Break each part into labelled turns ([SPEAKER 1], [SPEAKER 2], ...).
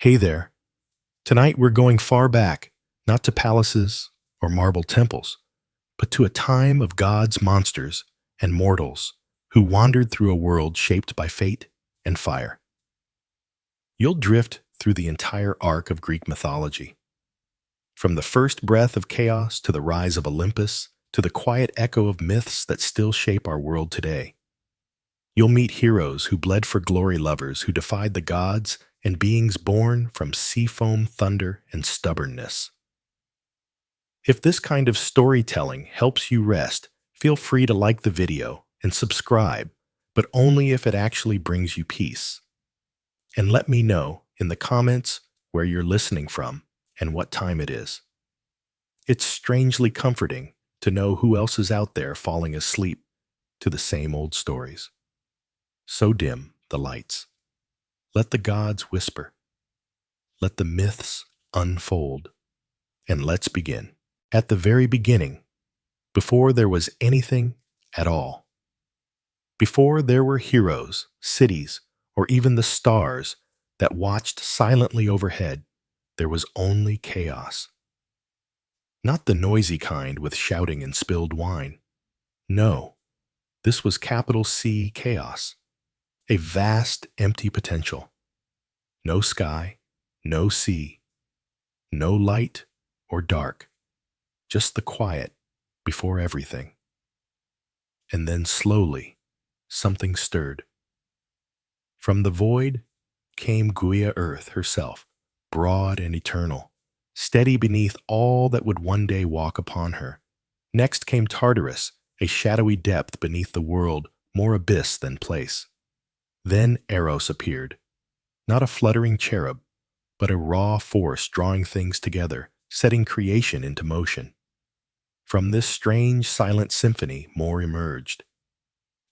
[SPEAKER 1] Hey there. Tonight we're going far back, not to palaces or marble temples, but to a time of gods, monsters, and mortals who wandered through a world shaped by fate and fire. You'll drift through the entire arc of Greek mythology, from the first breath of chaos to the rise of Olympus to the quiet echo of myths that still shape our world today. You'll meet heroes who bled for glory, lovers who defied the gods, and beings born from sea foam, thunder, and stubbornness. If this kind of storytelling helps you rest, feel free to like the video and subscribe, but only if it actually brings you peace. And let me know in the comments where you're listening from and what time it is. It's strangely comforting to know who else is out there falling asleep to the same old stories. So dim the lights. Let the gods whisper. Let the myths unfold. And let's begin. At the very beginning, before there was anything at all. Before there were heroes, cities, or even the stars that watched silently overhead, there was only chaos. Not the noisy kind with shouting and spilled wine. No, this was capital C chaos. A vast, empty potential. No sky, no sea, no light or dark, just the quiet before everything. And then slowly, something stirred. From the void came Gaia Earth herself, broad and eternal, steady beneath all that would one day walk upon her. Next came Tartarus, a shadowy depth beneath the world, more abyss than place. Then Eros appeared, not a fluttering cherub, but a raw force drawing things together, setting creation into motion. From this strange, silent symphony, more emerged.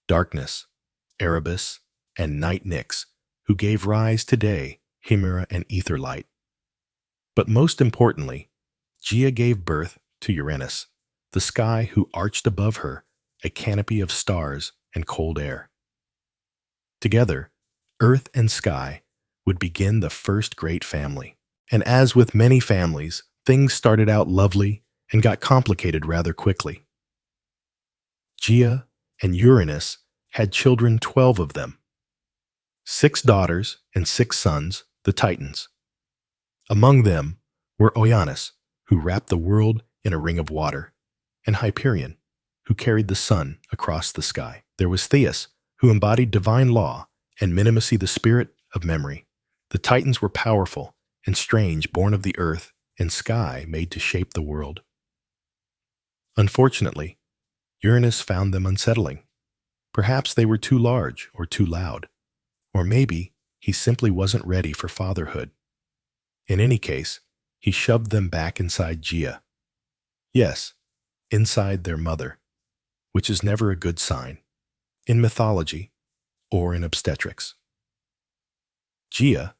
[SPEAKER 1] Darkness, Erebus, and Night Nyx, who gave rise today, Hemera and Etherlight. But most importantly, Gaia gave birth to Uranus, the sky who arched above her, a canopy of stars and cold air. Together, earth and sky would begin the first great family. And as with many families, things started out lovely and got complicated rather quickly. Gaia and Uranus had children, 12 of them. 6 daughters and 6 sons, the Titans. Among them were Oianis, who wrapped the world in a ring of water, and Hyperion, who carried the sun across the sky. There was Theus, who embodied divine law, and Mnemosyne, the spirit of memory. The Titans were powerful and strange, born of the earth and sky made to shape the world. Unfortunately, Uranus found them unsettling. Perhaps they were too large or too loud, or maybe he simply wasn't ready for fatherhood. In any case, he shoved them back inside Gaia. Yes, inside their mother, which is never a good sign, in mythology or in obstetrics. Gaia,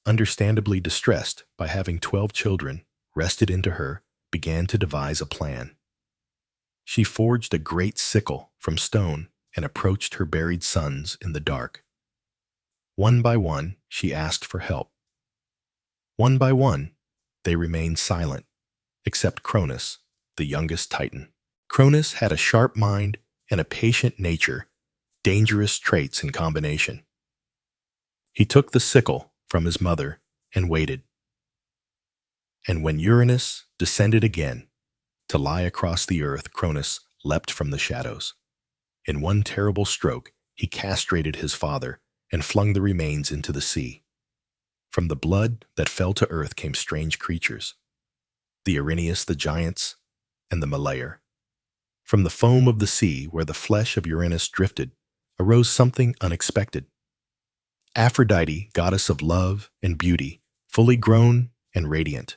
[SPEAKER 1] understandably distressed by having 12 children wrested into her, began to devise a plan. She forged a great sickle from stone and approached her buried sons in the dark. One by one, she asked for help. One by one, they remained silent, except Cronus, the youngest Titan. Cronus had a sharp mind and a patient nature, dangerous traits in combination. He took the sickle from his mother and waited. And when Uranus descended again to lie across the earth, Cronus leapt from the shadows. In one terrible stroke, he castrated his father and flung the remains into the sea. From the blood that fell to earth came strange creatures, the Erinyes, the giants, and the Malayer. From the foam of the sea, where the flesh of Uranus drifted, arose something unexpected. Aphrodite, goddess of love and beauty, fully grown and radiant.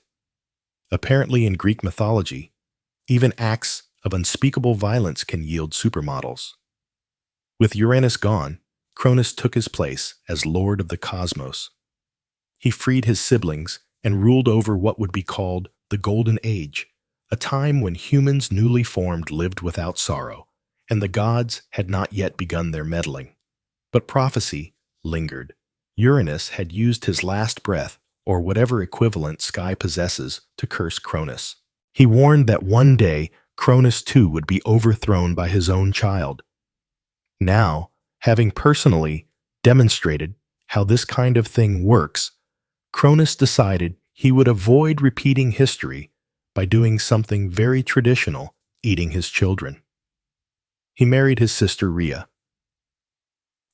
[SPEAKER 1] Apparently in Greek mythology, even acts of unspeakable violence can yield supermodels. With Uranus gone, Cronus took his place as lord of the cosmos. He freed his siblings and ruled over what would be called the Golden Age, a time when humans newly formed lived without sorrow, and the gods had not yet begun their meddling. But prophecy lingered. Uranus had used his last breath or whatever equivalent Sky possesses, to curse Cronus. He warned that one day Cronus too would be overthrown by his own child. Now, having personally demonstrated how this kind of thing works, Cronus decided he would avoid repeating history by doing something very traditional, eating his children. He married his sister Rhea.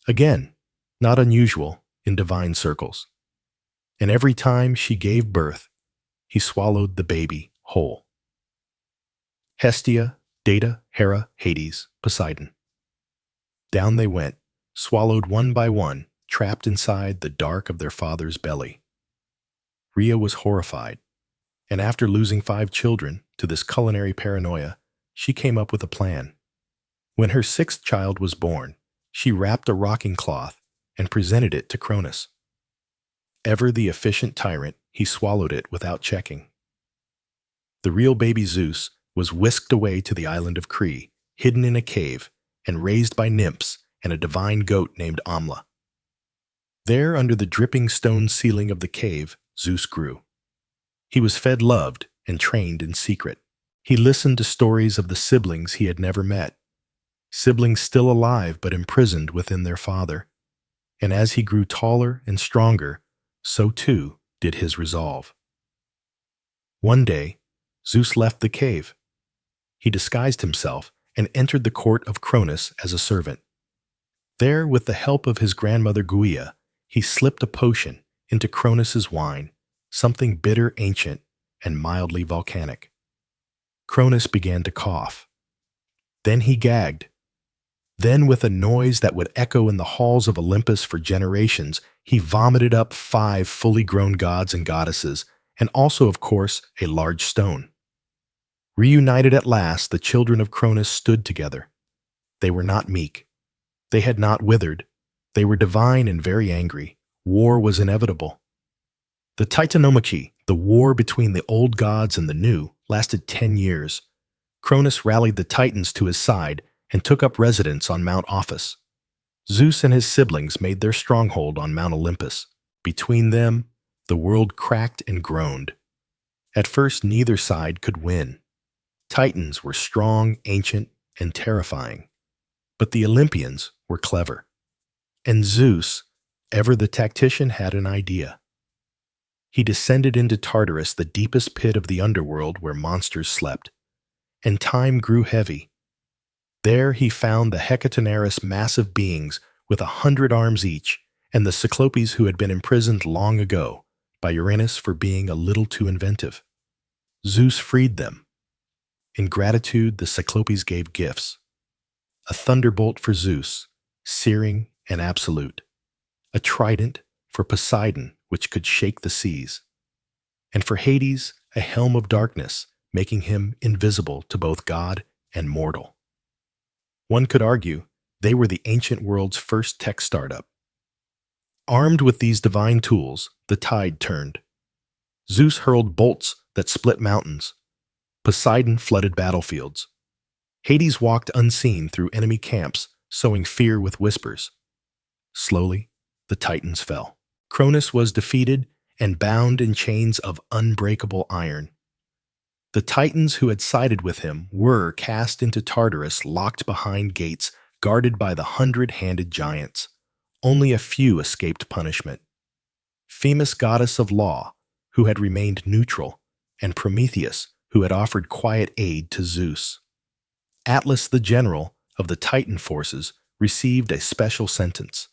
[SPEAKER 1] Again, not unusual in divine circles. And every time she gave birth, he swallowed the baby whole. Hestia, Data, Hera, Hades, Poseidon. Down they went, swallowed one by one, trapped inside the dark of their father's belly. Rhea was horrified, and after losing 5 children to this culinary paranoia, she came up with a plan. When her 6th child was born, she wrapped a rocking cloth and presented it to Cronus. Ever the efficient tyrant, he swallowed it without checking. The real baby Zeus was whisked away to the island of Crete, hidden in a cave, and raised by nymphs and a divine goat named Amla. There, under the dripping stone ceiling of the cave, Zeus grew. He was fed, loved, and trained in secret. He listened to stories of the siblings he had never met, siblings still alive but imprisoned within their father. And as he grew taller and stronger, so too did his resolve. One day, Zeus left the cave. He disguised himself and entered the court of Cronus as a servant. There, with the help of his grandmother Guia, he slipped a potion into Cronus's wine, something bitter, ancient, and mildly volcanic. Cronus began to cough. Then he gagged. Then, with a noise that would echo in the halls of Olympus for generations, he vomited up 5 fully grown gods and goddesses, and also, of course, a large stone. Reunited at last, the children of Cronus stood together. They were not meek. They had not withered. They were divine and very angry. War was inevitable. The Titanomachy, the war between the old gods and the new, lasted 10 years. Cronus rallied the Titans to his side and took up residence on Mount Olympus. Zeus and his siblings made their stronghold on Mount Olympus. Between them, the world cracked and groaned. At first, neither side could win. Titans were strong, ancient, and terrifying. But the Olympians were clever. And Zeus, ever the tactician, had an idea. He descended into Tartarus, the deepest pit of the underworld where monsters slept. And time grew heavy. There he found the Hecatonarus, massive beings with 100 arms each, and the Cyclopes who had been imprisoned long ago by Uranus for being a little too inventive. Zeus freed them. In gratitude, the Cyclopes gave gifts. A thunderbolt for Zeus, searing and absolute. A trident for Poseidon, which could shake the seas. And for Hades, a helm of darkness, making him invisible to both god and mortal. One could argue they were the ancient world's first tech startup. Armed with these divine tools, the tide turned. Zeus hurled bolts that split mountains. Poseidon flooded battlefields. Hades walked unseen through enemy camps, sowing fear with whispers. Slowly, the Titans fell. Cronus was defeated and bound in chains of unbreakable iron. The Titans who had sided with him were cast into Tartarus, locked behind gates, guarded by the 100-handed giants. Only a few escaped punishment. Themis, goddess of law, who had remained neutral, and Prometheus, who had offered quiet aid to Zeus. Atlas, the general of the Titan forces, received a special sentence.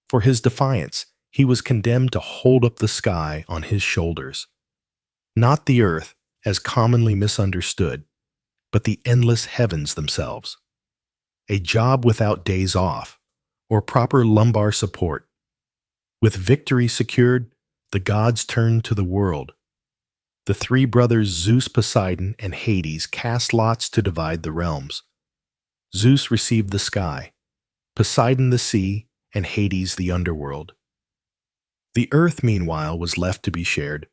[SPEAKER 1] For his defiance, he was condemned to hold up the sky on his shoulders. Not the earth, as commonly misunderstood, but the endless heavens themselves. A job without days off, or proper lumbar support. With victory secured, the gods turned to the world. The 3 brothers Zeus, Poseidon, and Hades cast lots to divide the realms. Zeus received the sky, Poseidon the sea, and Hades the underworld. The earth, meanwhile, was left to be shared.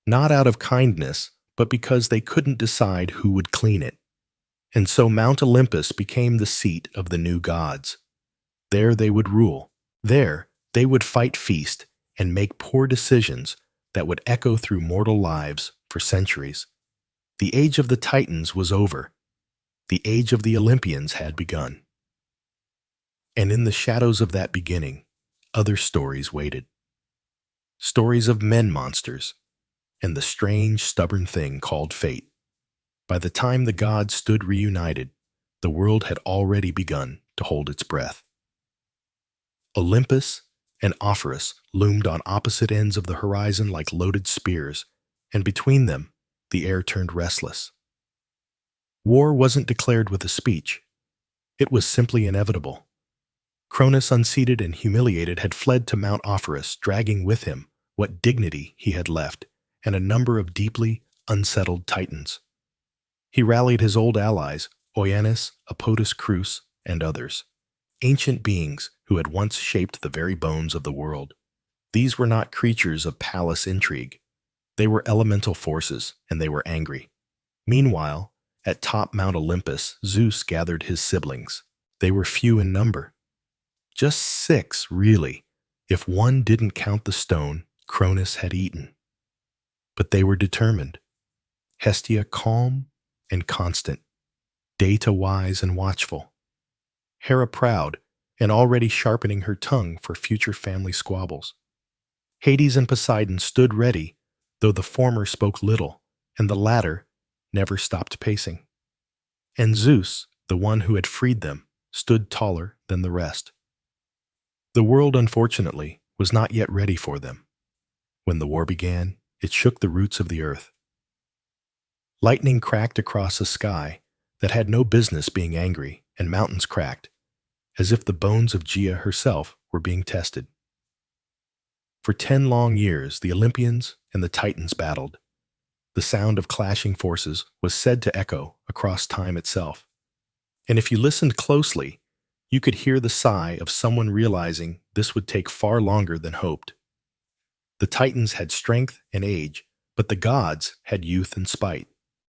[SPEAKER 1] Not out of kindness, but because they couldn't decide who would clean it. And so Mount Olympus became the seat of the new gods. There they would rule. There they would fight, feast, and make poor decisions that would echo through mortal lives for centuries. The age of the Titans was over. The age of the Olympians had begun. And in the shadows of that beginning, other stories waited. Stories of men monsters and the strange, stubborn thing called fate. By the time the gods stood reunited, the world had already begun to hold its breath. Olympus and Ophrys loomed on opposite ends of the horizon like loaded spears, and between them, the air turned restless. War wasn't declared with a speech. It was simply inevitable. Cronus, unseated and humiliated, had fled to Mount Olympus, dragging with him what dignity he had left and a number of deeply unsettled Titans. He rallied his old allies, Oianis, Apotus Crus, and others, ancient beings who had once shaped the very bones of the world. These were not creatures of palace intrigue. They were elemental forces, and they were angry. Meanwhile, at top Mount Olympus, Zeus gathered his siblings. They were few in number. Just 6, really, if one didn't count the stone Cronus had eaten. But they were determined. Hestia calm and constant, Data wise and watchful, Hera proud and already sharpening her tongue for future family squabbles. Hades and Poseidon stood ready, though the former spoke little, and the latter never stopped pacing. And Zeus, the one who had freed them, stood taller than the rest. The world, unfortunately, was not yet ready for them. When the war began, it shook the roots of the earth. Lightning cracked across a sky that had no business being angry, and mountains cracked, as if the bones of Gaia herself were being tested. For 10 long years, the Olympians and the Titans battled. The sound of clashing forces was said to echo across time itself. And if you listened closely, you could hear the sigh of someone realizing this would take far longer than hoped. The Titans had strength and age, but the gods had youth and spite.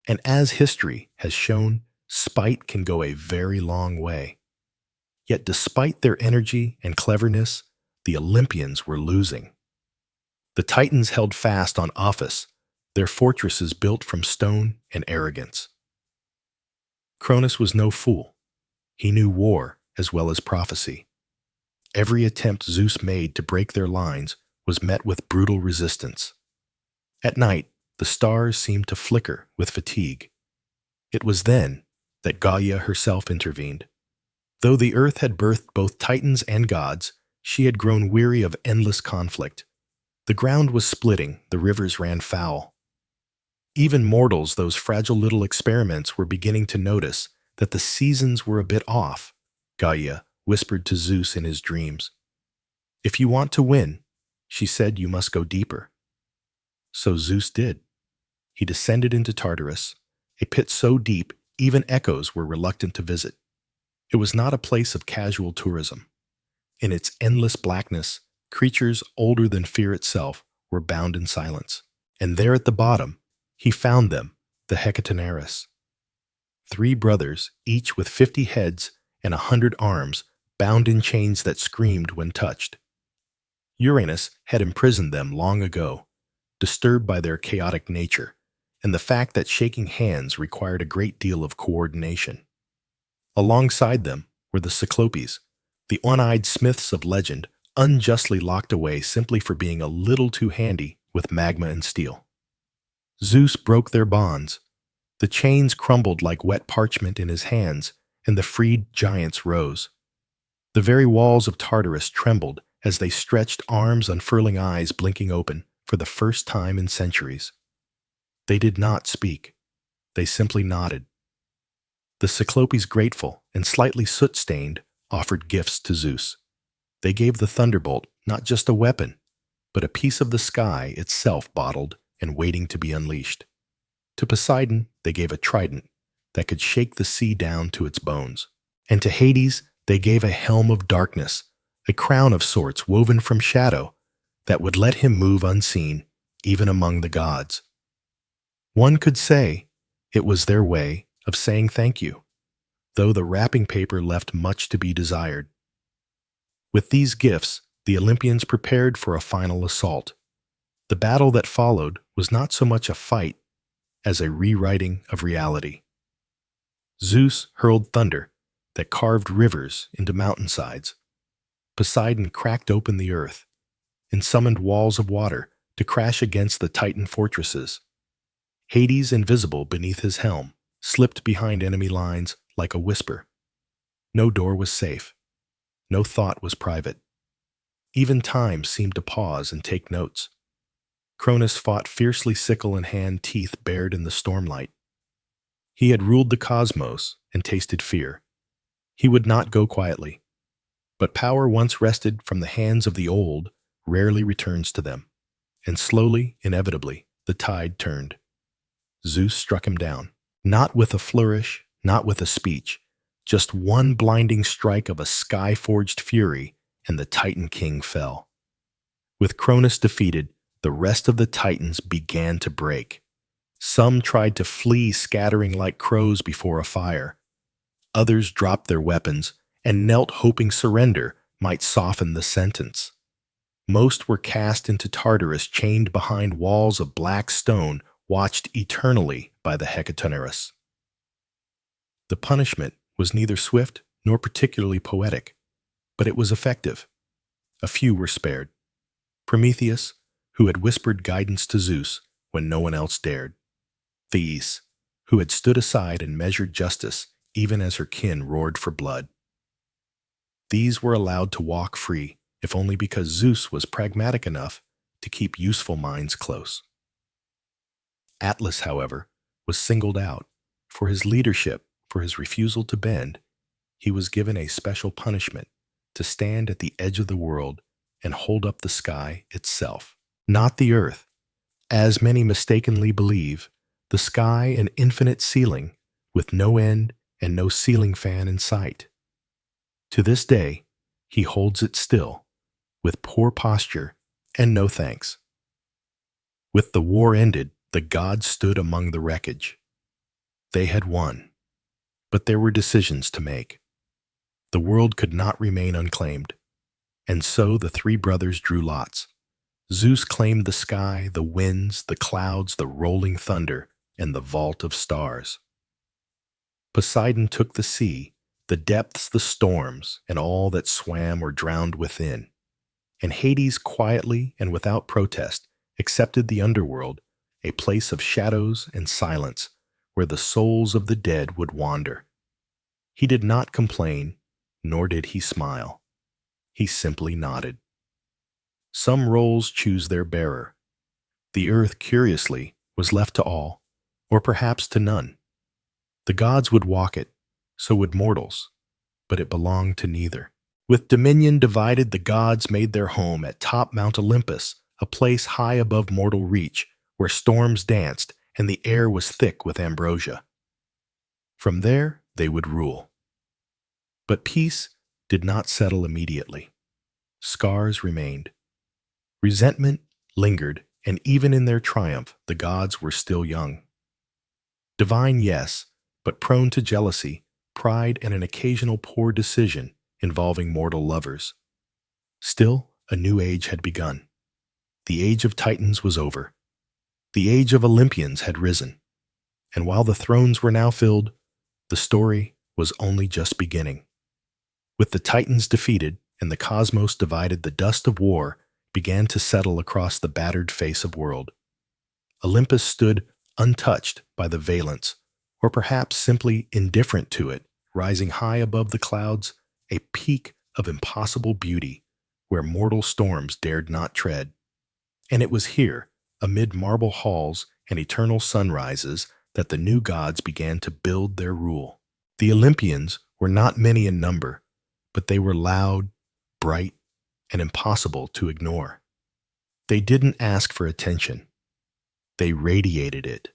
[SPEAKER 1] And as history has shown, spite can go a very long way. Yet despite their energy and cleverness, the Olympians were losing. The Titans held fast on Olympus, their fortresses built from stone and arrogance. Cronus was no fool. He knew war as well as prophecy. Every attempt Zeus made to break their lines was met with brutal resistance. At night, the stars seemed to flicker with fatigue. It was then that Gaia herself intervened. Though the earth had birthed both titans and gods, she had grown weary of endless conflict. The ground was splitting, the rivers ran foul. Even mortals, those fragile little experiments, were beginning to notice that the seasons were a bit off, Gaia whispered to Zeus in his dreams. If you want to win, she said, you must go deeper. So Zeus did. He descended into Tartarus, a pit so deep even echoes were reluctant to visit. It was not a place of casual tourism. In its endless blackness, creatures older than fear itself were bound in silence. And there at the bottom, he found them, the Hecatonarus. 3 brothers, each with 50 heads and 100 arms, bound in chains that screamed when touched. Uranus had imprisoned them long ago, disturbed by their chaotic nature, and the fact that shaking hands required a great deal of coordination. Alongside them were the Cyclopes, the one-eyed smiths of legend, unjustly locked away simply for being a little too handy with magma and steel. Zeus broke their bonds. The chains crumbled like wet parchment in his hands, and the freed giants rose. The very walls of Tartarus trembled as they stretched arms, unfurling eyes blinking open for the first time in centuries. They did not speak. They simply nodded. The Cyclopes, grateful and slightly soot-stained, offered gifts to Zeus. They gave the thunderbolt not just a weapon, but a piece of the sky itself bottled and waiting to be unleashed. To Poseidon, they gave a trident that could shake the sea down to its bones. And to Hades, they gave a helm of darkness, a crown of sorts woven from shadow that would let him move unseen, even among the gods. One could say it was their way of saying thank you, though the wrapping paper left much to be desired. With these gifts, the Olympians prepared for a final assault. The battle that followed was not so much a fight as a rewriting of reality. Zeus hurled thunder that carved rivers into mountainsides. Poseidon cracked open the earth and summoned walls of water to crash against the Titan fortresses. Hades, invisible beneath his helm, slipped behind enemy lines like a whisper. No door was safe. No thought was private. Even time seemed to pause and take notes. Cronus fought fiercely, sickle in hand, teeth bared in the stormlight. He had ruled the cosmos and tasted fear. He would not go quietly. But power once wrested from the hands of the old rarely returns to them. And slowly, inevitably, the tide turned. Zeus struck him down. Not with a flourish, not with a speech. Just one blinding strike of a sky-forged fury, and the Titan king fell. With Cronus defeated, the rest of the Titans began to break. Some tried to flee, scattering like crows before a fire. Others dropped their weapons and knelt, hoping surrender might soften the sentence. Most were cast into Tartarus, chained behind walls of black stone, watched eternally by the Hecatonchires. The punishment was neither swift nor particularly poetic, but it was effective. A few were spared. Prometheus, who had whispered guidance to Zeus when no one else dared. Thais, who had stood aside and measured justice even as her kin roared for blood. These were allowed to walk free, if only because Zeus was pragmatic enough to keep useful minds close. Atlas, however, was singled out. For his leadership, for his refusal to bend, he was given a special punishment: to stand at the edge of the world and hold up the sky itself. Not the earth. As many mistakenly believe, the sky an infinite ceiling with no end and no ceiling fan in sight. To this day, he holds it still, with poor posture and no thanks. With the war ended, the gods stood among the wreckage. They had won, but there were decisions to make. The world could not remain unclaimed, and so the three brothers drew lots. Zeus claimed the sky, the winds, the clouds, the rolling thunder, and the vault of stars. Poseidon took the sea, the depths, the storms, and all that swam or drowned within. And Hades quietly and without protest accepted the underworld, a place of shadows and silence where the souls of the dead would wander. He did not complain, nor did he smile. He simply nodded. Some roles choose their bearer. The earth, curiously, was left to all, or perhaps to none. The gods would walk it, so would mortals, but it belonged to neither. With dominion divided, the gods made their home at top Mount Olympus, a place high above mortal reach, where storms danced and the air was thick with ambrosia. From there, they would rule. But peace did not settle immediately. Scars remained. Resentment lingered, and even in their triumph, the gods were still young. Divine, yes, but prone to jealousy, pride, and an occasional poor decision involving mortal lovers. Still, a new age had begun. The age of Titans was over. The age of Olympians had risen. And while the thrones were now filled, the story was only just beginning. With the Titans defeated and the cosmos divided, the dust of war began to settle across the battered face of world. Olympus stood untouched by the valence, or perhaps simply indifferent to it, rising high above the clouds, a peak of impossible beauty where mortal storms dared not tread. And it was here, amid marble halls and eternal sunrises, that the new gods began to build their rule. The Olympians were not many in number, but they were loud, bright, and impossible to ignore. They didn't ask for attention. They radiated it.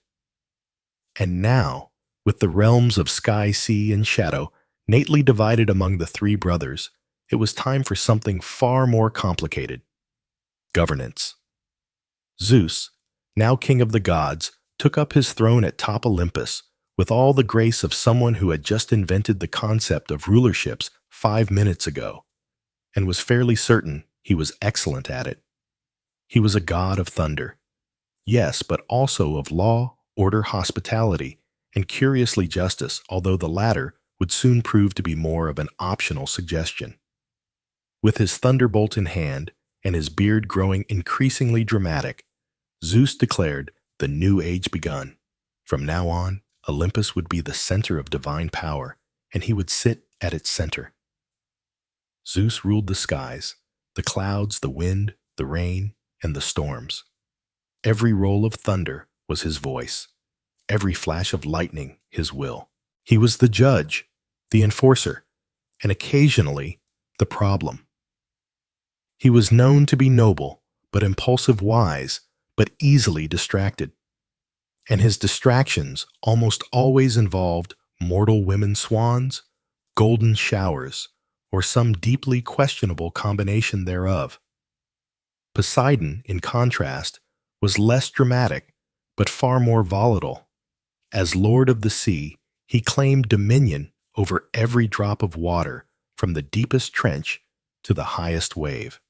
[SPEAKER 1] And now, with the realms of sky, sea, and shadow neatly divided among the three brothers, it was time for something far more complicated: governance. Zeus, now king of the gods, took up his throne at top Olympus with all the grace of someone who had just invented the concept of rulerships 5 minutes ago, and was fairly certain he was excellent at it. He was a god of thunder, yes, but also of law, order, hospitality, and curiously justice, although the latter would soon prove to be more of an optional suggestion. With his thunderbolt in hand and his beard growing increasingly dramatic, Zeus declared the new age begun. From now on, Olympus would be the center of divine power, and he would sit at its center. Zeus ruled the skies, the clouds, the wind, the rain, and the storms. Every roll of thunder was his voice, every flash of lightning his will. He was the judge, the enforcer, and occasionally the problem. He was known to be noble, but impulsive, wise, but easily distracted. And his distractions almost always involved mortal women swans, golden showers, or some deeply questionable combination thereof. Poseidon, in contrast, was less dramatic, but far more volatile. As lord of the sea, he claimed dominion over every drop of water, from the deepest trench to the highest wave.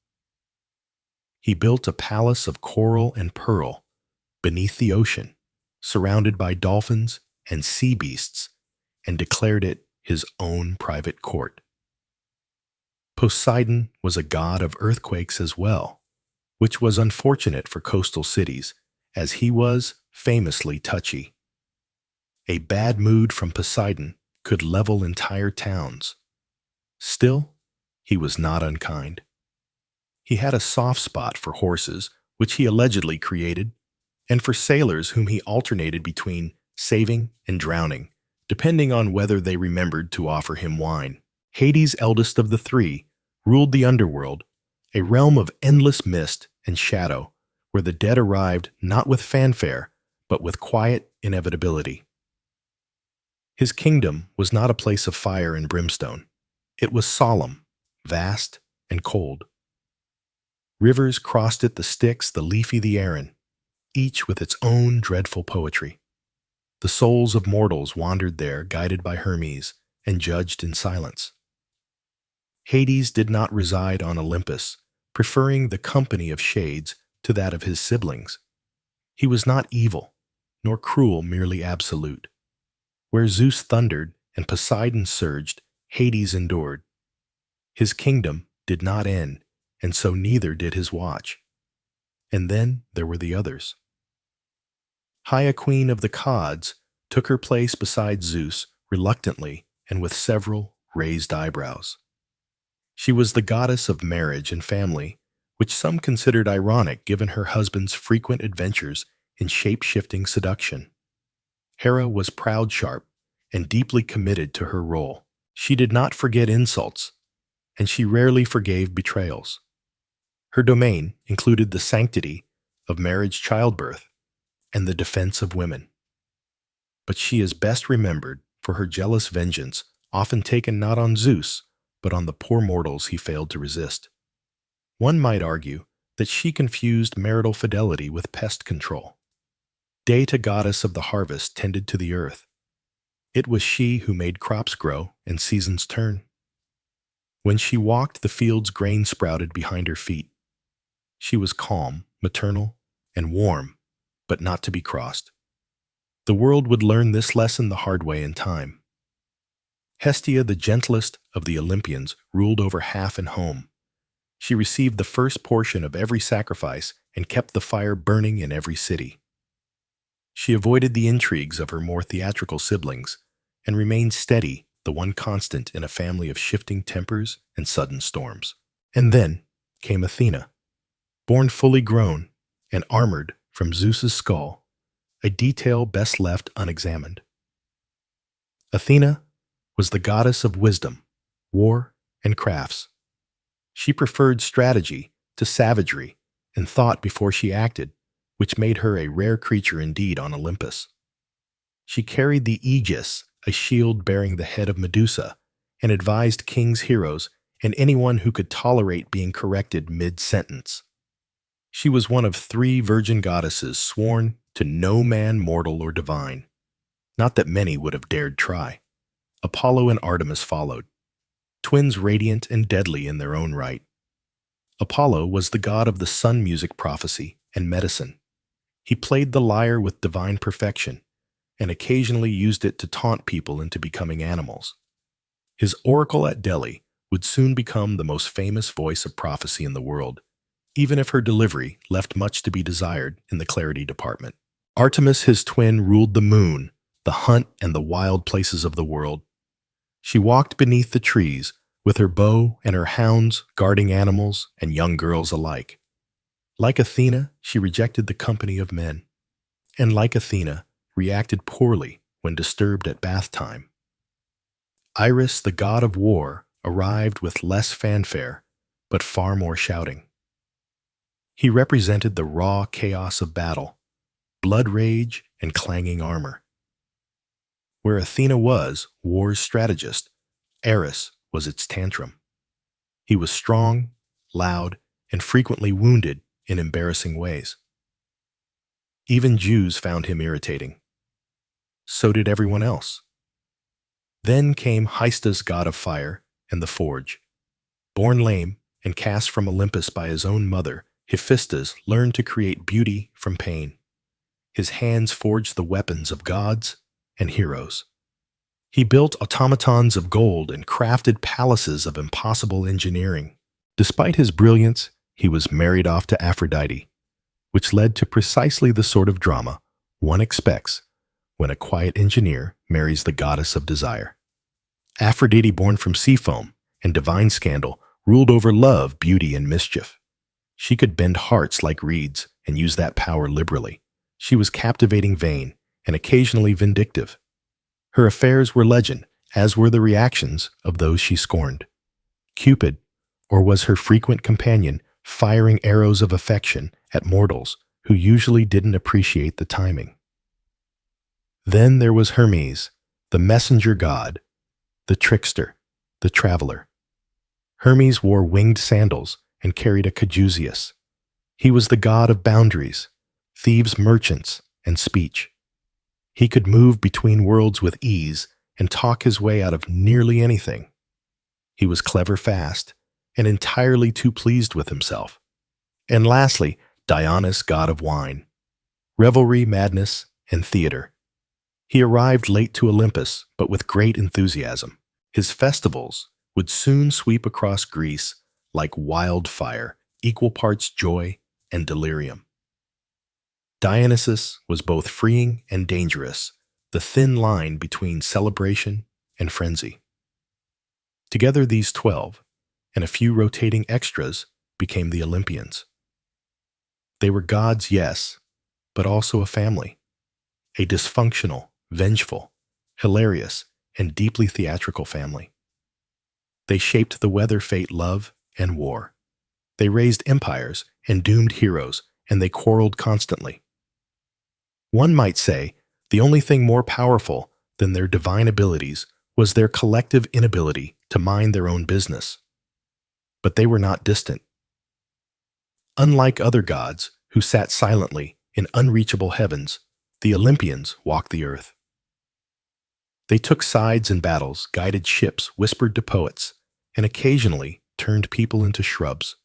[SPEAKER 1] He built a palace of coral and pearl beneath the ocean, surrounded by dolphins and sea beasts, and declared it his own private court. Poseidon was a god of earthquakes as well, which was unfortunate for coastal cities, as he was famously touchy. A bad mood from Poseidon could level entire towns. Still, he was not unkind. He had a soft spot for horses, which he allegedly created, and for sailors whom he alternated between saving and drowning, depending on whether they remembered to offer him wine. Hades, eldest of the three, ruled the underworld, a realm of endless mist and shadow, where the dead arrived not with fanfare, but with quiet inevitability. His kingdom was not a place of fire and brimstone. It was solemn, vast, and cold. Rivers crossed it, the Styx, the Lethe, the Aran, each with its own dreadful poetry. The souls of mortals wandered there, guided by Hermes, and judged in silence. Hades did not reside on Olympus, preferring the company of shades to that of his siblings. He was not evil, nor cruel, merely absolute. Where Zeus thundered and Poseidon surged, Hades endured. His kingdom did not end, and so neither did his watch. And then there were the others. Hia, queen of the Gods, took her place beside Zeus reluctantly and with several raised eyebrows. She was the goddess of marriage and family, which some considered ironic given her husband's frequent adventures in shape-shifting seduction. Hera was proud, sharp, and deeply committed to her role. She did not forget insults, and she rarely forgave betrayals. Her domain included the sanctity of marriage, childbirth, and the defense of women. But she is best remembered for her jealous vengeance, often taken not on Zeus, but on the poor mortals he failed to resist. One might argue that she confused marital fidelity with pest control. Data, goddess of the harvest, tended to the earth. It was she who made crops grow and seasons turn. When she walked, the field's grain sprouted behind her feet. She was calm, maternal, and warm, but not to be crossed. The world would learn this lesson the hard way in time. Hestia, the gentlest of the Olympians, ruled over half and home. She received the first portion of every sacrifice and kept the fire burning in every city. She avoided the intrigues of her more theatrical siblings and remained steady, the one constant in a family of shifting tempers and sudden storms. And then came Athena, born fully grown and armored from Zeus's skull, a detail best left unexamined. Athena was the goddess of wisdom, war, and crafts. She preferred strategy to savagery and thought before she acted, which made her a rare creature indeed on Olympus. She carried the aegis, a shield bearing the head of Medusa, and advised kings, heroes, and anyone who could tolerate being corrected mid-sentence. She was one of 3 virgin goddesses sworn to no man mortal or divine. Not that many would have dared try. Apollo and Artemis followed, twins radiant and deadly in their own right. Apollo was the god of the sun music prophecy and medicine. He played the lyre with divine perfection and occasionally used it to taunt people into becoming animals. His oracle at Delhi would soon become the most famous voice of prophecy in the world, even if her delivery left much to be desired in the clarity department. Artemis, his twin, ruled the moon, the hunt, and the wild places of the world. She walked beneath the trees, with her bow and her hounds guarding animals and young girls alike. Like Athena, she rejected the company of men, and like Athena, reacted poorly when disturbed at bath time. Iris, the god of war, arrived with less fanfare, but far more shouting. He represented the raw chaos of battle, blood rage, and clanging armor. Where Athena was war's strategist, Eris was its tantrum. He was strong, loud, and frequently wounded in embarrassing ways. Even Jews found him irritating. So did everyone else. Then came Hystas, god of fire, and the forge. Born lame and cast from Olympus by his own mother, Hephaestus learned to create beauty from pain. His hands forged the weapons of gods and heroes. He built automatons of gold and crafted palaces of impossible engineering. Despite his brilliance, he was married off to Aphrodite, which led to precisely the sort of drama one expects when a quiet engineer marries the goddess of desire. Aphrodite, born from sea foam and divine scandal, ruled over love, beauty, and mischief. She could bend hearts like reeds and use that power liberally. She was captivating, vain, and occasionally vindictive. Her affairs were legend, as were the reactions of those she scorned. Cupid, or was her frequent companion, firing arrows of affection at mortals who usually didn't appreciate the timing. Then there was Hermes, the messenger god, the trickster, the traveler. Hermes wore winged sandals and carried a caduceus. He was the god of boundaries, thieves, merchants, and speech. He could move between worlds with ease and talk his way out of nearly anything. He was clever, fast, and entirely too pleased with himself. And lastly, Dionysus, god of wine, revelry, madness, and theater. He arrived late to Olympus, but with great enthusiasm. His festivals would soon sweep across Greece like wildfire, equal parts joy and delirium. Dionysus was both freeing and dangerous, the thin line between celebration and frenzy. Together, these 12, and a few rotating extras, became the Olympians. They were gods, yes, but also a family, a dysfunctional, vengeful, hilarious, and deeply theatrical family. They shaped the weather, fate, love, and war. They raised empires and doomed heroes, and they quarreled constantly. One might say the only thing more powerful than their divine abilities was their collective inability to mind their own business. But they were not distant. Unlike other gods who sat silently in unreachable heavens, the Olympians walked the earth. They took sides in battles, guided ships, whispered to poets, and occasionally turned people into shrubs.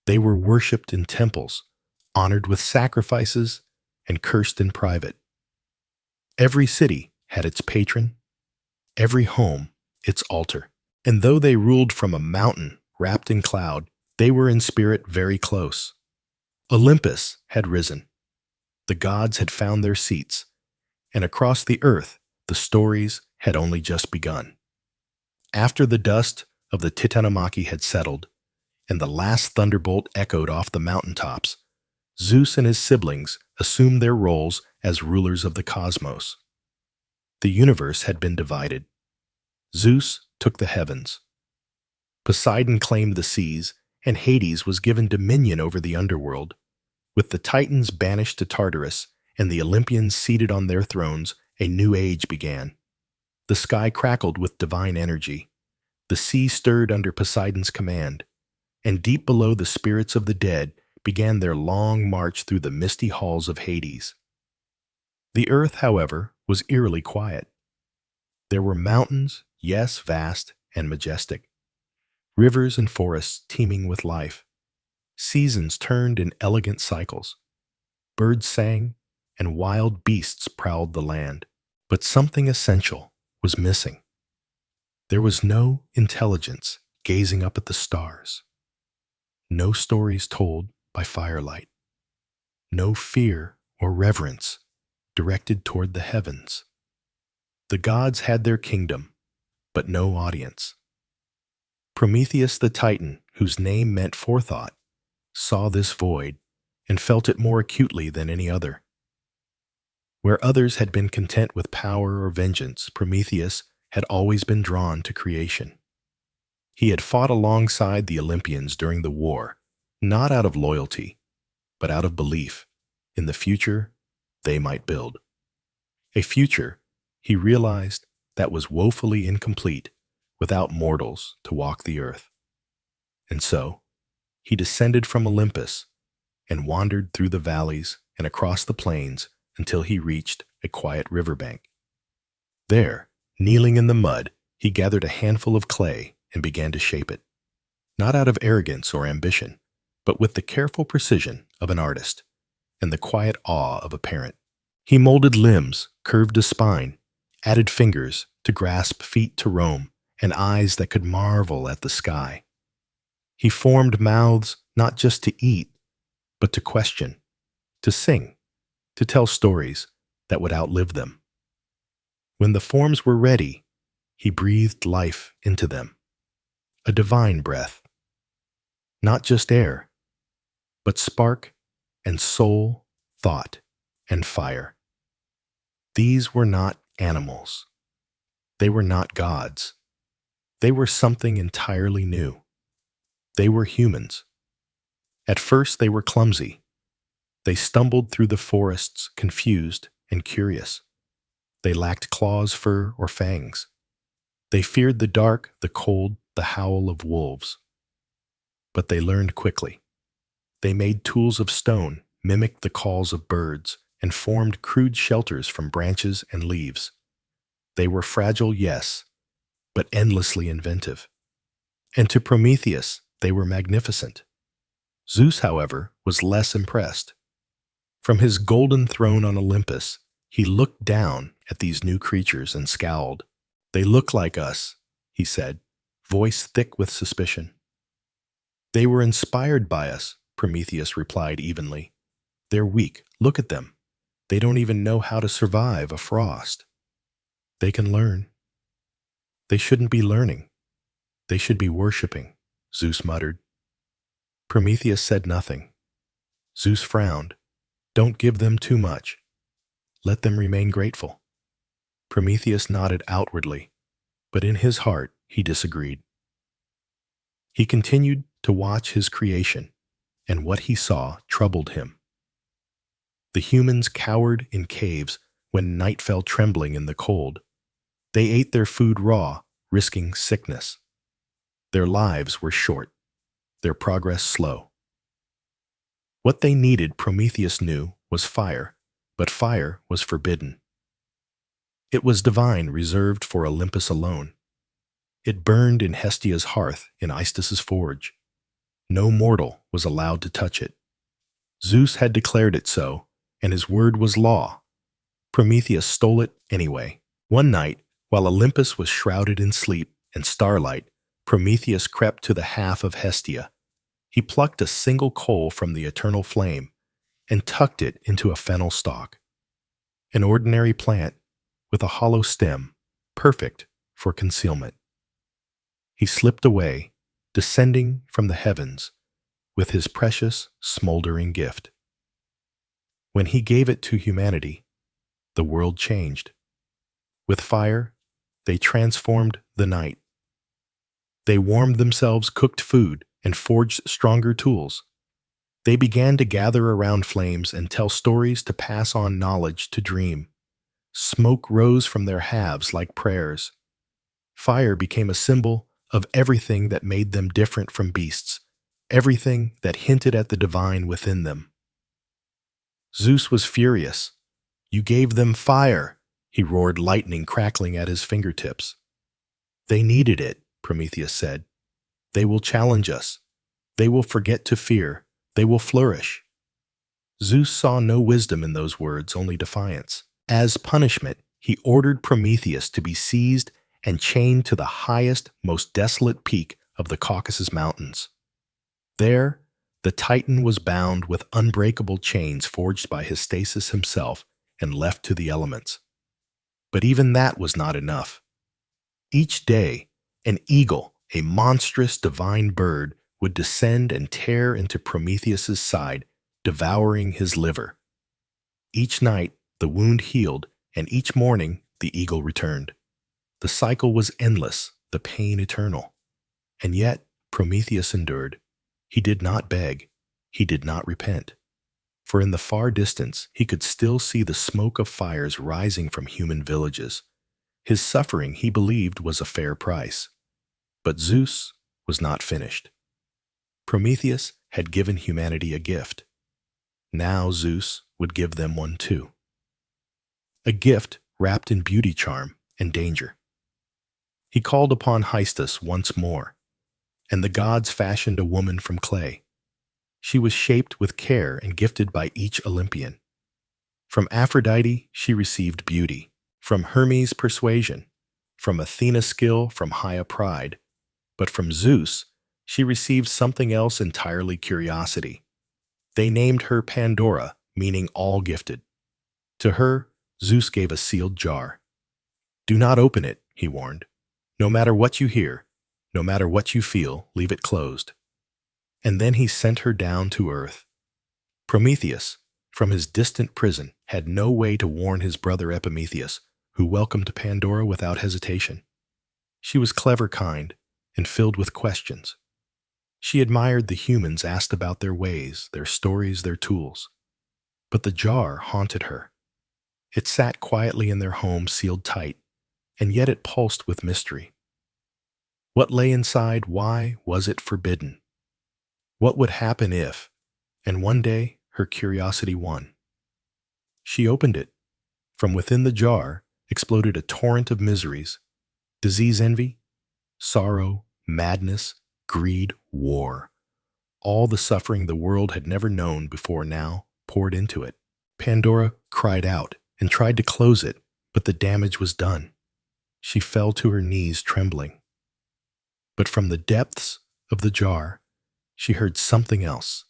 [SPEAKER 1] They were worshipped in temples, honored with sacrifices, and cursed in private. Every city had its patron, every home its altar. And though they ruled from a mountain wrapped in cloud, they were in spirit very close. Olympus had risen. The gods had found their seats, and across the earth the stories had only just begun. After the dust of the Titanomachy had settled, and the last thunderbolt echoed off the mountaintops, Zeus and his siblings assumed their roles as rulers of the cosmos. The universe had been divided. Zeus took the heavens. Poseidon claimed the seas, and Hades was given dominion over the underworld. With the Titans banished to Tartarus and the Olympians seated on their thrones, a new age began. The sky crackled with divine energy. The sea stirred under Poseidon's command, and deep below the spirits of the dead began their long march through the misty halls of Hades. The earth, however, was eerily quiet. There were mountains, yes, vast and majestic, rivers and forests teeming with life, Seasons turned in elegant cycles. Birds sang, and wild beasts prowled the land. But something essential was missing. There was no intelligence gazing up at the stars. No stories told by firelight. No fear or reverence directed toward the heavens. The gods had their kingdom, but no audience. Prometheus the Titan, whose name meant forethought, saw this void and felt it more acutely than any other. Where others had been content with power or vengeance, Prometheus had always been drawn to creation. He had fought alongside the Olympians during the war, not out of loyalty, but out of belief in the future they might build. A future, he realized, that was woefully incomplete without mortals to walk the earth. And so, he descended from Olympus and wandered through the valleys and across the plains until he reached a quiet riverbank. There, kneeling in the mud, he gathered a handful of clay and began to shape it, not out of arrogance or ambition, but with the careful precision of an artist and the quiet awe of a parent. He molded limbs, curved a spine, added fingers to grasp, feet to roam, and eyes that could marvel at the sky. He formed mouths not just to eat, but to question, to sing, to tell stories that would outlive them. When the forms were ready, he breathed life into them, a divine breath. Not just air, but spark and soul, thought and fire. These were not animals. They were not gods. They were something entirely new. They were humans. At first they were clumsy. They stumbled through the forests, confused and curious. They lacked claws, fur, or fangs. They feared the dark, the cold, the howl of wolves. But they learned quickly. They made tools of stone, mimicked the calls of birds, and formed crude shelters from branches and leaves. They were fragile, yes, but endlessly inventive. And to Prometheus, they were magnificent. Zeus, however, was less impressed. From his golden throne on Olympus, he looked down at these new creatures and scowled. "They look like us," he said, voice thick with suspicion. "They were inspired by us," Prometheus replied evenly. "They're weak. Look at them. They don't even know how to survive a frost. They can learn." "They shouldn't be learning. They should be worshiping," Zeus muttered. Prometheus said nothing. Zeus frowned. "Don't give them too much. Let them remain grateful." Prometheus nodded outwardly, but in his heart he disagreed. He continued to watch his creation, and what he saw troubled him. The humans cowered in caves when night fell trembling in the cold. They ate their food raw, risking sickness. Their lives were short, their progress slow. What they needed, Prometheus knew, was fire, but fire was forbidden. It was divine, reserved for Olympus alone. It burned in Hestia's hearth in Istus's forge. No mortal was allowed to touch it. Zeus had declared it so, and his word was law. Prometheus stole it anyway. One night, while Olympus was shrouded in sleep and starlight, Prometheus crept to the half of Hestia. He plucked a single coal from the eternal flame and tucked it into a fennel stalk. An ordinary plant with a hollow stem, perfect for concealment. He slipped away, descending from the heavens with his precious, smoldering gift. When he gave it to humanity, the world changed. With fire, they transformed the night. They warmed themselves, cooked food, and forged stronger tools. They began to gather around flames and tell stories, to pass on knowledge, to dream. Smoke rose from their halves like prayers. Fire became a symbol of everything that made them different from beasts, everything that hinted at the divine within them. Zeus was furious. "You gave them fire," he roared, lightning crackling at his fingertips. "They needed it," Prometheus said. "They will challenge us. They will forget to fear, They will flourish. Zeus saw no wisdom in those words, only defiance. As punishment, he ordered Prometheus to be seized and chained to the highest, most desolate peak of the Caucasus Mountains. There, the Titan was bound with unbreakable chains forged by Hystasis himself and left to the elements. But even that was not enough. Each day, an eagle, a monstrous divine bird, would descend and tear into Prometheus's side, devouring his liver. Each night, the wound healed, and each morning, the eagle returned. The cycle was endless, the pain eternal. And yet, Prometheus endured. He did not beg. He did not repent. For in the far distance, he could still see the smoke of fires rising from human villages. His suffering, he believed, was a fair price. But Zeus was not finished. Prometheus had given humanity a gift. Now Zeus would give them one too. A gift wrapped in beauty, charm, and danger. He called upon Hystas once more, and the gods fashioned a woman from clay. She was shaped with care and gifted by each Olympian. From Aphrodite she received beauty, from Hermes persuasion, from Athena skill, from Haia pride. But from Zeus she received something else entirely, curiosity. They named her Pandora, meaning all gifted. To her, Zeus gave a sealed jar. Do not open it, he warned. No matter what you hear, no matter what you feel, leave it closed. And then he sent her down to earth. Prometheus, from his distant prison, had no way to warn his brother Epimetheus, who welcomed Pandora without hesitation. She was clever, kind, and filled with questions. She admired the humans, asked about their ways, their stories, their tools. But the jar haunted her. It sat quietly in their home, sealed tight, and yet it pulsed with mystery. What lay inside? Why was it forbidden? What would happen if? And one day, her curiosity won. She opened it. From within the jar exploded a torrent of miseries: disease, envy, sorrow, madness, greed, war. All the suffering the world had never known before now poured into it. Pandora cried out and tried to close it, but the damage was done. She fell to her knees, trembling. But from the depths of the jar, she heard something else,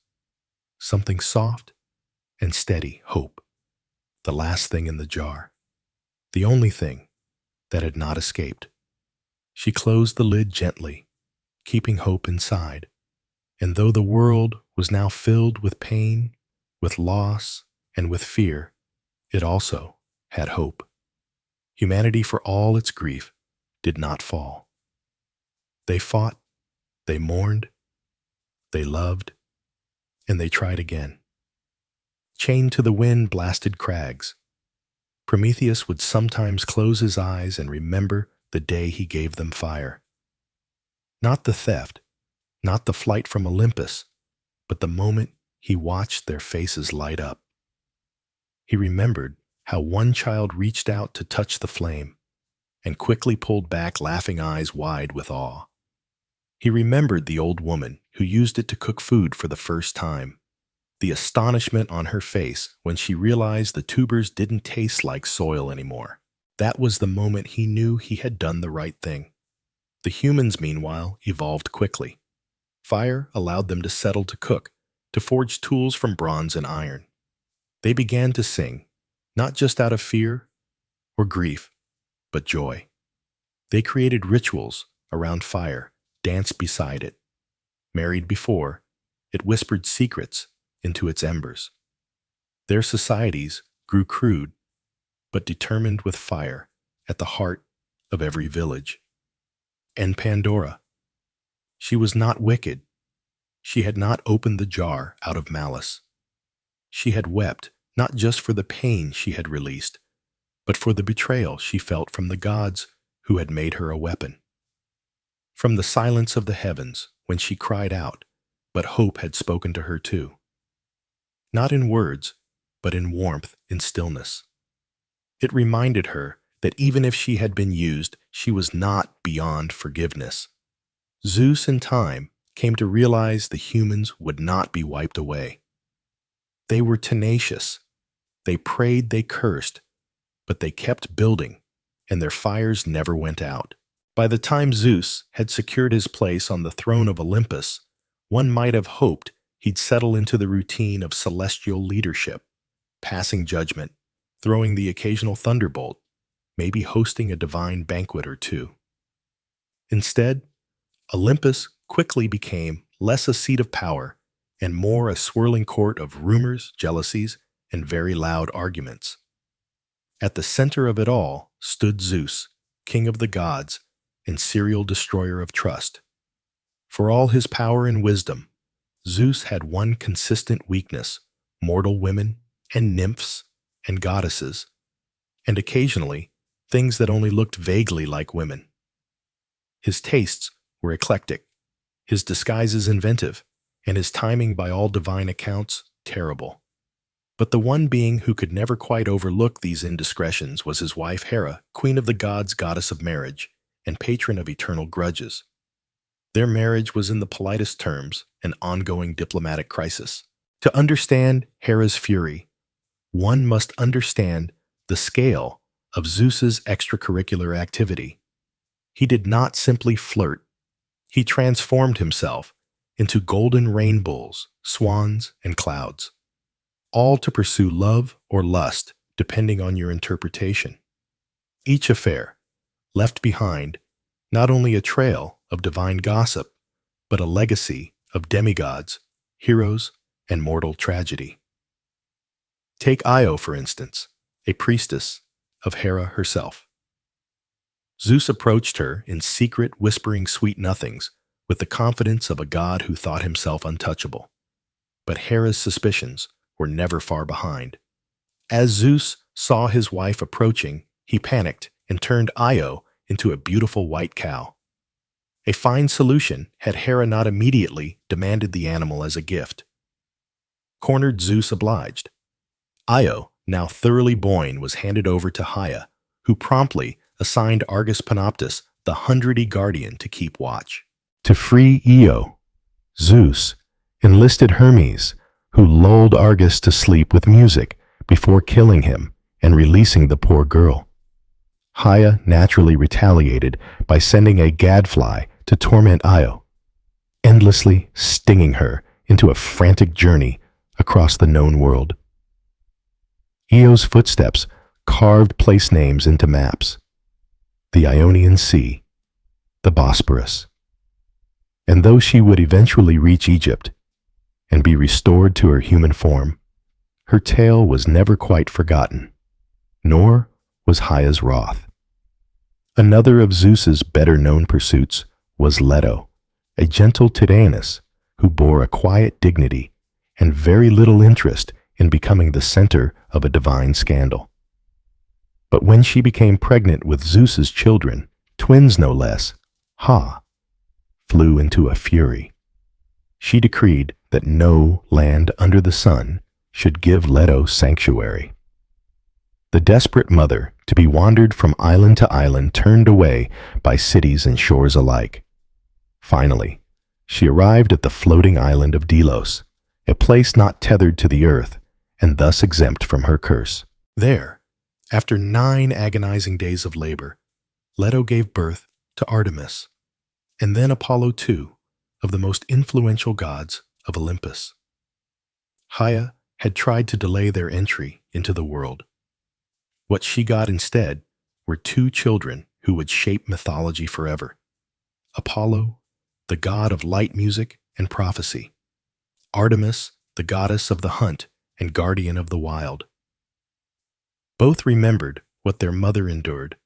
[SPEAKER 1] something soft and steady: hope. The last thing in the jar, the only thing that had not escaped. She closed the lid gently, keeping hope inside. And though the world was now filled with pain, with loss, and with fear, it also had hope. Humanity, for all its grief, did not fall. They fought, they mourned, they loved, and they tried again. Chained to the wind-blasted crags, Prometheus would sometimes close his eyes and remember the day he gave them fire. Not the theft, not the flight from Olympus, but the moment he watched their faces light up. He remembered how one child reached out to touch the flame and quickly pulled back, laughing eyes wide with awe. He remembered the old woman who used it to cook food for the first time, the astonishment on her face when she realized the tubers didn't taste like soil anymore. That was the moment he knew he had done the right thing. The humans, meanwhile, evolved quickly. Fire allowed them to settle to cook, to forge tools from bronze and iron. They began to sing, not just out of fear or grief, but joy. They created rituals around fire, danced beside it. Married before, it whispered secrets into its embers. Their societies grew crude, but determined, with fire at the heart of every village. And Pandora, she was not wicked. She had not opened the jar out of malice. She had wept not just for the pain she had released, but for the betrayal she felt from the gods who had made her a weapon. From the silence of the heavens, when she cried out, but hope had spoken to her too. Not in words, but in warmth, in stillness. It reminded her that even if she had been used, she was not beyond forgiveness. Zeus, in time, came to realize the humans would not be wiped away. They were tenacious. They prayed, they cursed, but they kept building, and their fires never went out. By the time Zeus had secured his place on the throne of Olympus, one might have hoped he'd settle into the routine of celestial leadership, passing judgment, throwing the occasional thunderbolt, maybe hosting a divine banquet or two. Instead, Olympus quickly became less a seat of power and more a swirling court of rumors, jealousies, and very loud arguments. At the center of it all stood Zeus, king of the gods and serial destroyer of trust. For all his power and wisdom, Zeus had one consistent weakness: mortal women and nymphs and goddesses, and occasionally things that only looked vaguely like women. His tastes were eclectic, his disguises inventive, and his timing by all divine accounts terrible. But the one being who could never quite overlook these indiscretions was his wife Hera, queen of the gods, goddess of marriage, and patron of eternal grudges. Their marriage was in the politest terms an ongoing diplomatic crisis. To understand Hera's fury, one must understand the scale of Zeus's extracurricular activity. He did not simply flirt. He transformed himself into golden rain bulls, swans, and clouds, all to pursue love or lust, depending on your interpretation. Each affair left behind not only a trail of divine gossip, but a legacy of demigods, heroes, and mortal tragedy. Take Io, for instance, a priestess of Hera herself. Zeus approached her in secret, whispering sweet nothings with the confidence of a god who thought himself untouchable. But Hera's suspicions were never far behind. As Zeus saw his wife approaching, he panicked and turned Io into a beautiful white cow. A fine solution had Hera not immediately demanded the animal as a gift. Cornered, Zeus obliged. Io, now thoroughly born, was handed over to Haia, who promptly assigned Argus Panoptus, the 100-y guardian, to keep watch. To free Io, Zeus enlisted Hermes, who lulled Argus to sleep with music before killing him and releasing the poor girl. Haia naturally retaliated by sending a gadfly to torment Io, endlessly stinging her into a frantic journey across the known world. Io's footsteps carved place names into maps: the Ionian Sea, the Bosporus. And though she would eventually reach Egypt and be restored to her human form, her tale was never quite forgotten, nor was Haia's wrath. Another of Zeus's better-known pursuits was Leto, a gentle Tyrannus who bore a quiet dignity and very little interest in becoming the center of a divine scandal. But when she became pregnant with Zeus's children, twins no less, flew into a fury. She decreed that no land under the sun should give Leto sanctuary. The desperate mother, to be wandered from island to island, turned away by cities and shores alike. Finally, she arrived at the floating island of Delos, a place not tethered to the earth, and thus exempt from her curse. There, after 9 agonizing days of labor, Leto gave birth to Artemis, and then Apollo too, of the most influential gods of Olympus. Haia had tried to delay their entry into the world. What she got instead were 2 children who would shape mythology forever: Apollo, the god of light music and prophecy; Artemis, the goddess of the hunt and guardian of the wild. Both remembered what their mother endured.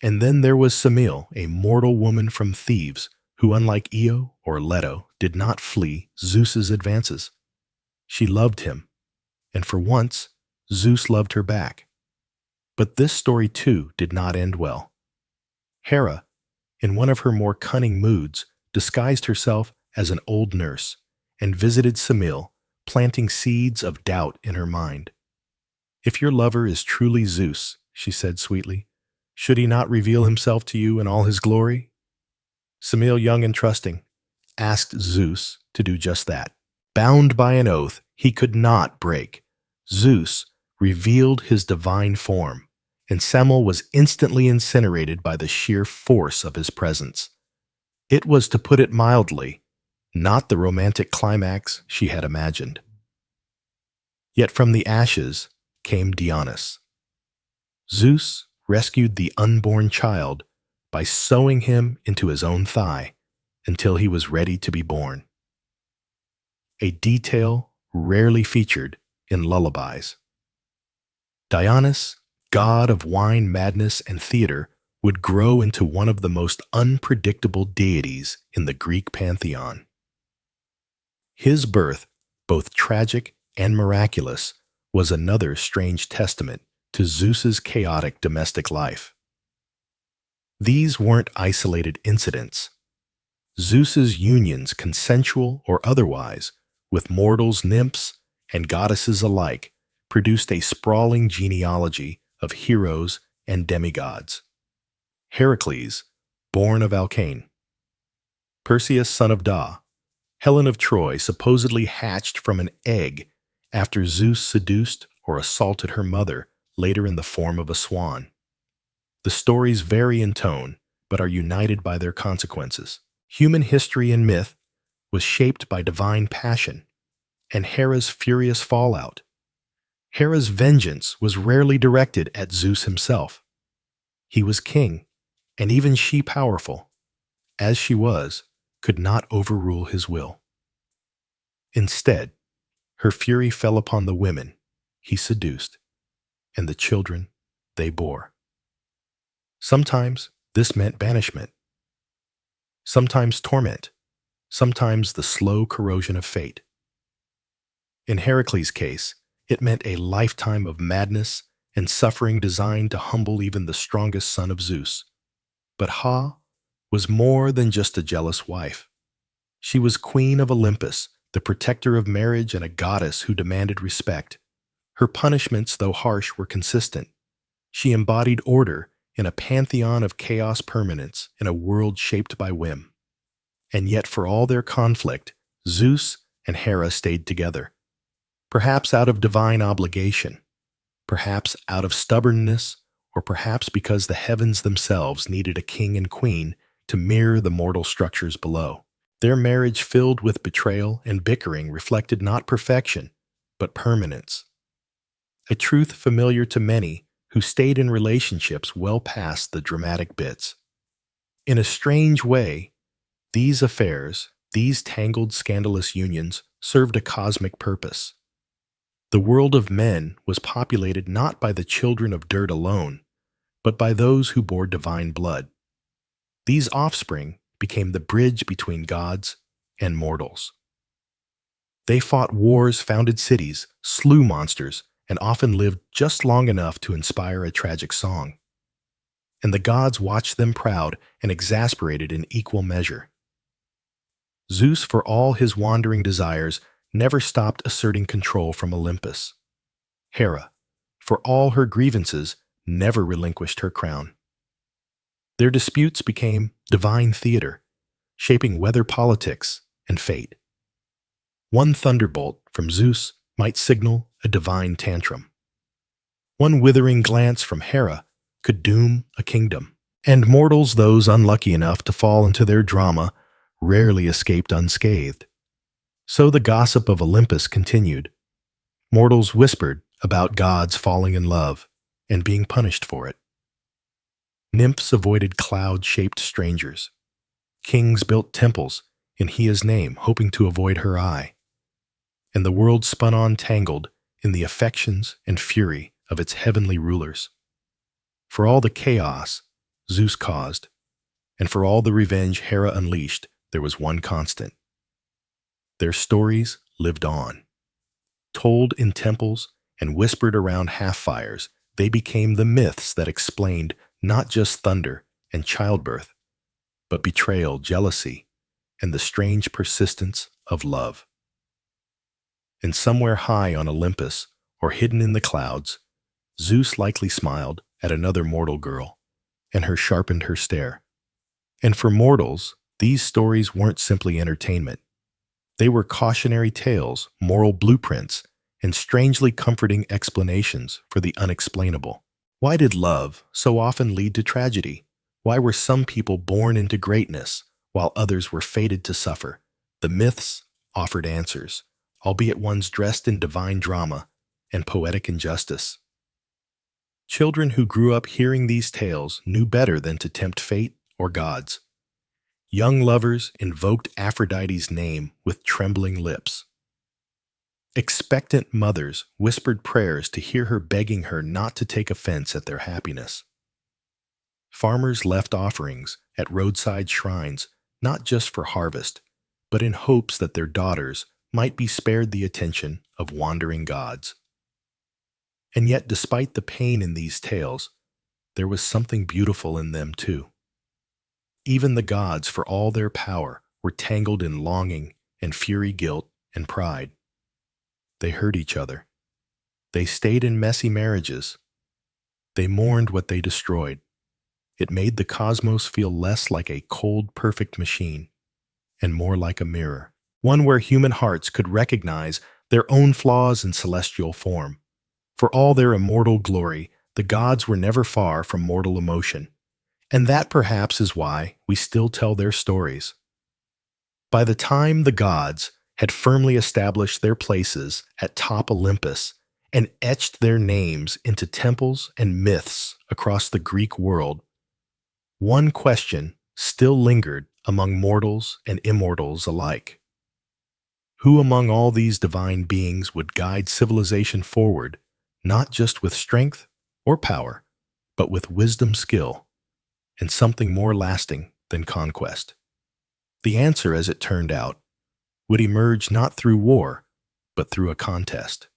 [SPEAKER 1] And then there was Semele, a mortal woman from Thebes, who, unlike Io or Leto, did not flee Zeus's advances. She loved him, and for once, Zeus loved her back. But this story too did not end well. Hera, in one of her more cunning moods, disguised herself as an old nurse and visited Semele, planting seeds of doubt in her mind. "If your lover is truly Zeus," she said sweetly, "should he not reveal himself to you in all his glory?" Semele, young and trusting, asked Zeus to do just that. Bound by an oath he could not break, Zeus revealed his divine form, and Semele was instantly incinerated by the sheer force of his presence. It was, to put it mildly, not the romantic climax she had imagined. Yet from the ashes came Dionysus. Zeus rescued the unborn child by sewing him into his own thigh until he was ready to be born. A detail rarely featured in lullabies. Dionysus, god of wine, madness, and theater, would grow into one of the most unpredictable deities in the Greek pantheon. His birth, both tragic and miraculous, was another strange testament to Zeus's chaotic domestic life. These weren't isolated incidents. Zeus's unions, consensual or otherwise, with mortals, nymphs, and goddesses alike, produced a sprawling genealogy of heroes and demigods. Heracles, born of Alcane. Perseus, son of Da. Helen of Troy, supposedly hatched from an egg after Zeus seduced or assaulted her mother, later in the form of a swan. The stories vary in tone, but are united by their consequences. Human history and myth was shaped by divine passion and Hera's furious fallout. Hera's vengeance was rarely directed at Zeus himself. He was king, and even she, powerful as she was, could not overrule his will. Instead, her fury fell upon the women he seduced and the children they bore. Sometimes this meant banishment, sometimes torment, sometimes the slow corrosion of fate. In Heracles' case, it meant a lifetime of madness and suffering designed to humble even the strongest son of Zeus. But Ha was more than just a jealous wife. She was queen of Olympus, the protector of marriage, and a goddess who demanded respect. Her punishments, though harsh, were consistent. She embodied order in a pantheon of chaos permanence in a world shaped by whim. And yet, for all their conflict, Zeus and Hera stayed together. Perhaps out of divine obligation, perhaps out of stubbornness, or perhaps because the heavens themselves needed a king and queen to mirror the mortal structures below. Their marriage, filled with betrayal and bickering, reflected not perfection, but permanence. A truth familiar to many who stayed in relationships well past the dramatic bits. In a strange way, these affairs, these tangled, scandalous unions, served a cosmic purpose. The world of men was populated not by the children of dirt alone, but by those who bore divine blood. These offspring became the bridge between gods and mortals. They fought wars, founded cities, slew monsters, and often lived just long enough to inspire a tragic song. And the gods watched them proud and exasperated in equal measure. Zeus, for all his wandering desires, never stopped asserting control from Olympus. Hera, for all her grievances, never relinquished her crown. Their disputes became divine theater, shaping weather, politics, and fate. One thunderbolt from Zeus might signal a divine tantrum. One withering glance from Hera could doom a kingdom. And mortals, those unlucky enough to fall into their drama, rarely escaped unscathed. So the gossip of Olympus continued. Mortals whispered about gods falling in love and being punished for it. Nymphs avoided cloud-shaped strangers. Kings built temples in Hia's name, hoping to avoid her eye. And the world spun on, tangled in the affections and fury of its heavenly rulers. For all the chaos Zeus caused, and for all the revenge Hera unleashed, there was one constant. Their stories lived on. Told in temples and whispered around half-fires, they became the myths that explained not just thunder and childbirth, but betrayal, jealousy, and the strange persistence of love. And somewhere high on Olympus, or hidden in the clouds, Zeus likely smiled at another mortal girl, and her sharpened her stare. And for mortals, These stories weren't simply entertainment. They were cautionary tales, moral blueprints, and strangely comforting explanations for the unexplainable. Why did love so often lead to tragedy? Why were some people born into greatness while others were fated to suffer? The myths offered answers, albeit ones dressed in divine drama and poetic injustice. Children who grew up hearing these tales knew better than to tempt fate or gods. Young lovers invoked Aphrodite's name with trembling lips. Expectant mothers whispered prayers to hear her begging her not to take offense at their happiness. Farmers left offerings at roadside shrines, not just for harvest, but in hopes that their daughters might be spared the attention of wandering gods. And yet, despite the pain in these tales, there was something beautiful in them too. Even the gods, for all their power, were tangled in longing and fury, guilt and pride. They hurt each other. They stayed in messy marriages. They mourned what they destroyed. It made the cosmos feel less like a cold, perfect machine and more like a mirror, one where human hearts could recognize their own flaws in celestial form. For all their immortal glory, the gods were never far from mortal emotion. And that perhaps is why we still tell their stories. By the time the gods had firmly established their places at top Olympus and etched their names into temples and myths across the Greek world, one question still lingered among mortals and immortals alike. Who among all these divine beings would guide civilization forward, not just with strength or power, but with wisdom, skill, and something more lasting than conquest? The answer, as it turned out, would emerge not through war, but through a contest.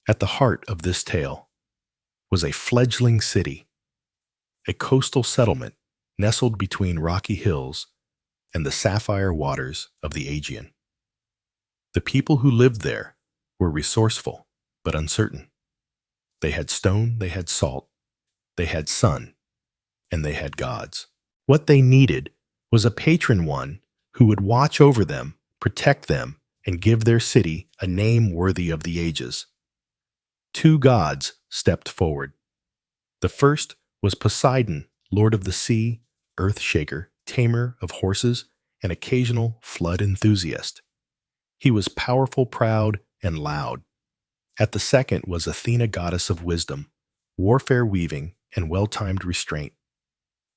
[SPEAKER 1] At the heart of this tale was a fledgling city, a coastal settlement nestled between rocky hills and the sapphire waters of the Aegean. The people who lived there were resourceful but uncertain. They had stone, they had salt, they had sun, and they had gods. What they needed was a patron one who would watch over them, protect them, and give their city a name worthy of the ages. Two gods stepped forward. The first was Poseidon, lord of the sea, earth shaker, tamer of horses, and occasional flood enthusiast. He was powerful, proud, and loud. At the second was Athena, goddess of wisdom, warfare weaving, and well-timed restraint.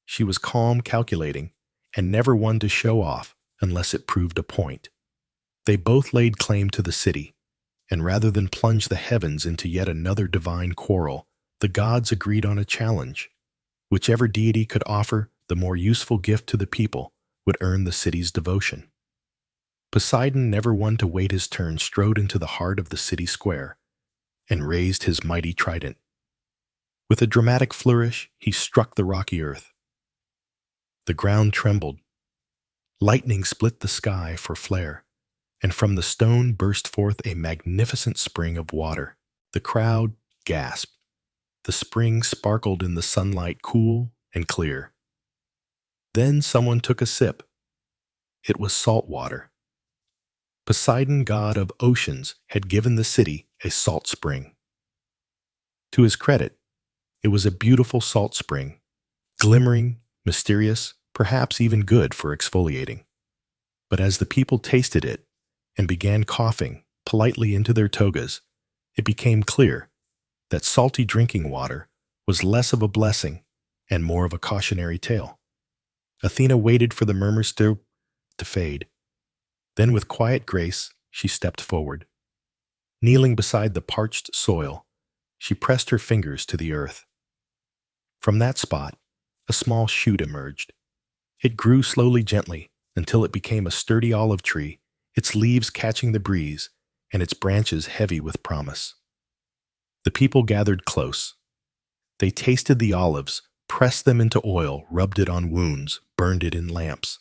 [SPEAKER 1] She was calm, calculating, and never one to show off unless it proved a point. They both laid claim to the city, and rather than plunge the heavens into yet another divine quarrel, the gods agreed on a challenge. Whichever deity could offer the more useful gift to the people would earn the city's devotion. Poseidon, never one to wait his turn, strode into the heart of the city square and raised his mighty trident. With a dramatic flourish, he struck the rocky earth. The ground trembled. Lightning split the sky for flare, and from the stone burst forth a magnificent spring of water. The crowd gasped. The spring sparkled in the sunlight, cool and clear. Then someone took a sip. It was salt water. Poseidon, god of oceans, had given the city a salt spring. To his credit, it was a beautiful salt spring, glimmering, mysterious, perhaps even good for exfoliating. But as the people tasted it and began coughing politely into their togas, it became clear that salty drinking water was less of a blessing and more of a cautionary tale. Athena waited for the murmurs to fade. Then with quiet grace, she stepped forward. Kneeling beside the parched soil, she pressed her fingers to the earth. From that spot, a small shoot emerged. It grew slowly, gently, until it became a sturdy olive tree, its leaves catching the breeze and its branches heavy with promise. The people gathered close. They tasted the olives, pressed them into oil, rubbed it on wounds, burned it in lamps.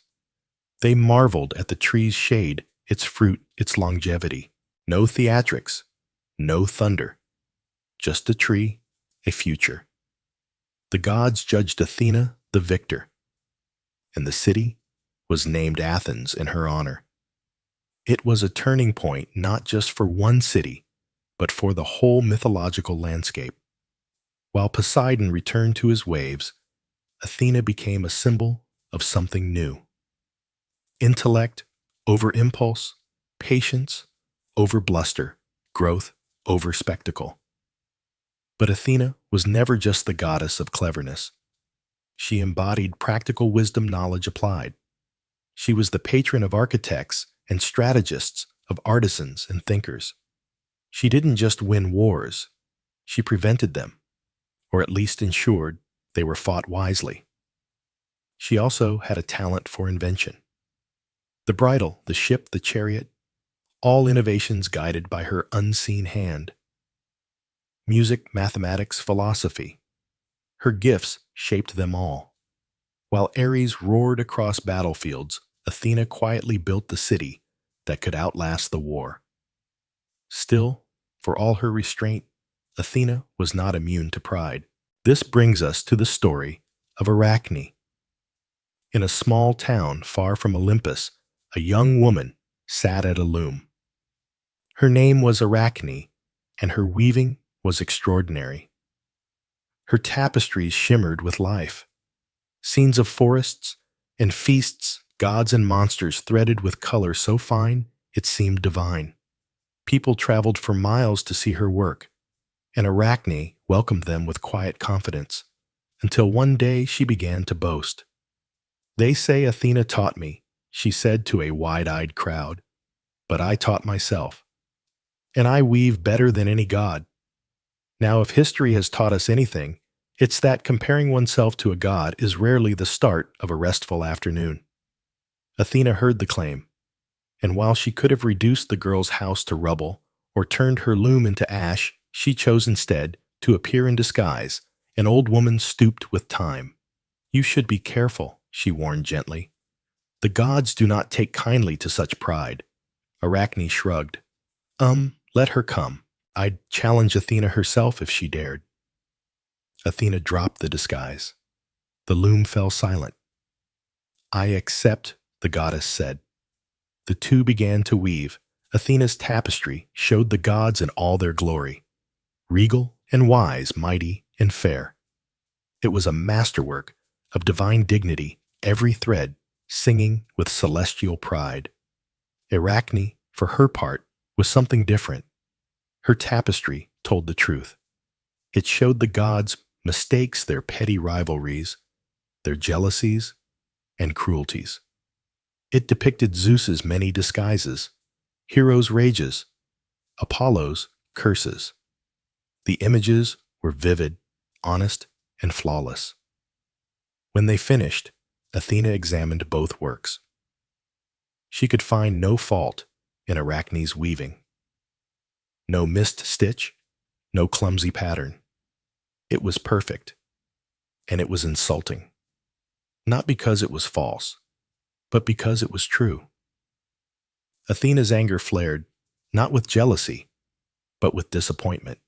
[SPEAKER 1] They marveled at the tree's shade, its fruit, its longevity. No theatrics, no thunder. Just a tree, a future. The gods judged Athena the victor, and the city was named Athens in her honor. It was a turning point not just for one city, but for the whole mythological landscape. While Poseidon returned to his waves, Athena became a symbol of something new. Intellect over impulse, patience over bluster, growth over spectacle. But Athena was never just the goddess of cleverness. She embodied practical wisdom knowledge applied. She was the patron of architects and strategists, of artisans and thinkers. She didn't just win wars, she prevented them, or at least ensured they were fought wisely. She also had a talent for invention. The bridle, the ship, the chariot, all innovations guided by her unseen hand. Music, mathematics, philosophy. Her gifts shaped them all. While Ares roared across battlefields, Athena quietly built the city that could outlast the war. Still, for all her restraint, Athena was not immune to pride. This brings us to the story of Arachne. In a small town far from Olympus, a young woman sat at a loom. Her name was Arachne, and her weaving was extraordinary. Her tapestries shimmered with life. Scenes of forests and feasts, gods and monsters threaded with color so fine it seemed divine. People traveled for miles to see her work, and Arachne welcomed them with quiet confidence, until one day she began to boast. "They say Athena taught me," she said to a wide-eyed crowd, "but I taught myself, and I weave better than any god." Now, if history has taught us anything, it's that comparing oneself to a god is rarely the start of a restful afternoon. Athena heard the claim, and while she could have reduced the girl's house to rubble or turned her loom into ash, she chose instead to appear in disguise, an old woman stooped with time. "You should be careful," she warned gently. "The gods do not take kindly to such pride." Arachne shrugged. Let her come. I'd challenge Athena herself if she dared." Athena dropped the disguise. The loom fell silent. "I accept," the goddess said. The two began to weave. Athena's tapestry showed the gods in all their glory, regal and wise, mighty and fair. It was a masterwork of divine dignity, every thread singing with celestial pride. Arachne, for her part, was something different. Her tapestry told the truth. It showed the gods' mistakes, their petty rivalries, their jealousies and cruelties. It depicted Zeus's many disguises, heroes' rages, Apollo's curses. The images were vivid, honest, and flawless. When they finished, Athena examined both works. She could find no fault in Arachne's weaving. No missed stitch, no clumsy pattern. It was perfect, and it was insulting. Not because it was false, but because it was true. Athena's anger flared, not with jealousy, but with disappointment.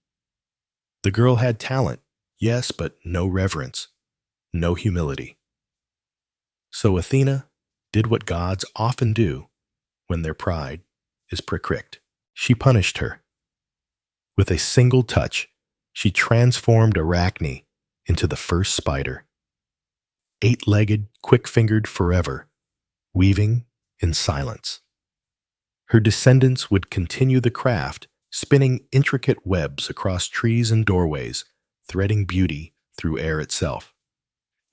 [SPEAKER 1] The girl had talent, yes, but no reverence, no humility. So Athena did what gods often do when their pride is pricked. She punished her. With a single touch, she transformed Arachne into the first spider. 8-legged, quick-fingered forever, weaving in silence. Her descendants would continue the craft, spinning intricate webs across trees and doorways, threading beauty through air itself.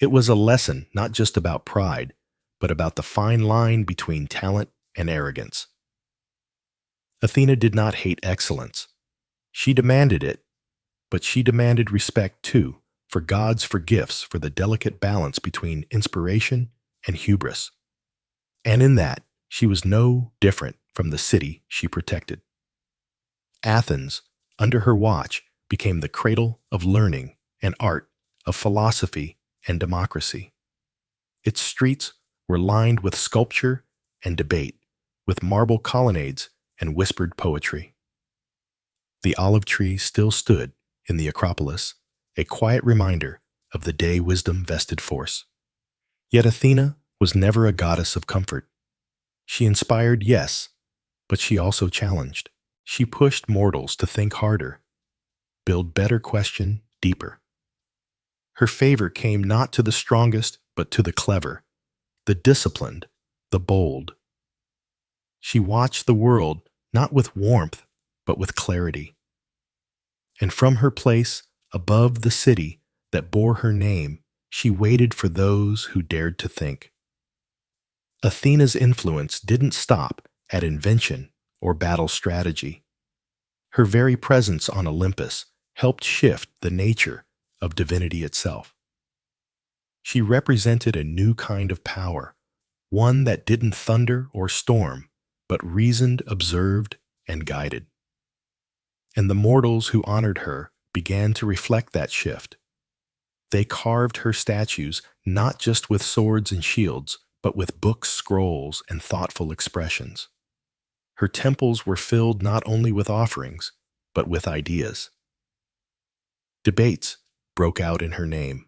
[SPEAKER 1] It was a lesson not just about pride, but about the fine line between talent and arrogance. Athena did not hate excellence. She demanded it, but she demanded respect too, for gods, for gifts, for the delicate balance between inspiration and hubris. And in that, she was no different from the city she protected. Athens, under her watch, became the cradle of learning and art, of philosophy and democracy. Its streets were lined with sculpture and debate, with marble colonnades and whispered poetry. The olive tree still stood in the Acropolis, a quiet reminder of the day wisdom vested force. Yet Athena was never a goddess of comfort. She inspired, yes, but she also challenged. She pushed mortals to think harder, build better, question deeper. Her favor came not to the strongest, but to the clever, the disciplined, the bold. She watched the world not with warmth, but with clarity. And from her place above the city that bore her name, she waited for those who dared to think. Athena's influence didn't stop at invention or battle strategy. Her very presence on Olympus helped shift the nature of divinity itself. She represented a new kind of power, one that didn't thunder or storm, but reasoned, observed, and guided. And the mortals who honored her began to reflect that shift. They carved her statues not just with swords and shields, but with books, scrolls, and thoughtful expressions. Her temples were filled not only with offerings, but with ideas. Debates broke out in her name.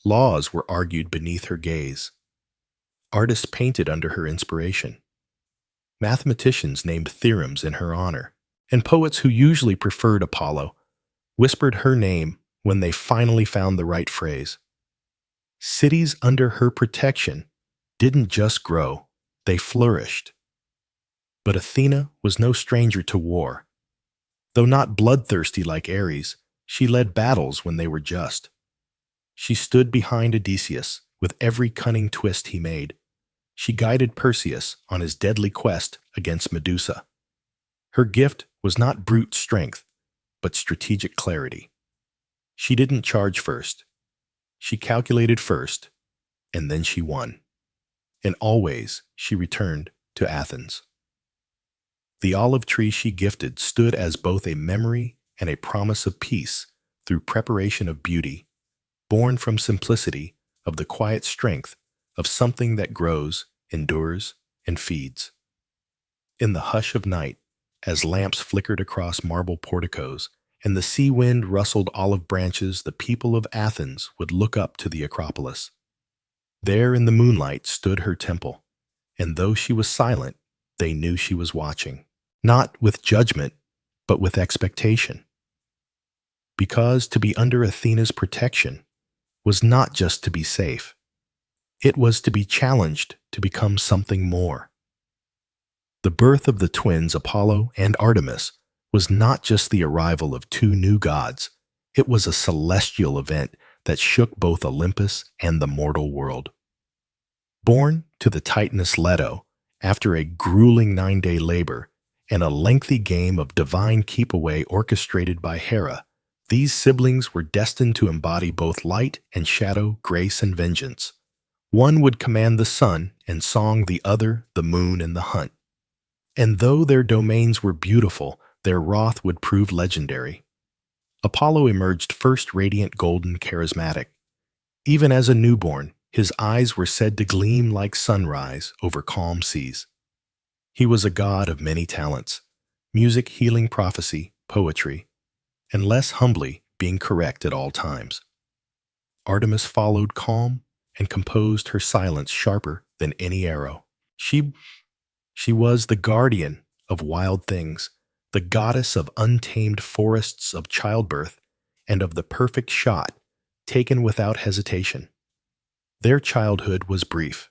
[SPEAKER 1] Laws were argued beneath her gaze. Artists painted under her inspiration. Mathematicians named theorems in her honor, and poets who usually preferred Apollo whispered her name when they finally found the right phrase. Cities under her protection didn't just grow, they flourished. But Athena was no stranger to war. Though not bloodthirsty like Ares, she led battles when they were just. She stood behind Odysseus with every cunning twist he made. She guided Perseus on his deadly quest against Medusa. Her gift was not brute strength, but strategic clarity. She didn't charge first. She calculated first, and then she won. And always she returned to Athens. The olive tree she gifted stood as both a memory and a promise of peace through preparation of beauty, born from simplicity of the quiet strength of something that grows, endures, and feeds. In the hush of night, as lamps flickered across marble porticos and the sea wind rustled olive branches, the people of Athens would look up to the Acropolis. There in the moonlight stood her temple, and though she was silent, they knew she was watching, not with judgment, but with expectation. Because to be under Athena's protection was not just to be safe. It was to be challenged to become something more. The birth of the twins Apollo and Artemis was not just the arrival of two new gods. It was a celestial event that shook both Olympus and the mortal world. Born to the Titaness Leto after a grueling 9-day labor and a lengthy game of divine keep-away orchestrated by Hera, these siblings were destined to embody both light and shadow, grace and vengeance. One would command the sun and song, the other the moon and the hunt. And though their domains were beautiful, their wrath would prove legendary. Apollo emerged first radiant, golden, charismatic. Even as a newborn, his eyes were said to gleam like sunrise over calm seas. He was a god of many talents: music, healing, prophecy, poetry, and less humbly, being correct at all times. Artemis followed, calm, and composed, her silence sharper than any arrow. She was the guardian of wild things, the goddess of untamed forests, of childbirth, and of the perfect shot, taken without hesitation. Their childhood was brief.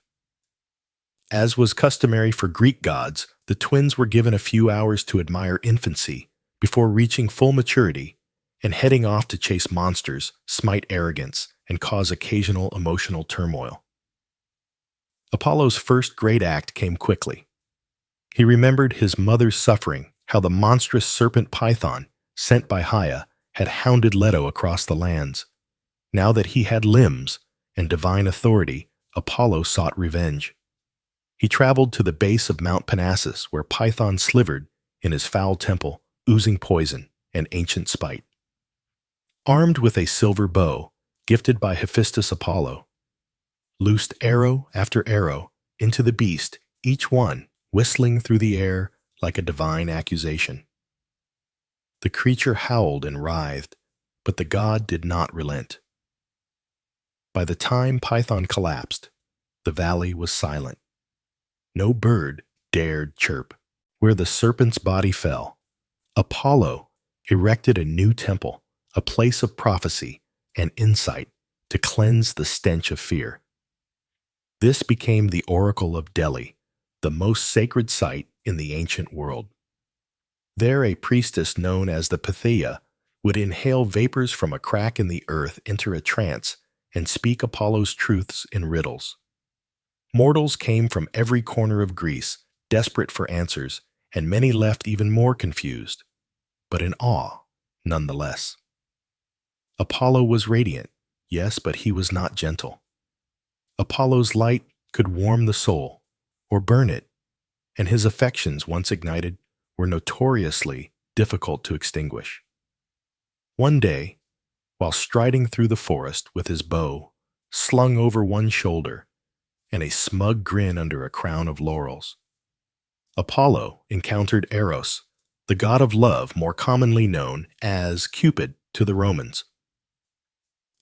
[SPEAKER 1] As was customary for Greek gods, the twins were given a few hours to admire infancy before reaching full maturity and heading off to chase monsters, smite arrogance, and cause occasional emotional turmoil. Apollo's first great act came quickly. He remembered his mother's suffering, how the monstrous serpent Python, sent by Haia, had hounded Leto across the lands. Now that he had limbs and divine authority, Apollo sought revenge. He traveled to the base of Mount Parnassus, where Python slivered in his foul temple, oozing poison and ancient spite. Armed with a silver bow, gifted by Hephaestus Apollo, loosed arrow after arrow into the beast, each one whistling through the air like a divine accusation. The creature howled and writhed, but the god did not relent. By the time Python collapsed, The valley was silent. No bird dared chirp. Where the serpent's body fell, Apollo erected a new temple, a place of prophecy and insight to cleanse the stench of fear. This became the Oracle of Delhi, the most sacred site in the ancient world. There, a priestess known as the Pythia would inhale vapors from a crack in the earth, enter a trance, and speak Apollo's truths in riddles. Mortals came from every corner of Greece, desperate for answers, and many left even more confused, but in awe nonetheless. Apollo was radiant, yes, but he was not gentle. Apollo's light could warm the soul or burn it, and his affections, once ignited, were notoriously difficult to extinguish. One day, while striding through the forest with his bow slung over one shoulder and a smug grin under a crown of laurels, Apollo encountered Eros, the god of love more commonly known as Cupid to the Romans.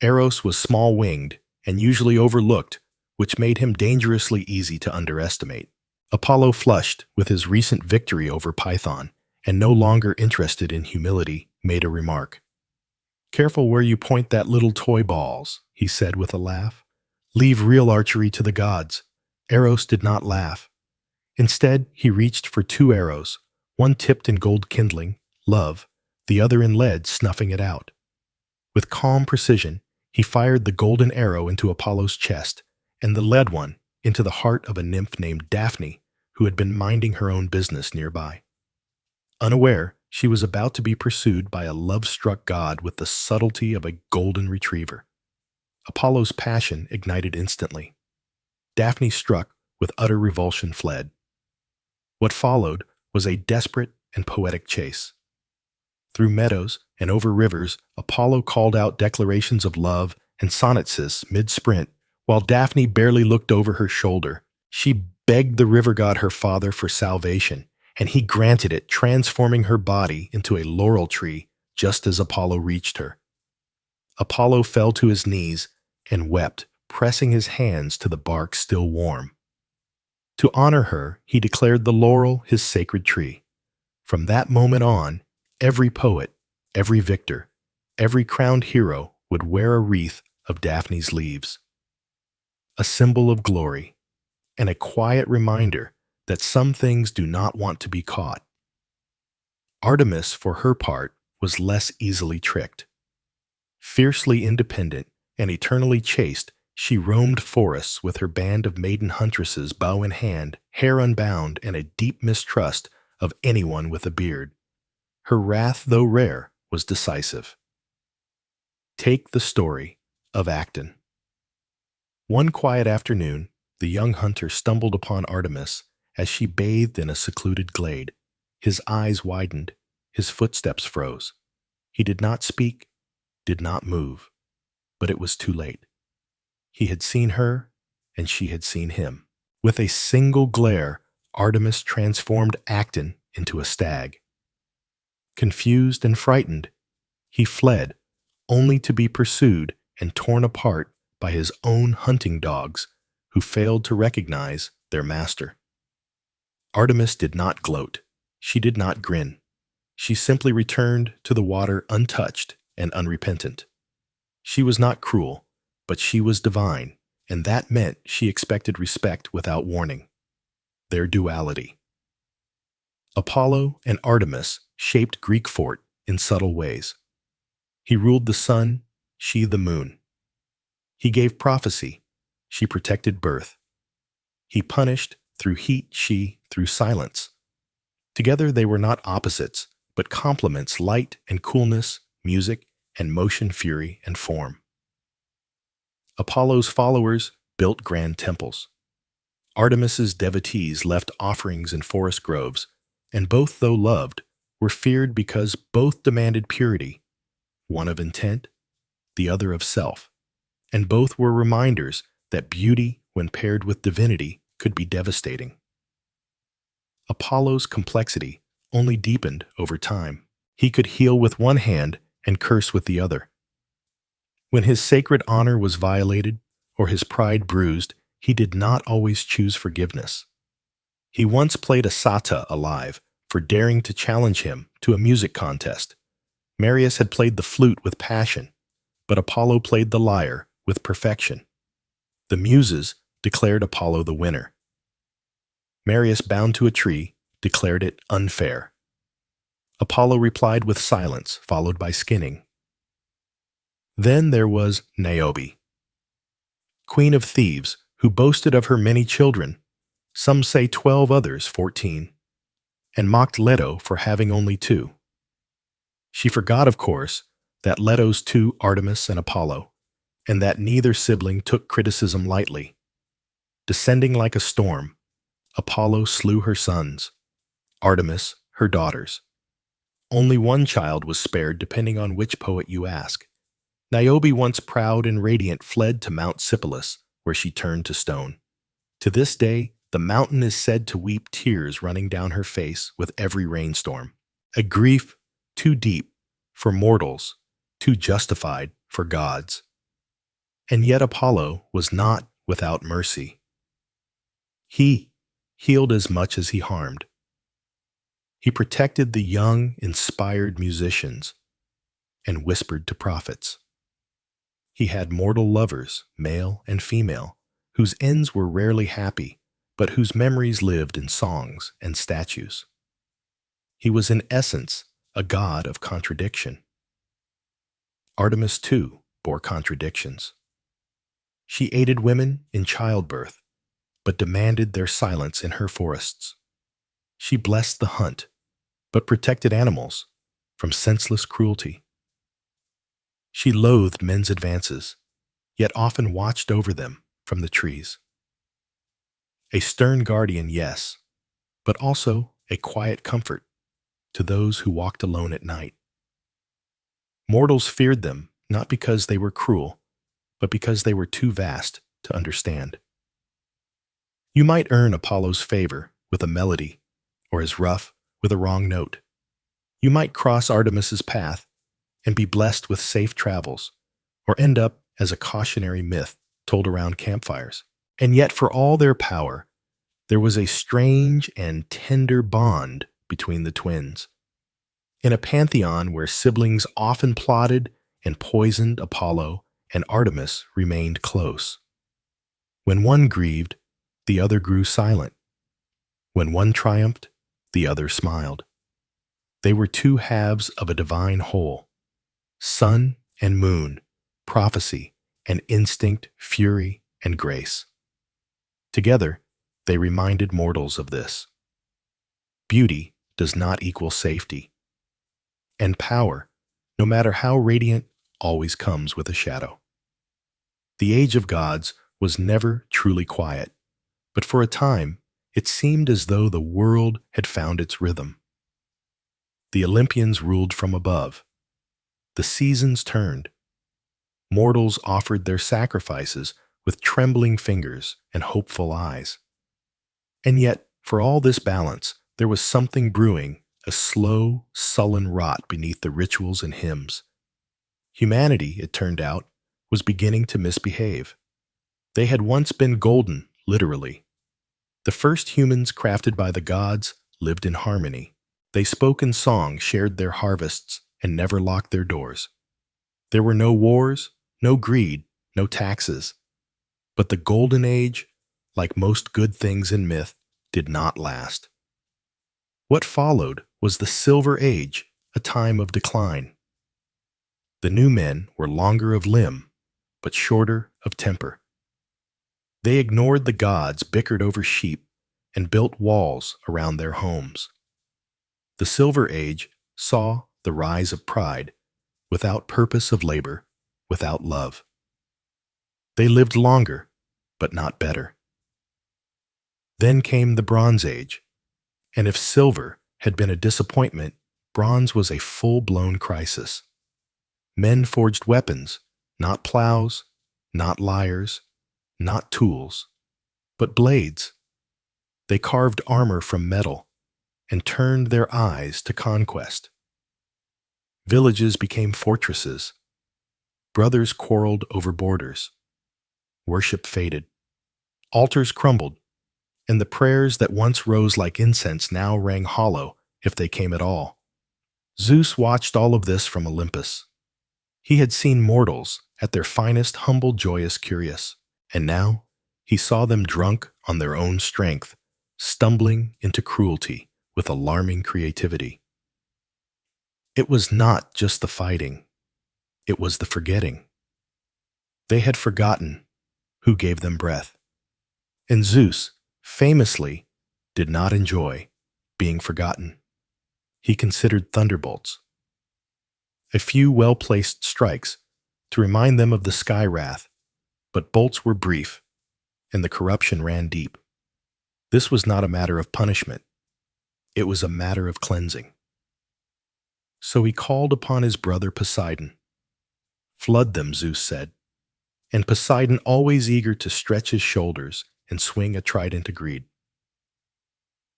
[SPEAKER 1] Eros was small-winged and usually overlooked, which made him dangerously easy to underestimate. Apollo flushed with his recent victory over Python and, no longer interested in humility, made a remark. "Careful where you point that little toy balls," he said with a laugh. "Leave real archery to the gods." Eros did not laugh. Instead, he reached for two arrows, one tipped in gold kindling, love, the other in lead, snuffing it out. With calm precision, he fired the golden arrow into Apollo's chest, and the lead one into the heart of a nymph named Daphne, who had been minding her own business nearby. Unaware, she was about to be pursued by a love-struck god with the subtlety of a golden retriever. Apollo's passion ignited instantly. Daphne, struck with utter revulsion, fled. What followed was a desperate and poetic chase. Through meadows and over rivers, Apollo called out declarations of love and sonnetses mid-sprint, while Daphne barely looked over her shoulder. She begged the river god her father for salvation, and he granted it, transforming her body into a laurel tree just as Apollo reached her. Apollo fell to his knees and wept, pressing his hands to the bark still warm. To honor her, he declared the laurel his sacred tree. From that moment on, every poet, every victor, every crowned hero would wear a wreath of Daphne's leaves. A symbol of glory, and a quiet reminder that some things do not want to be caught. Artemis, for her part, was less easily tricked. Fiercely independent and eternally chaste, she roamed forests with her band of maiden huntresses, bow in hand, hair unbound, and a deep mistrust of anyone with a beard. Her wrath, though rare, was decisive. Take the story of Acton. One quiet afternoon, the young hunter stumbled upon Artemis as she bathed in a secluded glade. His eyes widened, his footsteps froze. He did not speak, did not move, but it was too late. He had seen her, and she had seen him. With a single glare, Artemis transformed Acton into a stag. Confused and frightened, he fled, only to be pursued and torn apart by his own hunting dogs, who failed to recognize their master. Artemis did not gloat. She did not grin. She simply returned to the water untouched and unrepentant. She was not cruel, but she was divine, and that meant she expected respect without warning. Their duality. Apollo and Artemis shaped Greek fort in subtle ways. He ruled the sun, she the moon. He gave prophecy, she protected birth. He punished through heat, she through silence. Together they were not opposites, but complements: light and coolness, music and motion, fury and form. Apollo's followers built grand temples. Artemis's devotees left offerings in forest groves, and both, though loved, were feared because both demanded purity, one of intent, the other of self, and both were reminders that beauty, when paired with divinity, could be devastating. Apollo's complexity only deepened over time. He could heal with one hand and curse with the other. When his sacred honor was violated or his pride bruised, he did not always choose forgiveness. He once played a satyr alive for daring to challenge him to a music contest. Marius had played the flute with passion, but Apollo played the lyre with perfection. The Muses declared Apollo the winner. Marius, bound to a tree, declared it unfair. Apollo replied with silence, followed by skinning. Then there was Niobe, queen of thieves, who boasted of her many children, some say 12, others 14, and mocked Leto for having only 2. She forgot, of course, that Leto's 2, Artemis and Apollo, and that neither sibling took criticism lightly. Descending like a storm, Apollo slew her sons, Artemis her daughters. Only one child was spared, depending on which poet you ask. Niobe, once proud and radiant, fled to Mount Sipylus, where she turned to stone. To this day, the mountain is said to weep tears running down her face with every rainstorm, a grief too deep for mortals, too justified for gods. And yet Apollo was not without mercy. He healed as much as he harmed. He protected the young, inspired musicians and whispered to prophets. He had mortal lovers, male and female, whose ends were rarely happy, but whose memories lived in songs and statues. He was in essence a god of contradiction. Artemis, too, bore contradictions. She aided women in childbirth, but demanded their silence in her forests. She blessed the hunt, but protected animals from senseless cruelty. She loathed men's advances, yet often watched over them from the trees. A stern guardian, yes, but also a quiet comfort to those who walked alone at night. Mortals feared them not because they were cruel, but because they were too vast to understand. You might earn Apollo's favor with a melody, or as rough with a wrong note. You might cross Artemis's path and be blessed with safe travels, or end up as a cautionary myth told around campfires. And yet, for all their power, there was a strange and tender bond between the twins. In a pantheon where siblings often plotted and poisoned, Apollo and Artemis remained close. When one grieved, the other grew silent. When one triumphed, the other smiled. They were 2 halves of a divine whole: sun and moon, prophecy and instinct, fury and grace. Together, they reminded mortals of this. Beauty does not equal safety, and power, no matter how radiant, always comes with a shadow. The age of gods was never truly quiet, but for a time it seemed as though the world had found its rhythm. The Olympians ruled from above. The seasons turned. Mortals offered their sacrifices with trembling fingers and hopeful eyes. And yet, for all this balance, there was something brewing, a slow, sullen rot beneath the rituals and hymns. Humanity, it turned out, was beginning to misbehave. They had once been golden, literally. The first humans crafted by the gods lived in harmony. They spoke in song, shared their harvests, and never locked their doors. There were no wars, no greed, no taxes. But the Golden Age, like most good things in myth, did not last. What followed was the Silver Age, a time of decline. The new men were longer of limb, but shorter of temper. They ignored the gods, bickered over sheep, and built walls around their homes. The Silver Age saw the rise of pride, without purpose of labor, without love. They lived longer, but not better. Then came the Bronze Age, and if silver had been a disappointment, bronze was a full-blown crisis. Men forged weapons, not plows, not lyres, not tools, but blades. They carved armor from metal and turned their eyes to conquest. Villages became fortresses. Brothers quarreled over borders. Worship faded. Altars crumbled, and the prayers that once rose like incense now rang hollow, if they came at all. Zeus watched all of this from Olympus. He had seen mortals at their finest, humble, joyous, curious, and now he saw them drunk on their own strength, stumbling into cruelty with alarming creativity. It was not just the fighting, it was the forgetting. They had forgotten who gave them breath. And Zeus, famously, did not enjoy being forgotten. He considered thunderbolts, a few well-placed strikes, to remind them of the sky wrath, but bolts were brief, and the corruption ran deep. This was not a matter of punishment. It was a matter of cleansing. So he called upon his brother Poseidon. "Flood them," Zeus said, and Poseidon, always eager to stretch his shoulders and swing a trident, agreed.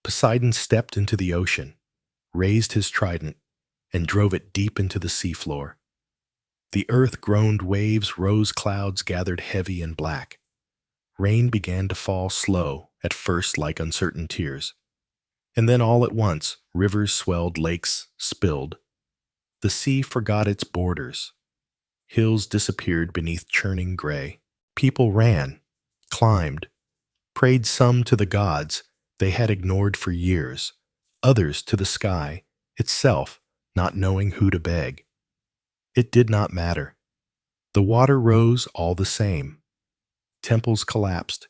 [SPEAKER 1] Poseidon stepped into the ocean, raised his trident, and drove it deep into the seafloor. The earth groaned, waves rose, clouds gathered heavy and black. Rain began to fall slow, at first like uncertain tears. And then all at once, rivers swelled, lakes spilled. The sea forgot its borders. Hills disappeared beneath churning gray. People ran, climbed, prayed, some to the gods they had ignored for years, others to the sky itself, not knowing who to beg. It did not matter. The water rose all the same. Temples collapsed,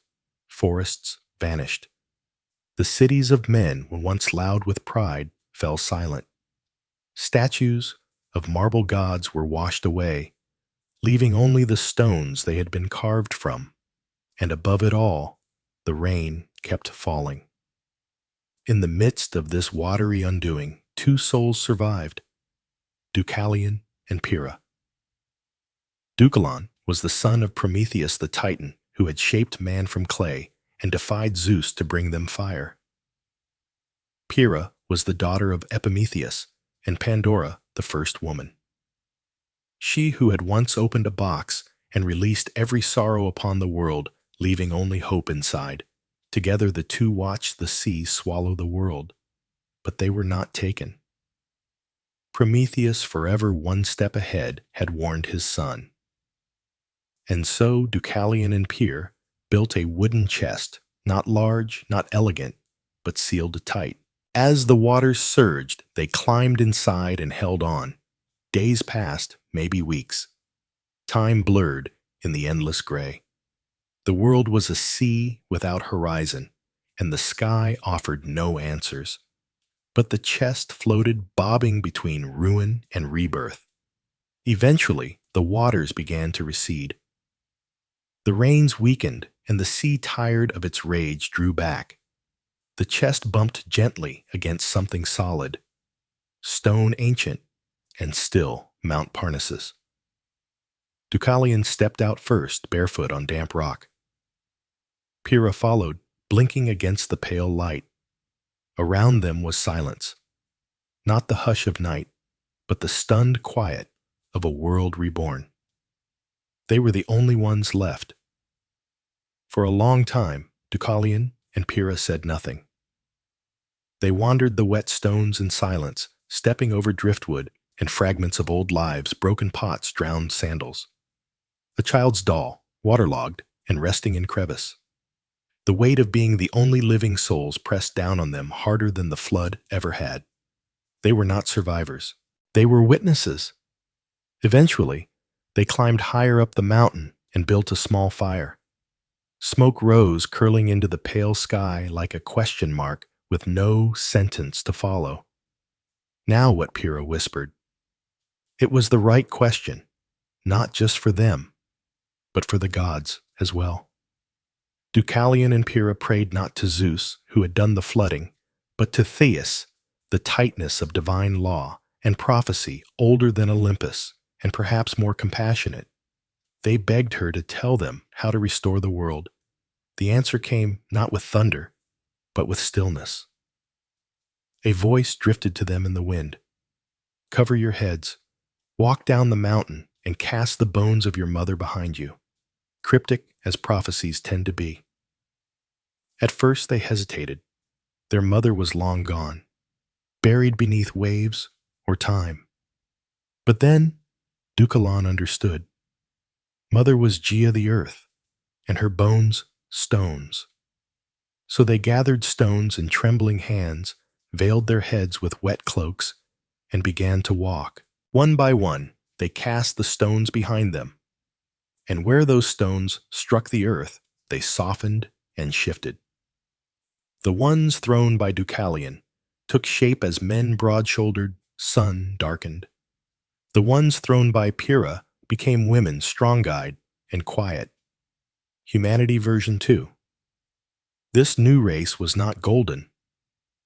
[SPEAKER 1] forests vanished. The cities of men, when once loud with pride, fell silent. Statues of marble gods were washed away, leaving only the stones they had been carved from, and above it all, the rain kept falling. In the midst of this watery undoing, two souls survived, Deucalion and Pyrrha. Deucalion was the son of Prometheus the Titan, who had shaped man from clay and defied Zeus to bring them fire. Pyrrha was the daughter of Epimetheus and Pandora, the first woman. She who had once opened a box and released every sorrow upon the world, leaving only hope inside. Together the two watched the sea swallow the world, but they were not taken. Prometheus, forever one step ahead, had warned his son. And so Deucalion and Pyrrha built a wooden chest, not large, not elegant, but sealed tight. As the waters surged, they climbed inside and held on. Days passed, maybe weeks. Time blurred in the endless gray. The world was a sea without horizon, and the sky offered no answers. But the chest floated, bobbing between ruin and rebirth. Eventually, the waters began to recede. The rains weakened, and the sea, tired of its rage, drew back. The chest bumped gently against something solid, stone ancient, and still Mount Parnassus. Deucalion stepped out first, barefoot on damp rock. Pyrrha followed, blinking against the pale light. Around them was silence, not the hush of night, but the stunned quiet of a world reborn. They were the only ones left. For a long time, Deucalion and Pyrrha said nothing. They wandered the wet stones in silence, stepping over driftwood and fragments of old lives, broken pots, drowned sandals. A child's doll, waterlogged and resting in crevice. The weight of being the only living souls pressed down on them harder than the flood ever had. They were not survivors. They were witnesses. Eventually, they climbed higher up the mountain and built a small fire. Smoke rose, curling into the pale sky like a question mark with no sentence to follow. Now what? Pyrrha whispered. It was the right question, not just for them, but for the gods as well. Deucalion and Pyrrha prayed not to Zeus, who had done the flooding, but to Theus, the tightness of divine law and prophecy, older than Olympus and perhaps more compassionate. They begged her to tell them how to restore the world. The answer came not with thunder, but with stillness. A voice drifted to them in the wind. Cover your heads, walk down the mountain, and cast the bones of your mother behind you. Cryptic as prophecies tend to be. At first they hesitated. Their mother was long gone, buried beneath waves or time. But then Deucalion understood. Mother was Gaia the earth, and her bones stones. So they gathered stones in trembling hands, veiled their heads with wet cloaks, and began to walk. One by one, they cast the stones behind them, and where those stones struck the earth, they softened and shifted. The ones thrown by Deucalion took shape as men broad-shouldered, sun-darkened. The ones thrown by Pyrrha became women strong-eyed and quiet. Humanity version 2. This new race was not golden.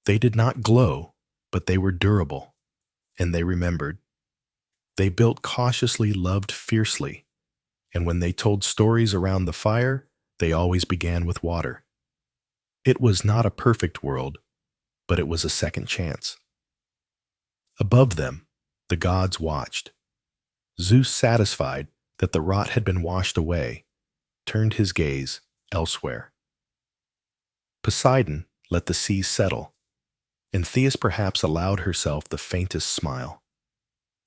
[SPEAKER 1] They did not glow, but they were durable, and they remembered. They built cautiously, loved fiercely, and when they told stories around the fire, they always began with water. It was not a perfect world, but it was a second chance. Above them, the gods watched. Zeus, satisfied that the rot had been washed away, turned his gaze elsewhere. Poseidon let the seas settle, and Thetis perhaps allowed herself the faintest smile.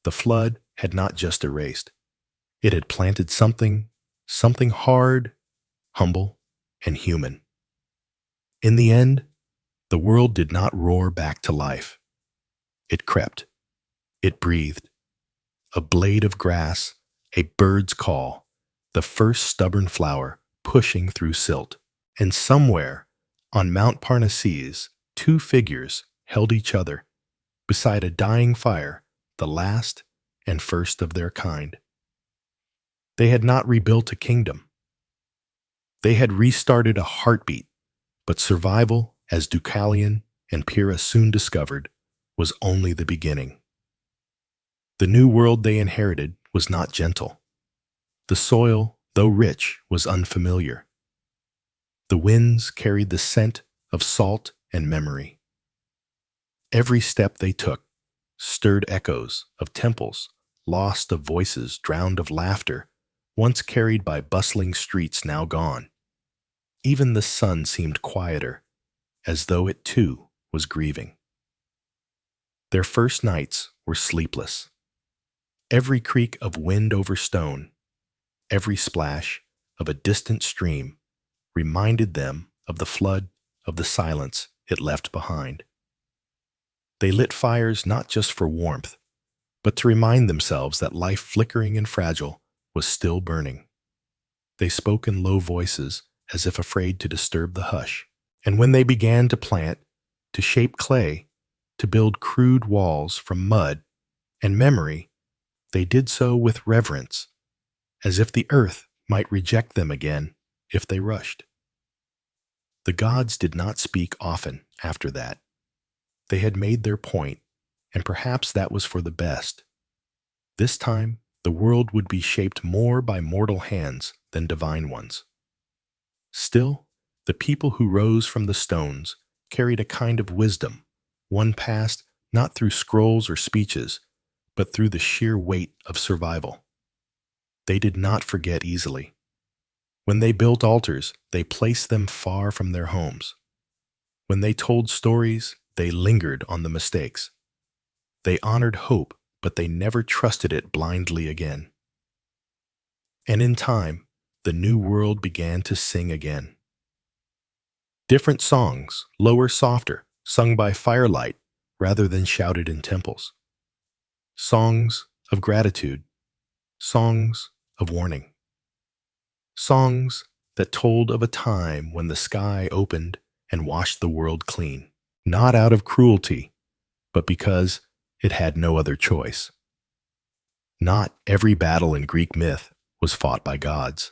[SPEAKER 1] The flood had not just erased. It had planted something hard, humble, and human. In the end, the world did not roar back to life. It crept. It breathed. A blade of grass, a bird's call, the first stubborn flower pushing through silt. And somewhere, on Mount Parnassus, two figures held each other, beside a dying fire, the last and first of their kind. They had not rebuilt a kingdom. They had restarted a heartbeat, but survival, as Deucalion and Pyrrha soon discovered, was only the beginning. The new world they inherited was not gentle. The soil, though rich, was unfamiliar. The winds carried the scent of salt and memory. Every step they took stirred echoes of temples, lost of voices, drowned of laughter, once carried by bustling streets now gone. Even the sun seemed quieter, as though it too was grieving. Their first nights were sleepless. Every creak of wind over stone, every splash of a distant stream reminded them of the flood, of the silence it left behind. They lit fires not just for warmth, but to remind themselves that life, flickering and fragile, was still burning. They spoke in low voices, as if afraid to disturb the hush. And when they began to plant, to shape clay, to build crude walls from mud and memory, they did so with reverence, as if the earth might reject them again if they rushed. The gods did not speak often after that. They had made their point, and perhaps that was for the best. This time, the world would be shaped more by mortal hands than divine ones. Still, the people who rose from the stones carried a kind of wisdom, one passed not through scrolls or speeches, but through the sheer weight of survival. They did not forget easily. When they built altars, they placed them far from their homes. When they told stories, they lingered on the mistakes. They honored hope, but they never trusted it blindly again. And in time, the new world began to sing again. Different songs, lower, softer, sung by firelight rather than shouted in temples. Songs of gratitude, songs of warning. Songs that told of a time when the sky opened and washed the world clean, not out of cruelty, but because it had no other choice. Not every battle in Greek myth was fought by gods.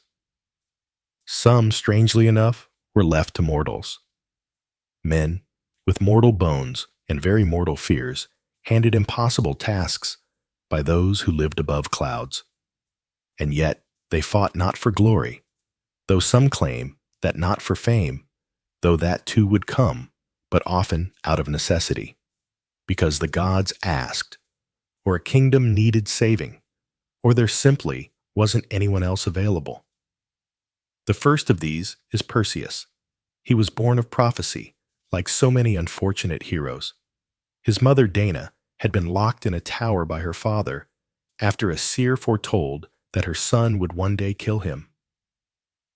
[SPEAKER 1] Some, strangely enough, were left to mortals. Men, with mortal bones and very mortal fears, handed impossible tasks by those who lived above clouds. And yet they fought not for glory, though some claim that not for fame, though that too would come, but often out of necessity, because the gods asked, or a kingdom needed saving, or there simply wasn't anyone else available. The first of these is Perseus, He was born of prophecy, like so many unfortunate heroes. His mother, Dana, had been locked in a tower by her father after a seer foretold that her son would one day kill him.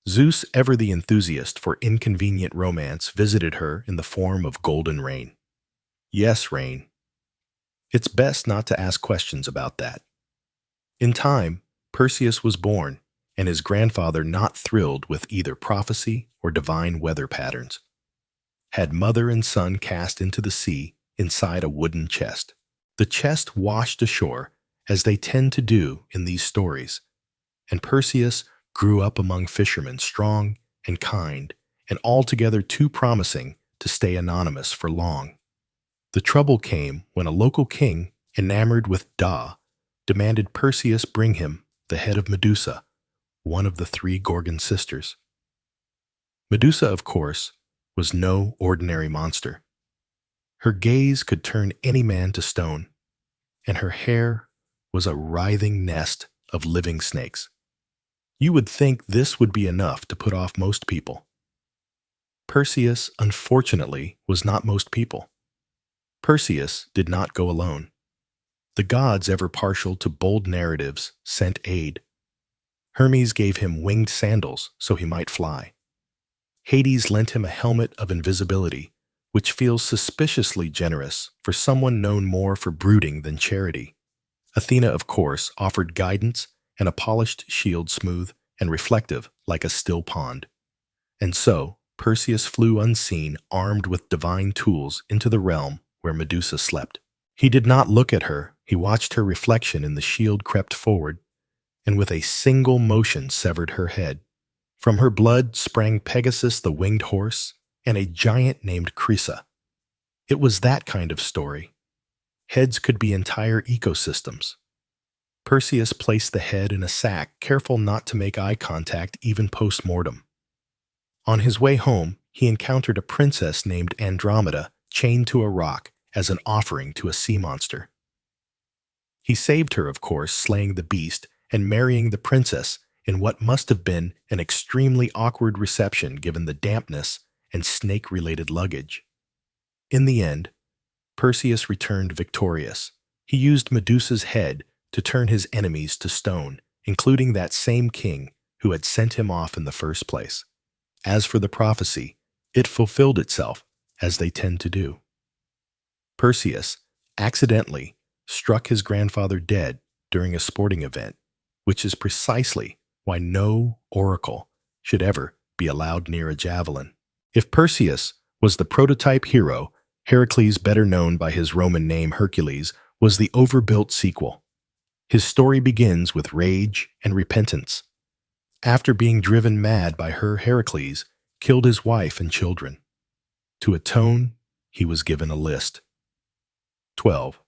[SPEAKER 1] Zeus, ever the enthusiast for inconvenient romance, visited her in the form of golden rain. Yes, rain. It's best not to ask questions about that. In time, Perseus was born, and his grandfather not thrilled with either prophecy or divine weather patterns, had mother and son cast into the sea inside a wooden chest. The chest washed ashore, as they tend to do in these stories, and Perseus grew up among fishermen strong and kind, and altogether too promising to stay anonymous for long. The trouble came when a local king, enamored with Da, demanded Perseus bring him the head of Medusa, one of the three Gorgon sisters. Medusa, of course, was no ordinary monster. Her gaze could turn any man to stone, and her hair was a writhing nest of living snakes. You would think this would be enough to put off most people. Perseus, unfortunately, was not most people. Perseus did not go alone. The gods, ever partial to bold narratives, sent aid. Hermes gave him winged sandals so he might fly. Hades lent him a helmet of invisibility, which feels suspiciously generous for someone known more for brooding than charity. Athena, of course, offered guidance and a polished shield smooth and reflective like a still pond. And so, Perseus flew unseen, armed with divine tools, into the realm where Medusa slept. He did not look at her, he watched her reflection in the shield, crept forward, and with a single motion severed her head. From her blood sprang Pegasus the winged horse and a giant named Crisa. It was that kind of story. Heads could be entire ecosystems. Perseus placed the head in a sack, careful not to make eye contact even post-mortem. On his way home, he encountered a princess named Andromeda chained to a rock as an offering to a sea monster. He saved her, of course, slaying the beast and marrying the princess in what must have been an extremely awkward reception given the dampness and snake-related luggage. In the end, Perseus returned victorious. He used Medusa's head to turn his enemies to stone, including that same king who had sent him off in the first place. As for the prophecy, it fulfilled itself, as they tend to do. Perseus accidentally struck his grandfather dead during a sporting event, which is precisely why no oracle should ever be allowed near a javelin. If Perseus was the prototype hero, Heracles, better known by his Roman name Hercules, was the overbuilt sequel. His story begins with rage and repentance. After being driven mad by her, Heracles killed his wife and children. To atone, he was given a list. 12.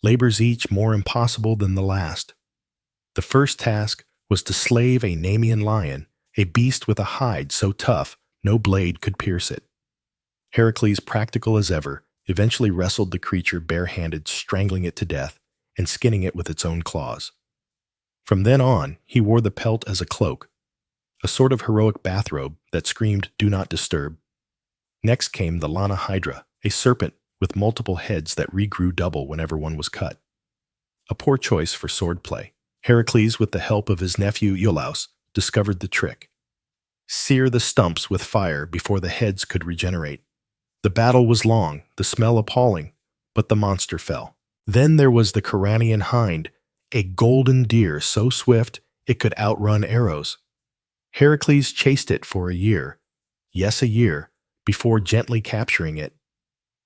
[SPEAKER 1] Labors each more impossible than the last. The first task was to slay a Nemean lion, a beast with a hide so tough no blade could pierce it. Heracles, practical as ever, eventually wrestled the creature barehanded, strangling it to death and skinning it with its own claws. From then on, he wore the pelt as a cloak, a sort of heroic bathrobe that screamed, "Do not disturb." Next came the Lana Hydra, a serpent with multiple heads that regrew double whenever one was cut. A poor choice for swordplay. Heracles, with the help of his nephew Iolaus, discovered the trick. Sear the stumps with fire before the heads could regenerate. The battle was long, the smell appalling, but the monster fell. Then there was the Coranian hind, a golden deer so swift it could outrun arrows. Heracles chased it for a year, yes, a year, before gently capturing it.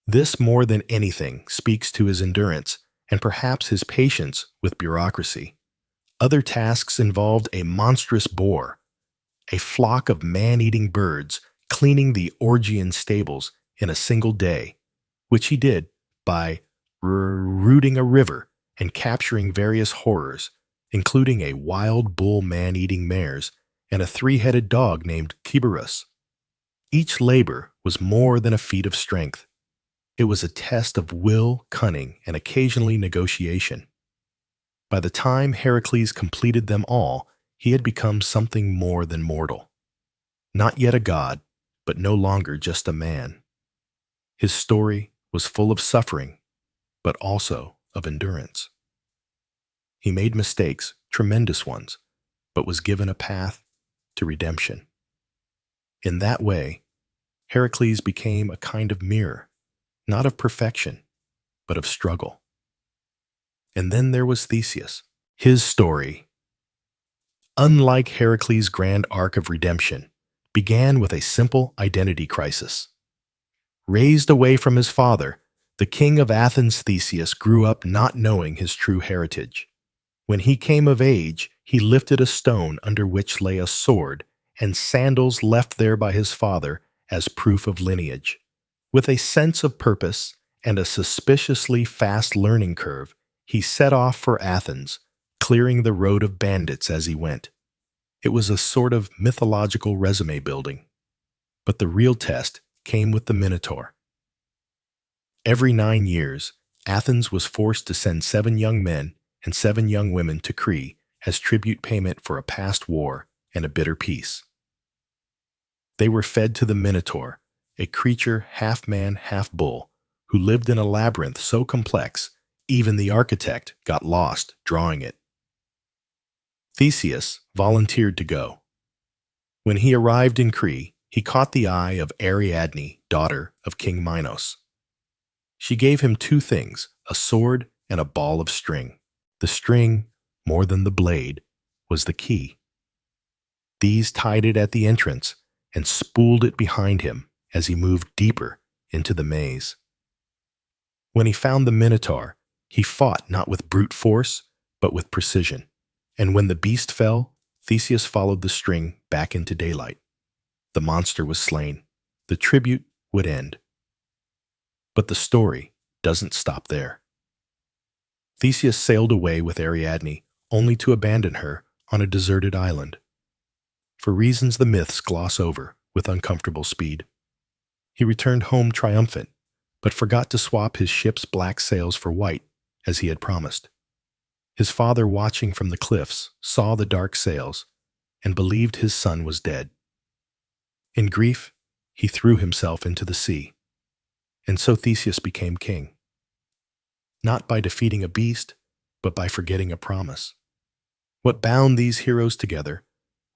[SPEAKER 1] This, more than anything, speaks to his endurance and perhaps his patience with bureaucracy. Other tasks involved a monstrous boar, a flock of man-eating birds cleaning the Orgian stables in a single day, which he did by rooting a river and capturing various horrors, including a wild bull man-eating mares and a three-headed dog named Kiberus. Each labor was more than a feat of strength. It was a test of will, cunning, and occasionally negotiation. By the time Heracles completed them all, he had become something more than mortal. Not yet a god, but no longer just a man. His story was full of suffering, but also of endurance. He made mistakes, tremendous ones, but was given a path to redemption. In that way, Heracles became a kind of mirror, not of perfection, but of struggle. And then there was Theseus. His story, unlike Heracles' grand arc of redemption, began with a simple identity crisis. Raised away from his father, the king of Athens Theseus grew up not knowing his true heritage. When he came of age, he lifted a stone under which lay a sword and sandals left there by his father as proof of lineage. With a sense of purpose and a suspiciously fast learning curve, he set off for Athens, clearing the road of bandits as he went. It was a sort of mythological resume building. But the real test came with the Minotaur. Every 9 years, Athens was forced to send 7 young men and 7 young women to Crete as tribute payment for a past war and a bitter peace. They were fed to the Minotaur, a creature half man, half bull, who lived in a labyrinth so complex, even the architect got lost drawing it. Theseus volunteered to go. When he arrived in Crete, he caught the eye of Ariadne, daughter of King Minos. She gave him 2 things, a sword and a ball of string. The string, more than the blade, was the key. These tied it at the entrance and spooled it behind him as he moved deeper into the maze. When he found the Minotaur, he fought not with brute force, but with precision. And when the beast fell, Theseus followed the string back into daylight. The monster was slain. The tribute would end. But the story doesn't stop there. Theseus sailed away with Ariadne, only to abandon her on a deserted island. For reasons the myths gloss over with uncomfortable speed. He returned home triumphant, but forgot to swap his ship's black sails for white, as he had promised. His father, watching from the cliffs, saw the dark sails and believed his son was dead. In grief, he threw himself into the sea, and so Theseus became king. Not by defeating a beast, but by forgetting a promise. What bound these heroes together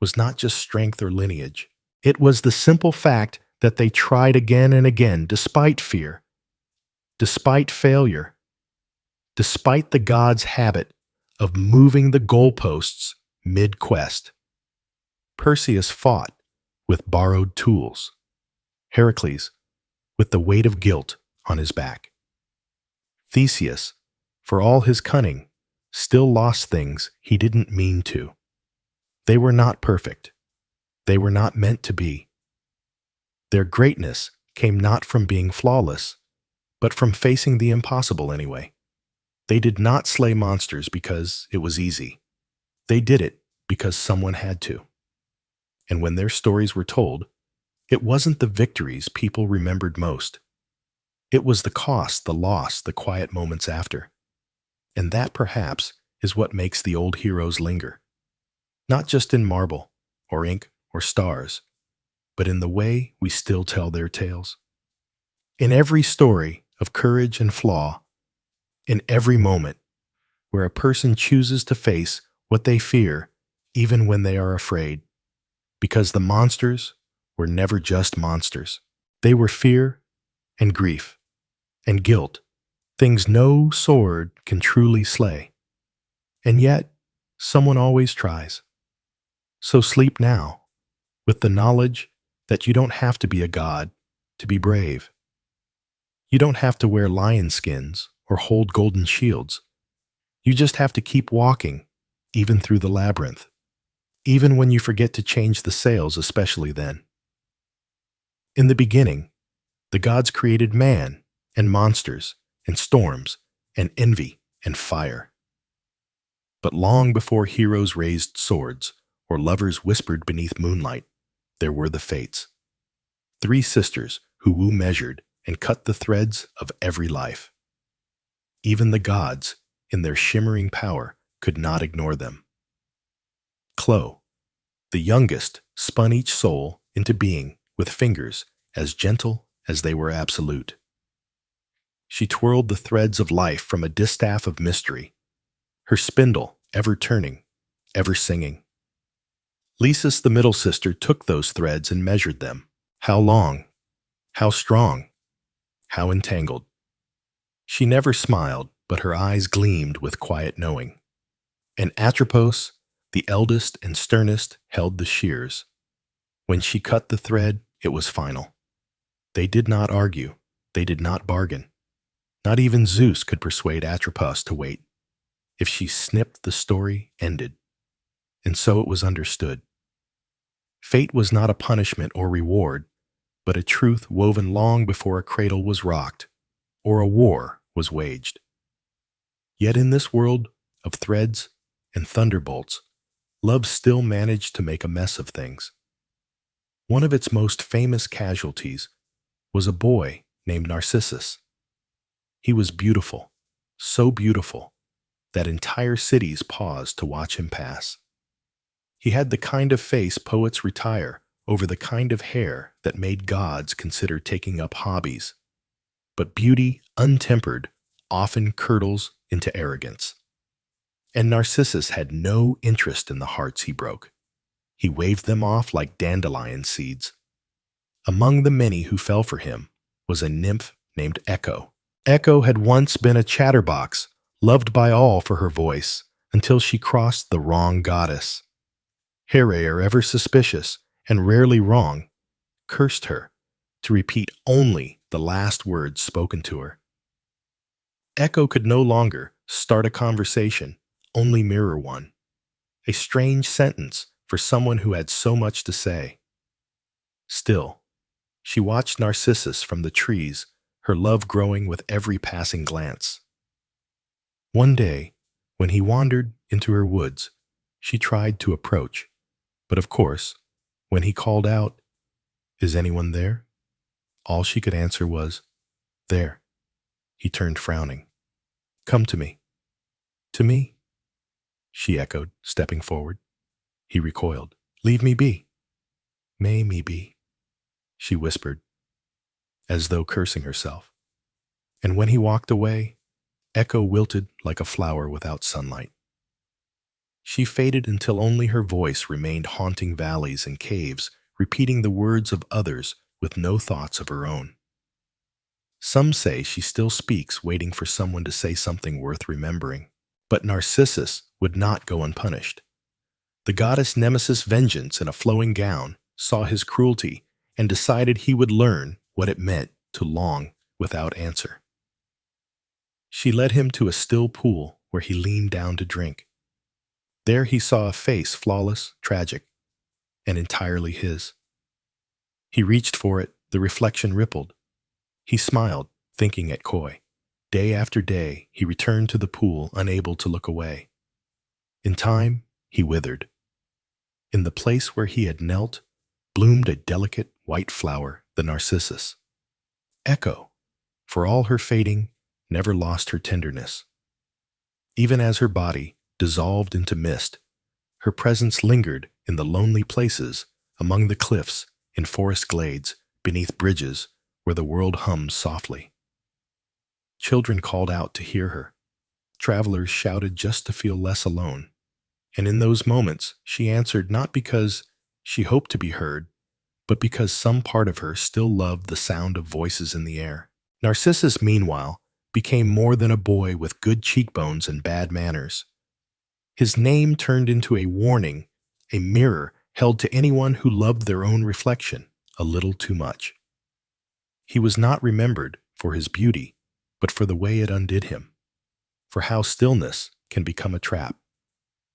[SPEAKER 1] was not just strength or lineage. It was the simple fact that they tried again and again despite fear, despite failure, despite the gods' habit of moving the goalposts mid-quest. Perseus fought with borrowed tools. Heracles with the weight of guilt on his back. Theseus, for all his cunning, still lost things he didn't mean to. They were not perfect. They were not meant to be. Their greatness came not from being flawless, but from facing the impossible anyway. They did not slay monsters because it was easy. They did it because someone had to. And when their stories were told, it wasn't the victories people remembered most. It was the cost, the loss, the quiet moments after. And that, perhaps, is what makes the old heroes linger. Not just in marble, or ink, or stars, but in the way we still tell their tales. In every story of courage and flaw, in every moment where a person chooses to face what they fear even when they are afraid. Because the monsters were never just monsters. They were fear and grief and guilt, things no sword can truly slay. And yet, someone always tries. So sleep now, with the knowledge that you don't have to be a god to be brave. You don't have to wear lion skins or hold golden shields. You just have to keep walking, even through the labyrinth, even when you forget to change the sails, especially then. In the beginning, the gods created man and monsters and storms and envy and fire. But long before heroes raised swords or lovers whispered beneath moonlight, there were the Fates. 3 sisters who measured and cut the threads of every life. Even the gods, in their shimmering power, could not ignore them. Clo, the youngest, spun each soul into being with fingers as gentle as they were absolute. She twirled the threads of life from a distaff of mystery, her spindle ever turning, ever singing. Lisis, the middle sister, took those threads and measured them. How long, how strong, how entangled. She never smiled, but her eyes gleamed with quiet knowing. And Atropos, the eldest and sternest, held the shears. When she cut the thread, it was final. They did not argue. They did not bargain. Not even Zeus could persuade Atropos to wait. If she snipped, the story ended. And so it was understood. Fate was not a punishment or reward, but a truth woven long before a cradle was rocked, or a war was waged. Yet in this world of threads and thunderbolts, love still managed to make a mess of things. One of its most famous casualties was a boy named Narcissus. He was beautiful, so beautiful that entire cities paused to watch him pass. He had the kind of face poets retire over the kind of hair that made gods consider taking up hobbies. But beauty, untempered, often curdles into arrogance. And Narcissus had no interest in the hearts he broke. He waved them off like dandelion seeds. Among the many who fell for him was a nymph named Echo. Echo had once been a chatterbox, loved by all for her voice, until she crossed the wrong goddess. Here, ever suspicious and rarely wrong, cursed her to repeat only the last words spoken to her. Echo could no longer start a conversation, only mirror one. A strange sentence for someone who had so much to say. Still, she watched Narcissus from the trees, her love growing with every passing glance. One day, when he wandered into her woods, she tried to approach, but of course, when he called out, "Is anyone there?" all she could answer was, "There." He turned frowning. "Come to me." "To me?" she echoed, stepping forward. He recoiled. "Leave me be." "May me be," she whispered, as though cursing herself. And when he walked away, Echo wilted like a flower without sunlight. She faded until only her voice remained haunting valleys and caves, repeating the words of others with no thoughts of her own. Some say she still speaks, waiting for someone to say something worth remembering. But Narcissus would not go unpunished. The goddess Nemesis Vengeance, in a flowing gown, saw his cruelty and decided he would learn what it meant to long without answer. She led him to a still pool where he leaned down to drink. There he saw a face flawless, tragic, and entirely his. He reached for it, the reflection rippled. He smiled, thinking it coy. Day after day, he returned to the pool, unable to look away. In time, he withered. In the place where he had knelt, bloomed a delicate white flower, the narcissus. Echo, for all her fading, never lost her tenderness. Even as her body dissolved into mist, her presence lingered in the lonely places, among the cliffs, in forest glades, beneath bridges, where the world hums softly. Children called out to hear her. Travelers shouted just to feel less alone. And in those moments, she answered not because she hoped to be heard, but because some part of her still loved the sound of voices in the air. Narcissus, meanwhile, became more than a boy with good cheekbones and bad manners. His name turned into a warning, a mirror held to anyone who loved their own reflection a little too much. He was not remembered for his beauty, but for the way it undid him, for how stillness can become a trap,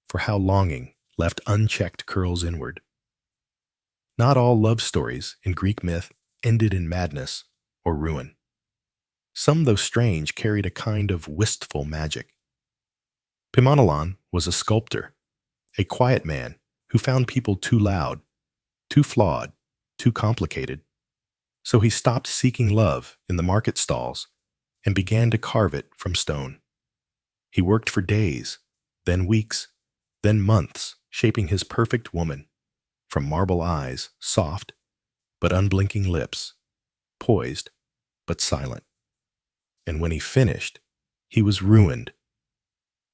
[SPEAKER 1] for how longing, left unchecked, curls inward. Not all love stories in Greek myth ended in madness or ruin. Some, though strange, carried a kind of wistful magic. Pimonelon was a sculptor, a quiet man who found people too loud, too flawed, too complicated. So he stopped seeking love in the market stalls and began to carve it from stone. He worked for days, then weeks, then months, shaping his perfect woman, from marble eyes, soft, but unblinking lips, poised, but silent. And when he finished, he was ruined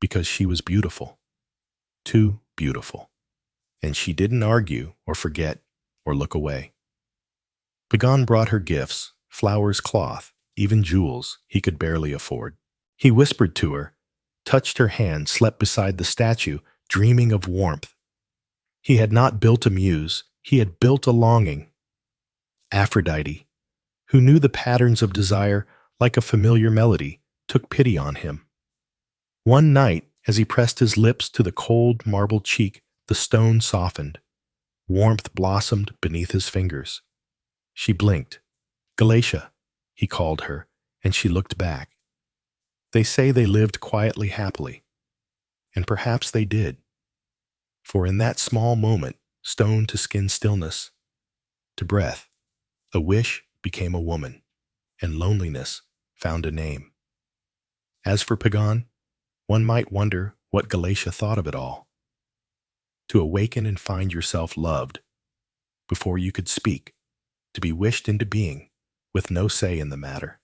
[SPEAKER 1] because she was beautiful, too beautiful. And she didn't argue or forget or look away. Pagan brought her gifts, flowers, cloth, even jewels he could barely afford. He whispered to her, touched her hand, slept beside the statue, dreaming of warmth. He had not built a muse, he had built a longing. Aphrodite, who knew the patterns of desire like a familiar melody, took pity on him. One night, as he pressed his lips to the cold marble cheek, the stone softened. Warmth blossomed beneath his fingers. She blinked. Galatia, he called her, and she looked back. They say they lived quietly happily, and perhaps they did. For in that small moment, stone to skin stillness, to breath, a wish became a woman, and loneliness found a name. As for Pagan, one might wonder what Galatia thought of it all. To awaken and find yourself loved before you could speak, to be wished into being with no say in the matter.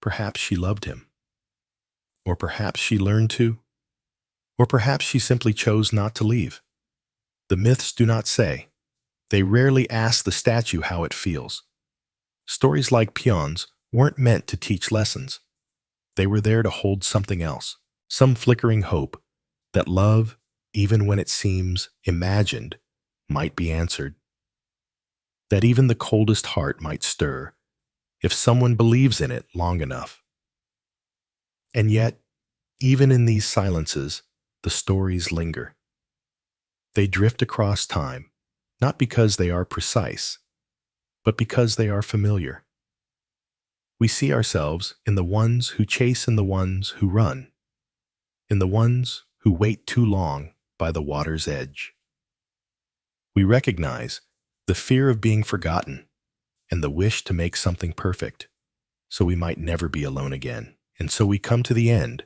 [SPEAKER 1] Perhaps she loved him. Or perhaps she learned to. Or perhaps she simply chose not to leave. The myths do not say. They rarely ask the statue how it feels. Stories like Peons weren't meant to teach lessons. They were there to hold something else, some flickering hope that love, even when it seems imagined, might be answered. That even the coldest heart might stir if someone believes in it long enough. And yet, even in these silences, the stories linger. They drift across time, not because they are precise, but because they are familiar. We see ourselves in the ones who chase and the ones who run, in the ones who wait too long by the water's edge. We recognize the fear of being forgotten and the wish to make something perfect, so we might never be alone again. And so we come to the end,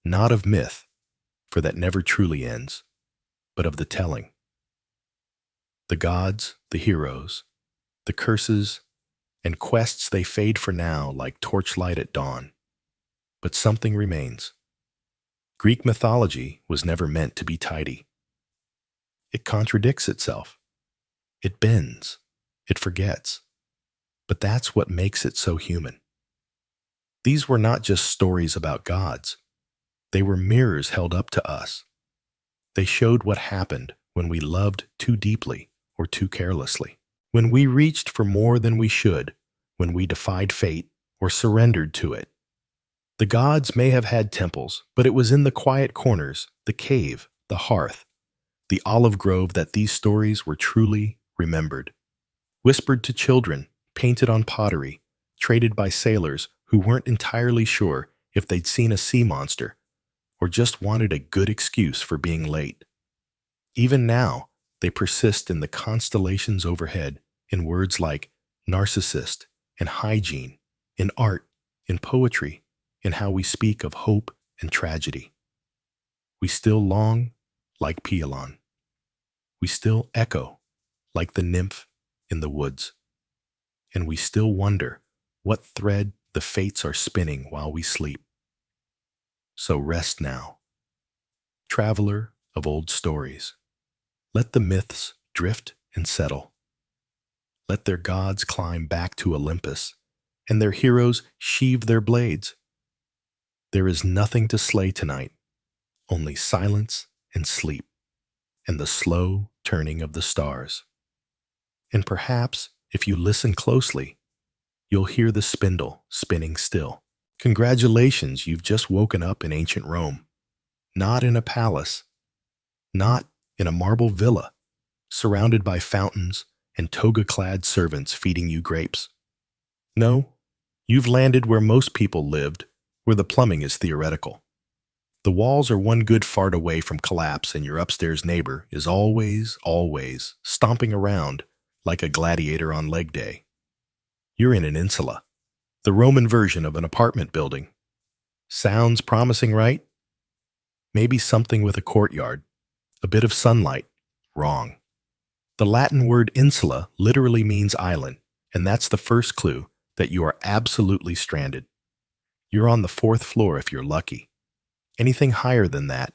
[SPEAKER 1] not of myth, for that never truly ends, but of the telling. The gods, the heroes, the curses, and quests, they fade for now like torchlight at dawn. But something remains. Greek mythology was never meant to be tidy. It contradicts itself. It bends. It forgets. But that's what makes it so human. These were not just stories about gods. They were mirrors held up to us. They showed what happened when we loved too deeply or too carelessly, when we reached for more than we should, when we defied fate or surrendered to it. The gods may have had temples, but it was in the quiet corners, the cave, the hearth, the olive grove that these stories were truly remembered. Whispered to children, painted on pottery, traded by sailors who weren't entirely sure if they'd seen a sea monster or just wanted a good excuse for being late. Even now, they persist in the constellations overhead, in words like narcissist and hygiene, in art, in poetry, in how we speak of hope and tragedy. We still long like Pialon. We still echo like the nymph in the woods. And we still wonder what thread the fates are spinning while we sleep. So rest now, traveler of old stories. Let the myths drift and settle. Let their gods climb back to Olympus, and their heroes sheathe their blades. There is nothing to slay tonight, only silence and sleep, and the slow turning of the stars. And perhaps, if you listen closely, you'll hear the spindle spinning still. Congratulations, you've just woken up in ancient Rome. Not in a palace, not in a marble villa, surrounded by fountains and toga-clad servants feeding you grapes. No, you've landed where most people lived, where the plumbing is theoretical. The walls are one good fart away from collapse, and your upstairs neighbor is always stomping around like a gladiator on leg day. You're in an insula, the Roman version of an apartment building. Sounds promising, right? Maybe something with a courtyard, a bit of sunlight. Wrong. The Latin word insula literally means island, and that's the first clue that you are absolutely stranded. You're on the fourth floor if you're lucky. Anything higher than that,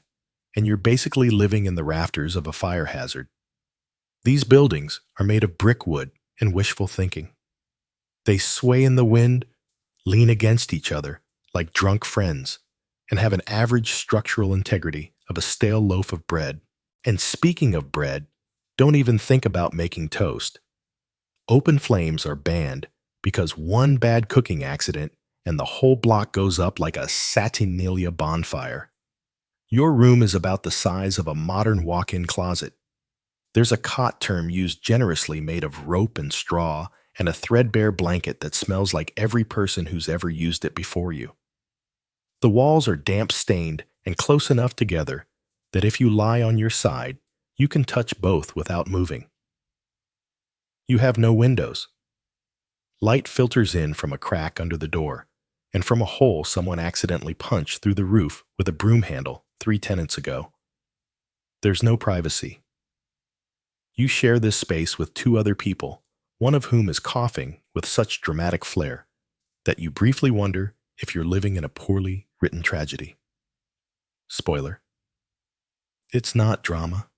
[SPEAKER 1] and you're basically living in the rafters of a fire hazard. These buildings are made of brickwood and wishful thinking. They sway in the wind, lean against each other like drunk friends, and have an average structural integrity of a stale loaf of bread. And speaking of bread, don't even think about making toast. Open flames are banned because one bad cooking accident and the whole block goes up like a Saturnalia bonfire. Your room is about the size of a modern walk-in closet. There's a cot term used generously made of rope and straw and a threadbare blanket that smells like every person who's ever used it before you. The walls are damp-stained and close enough together that if you lie on your side, you can touch both without moving. You have no windows. Light filters in from a crack under the door and from a hole someone accidentally punched through the roof with a broom handle 3 tenants ago. There's no privacy. You share this space with 2 other people, one of whom is coughing with such dramatic flair that you briefly wonder if you're living in a poorly written tragedy. Spoiler. It's not drama.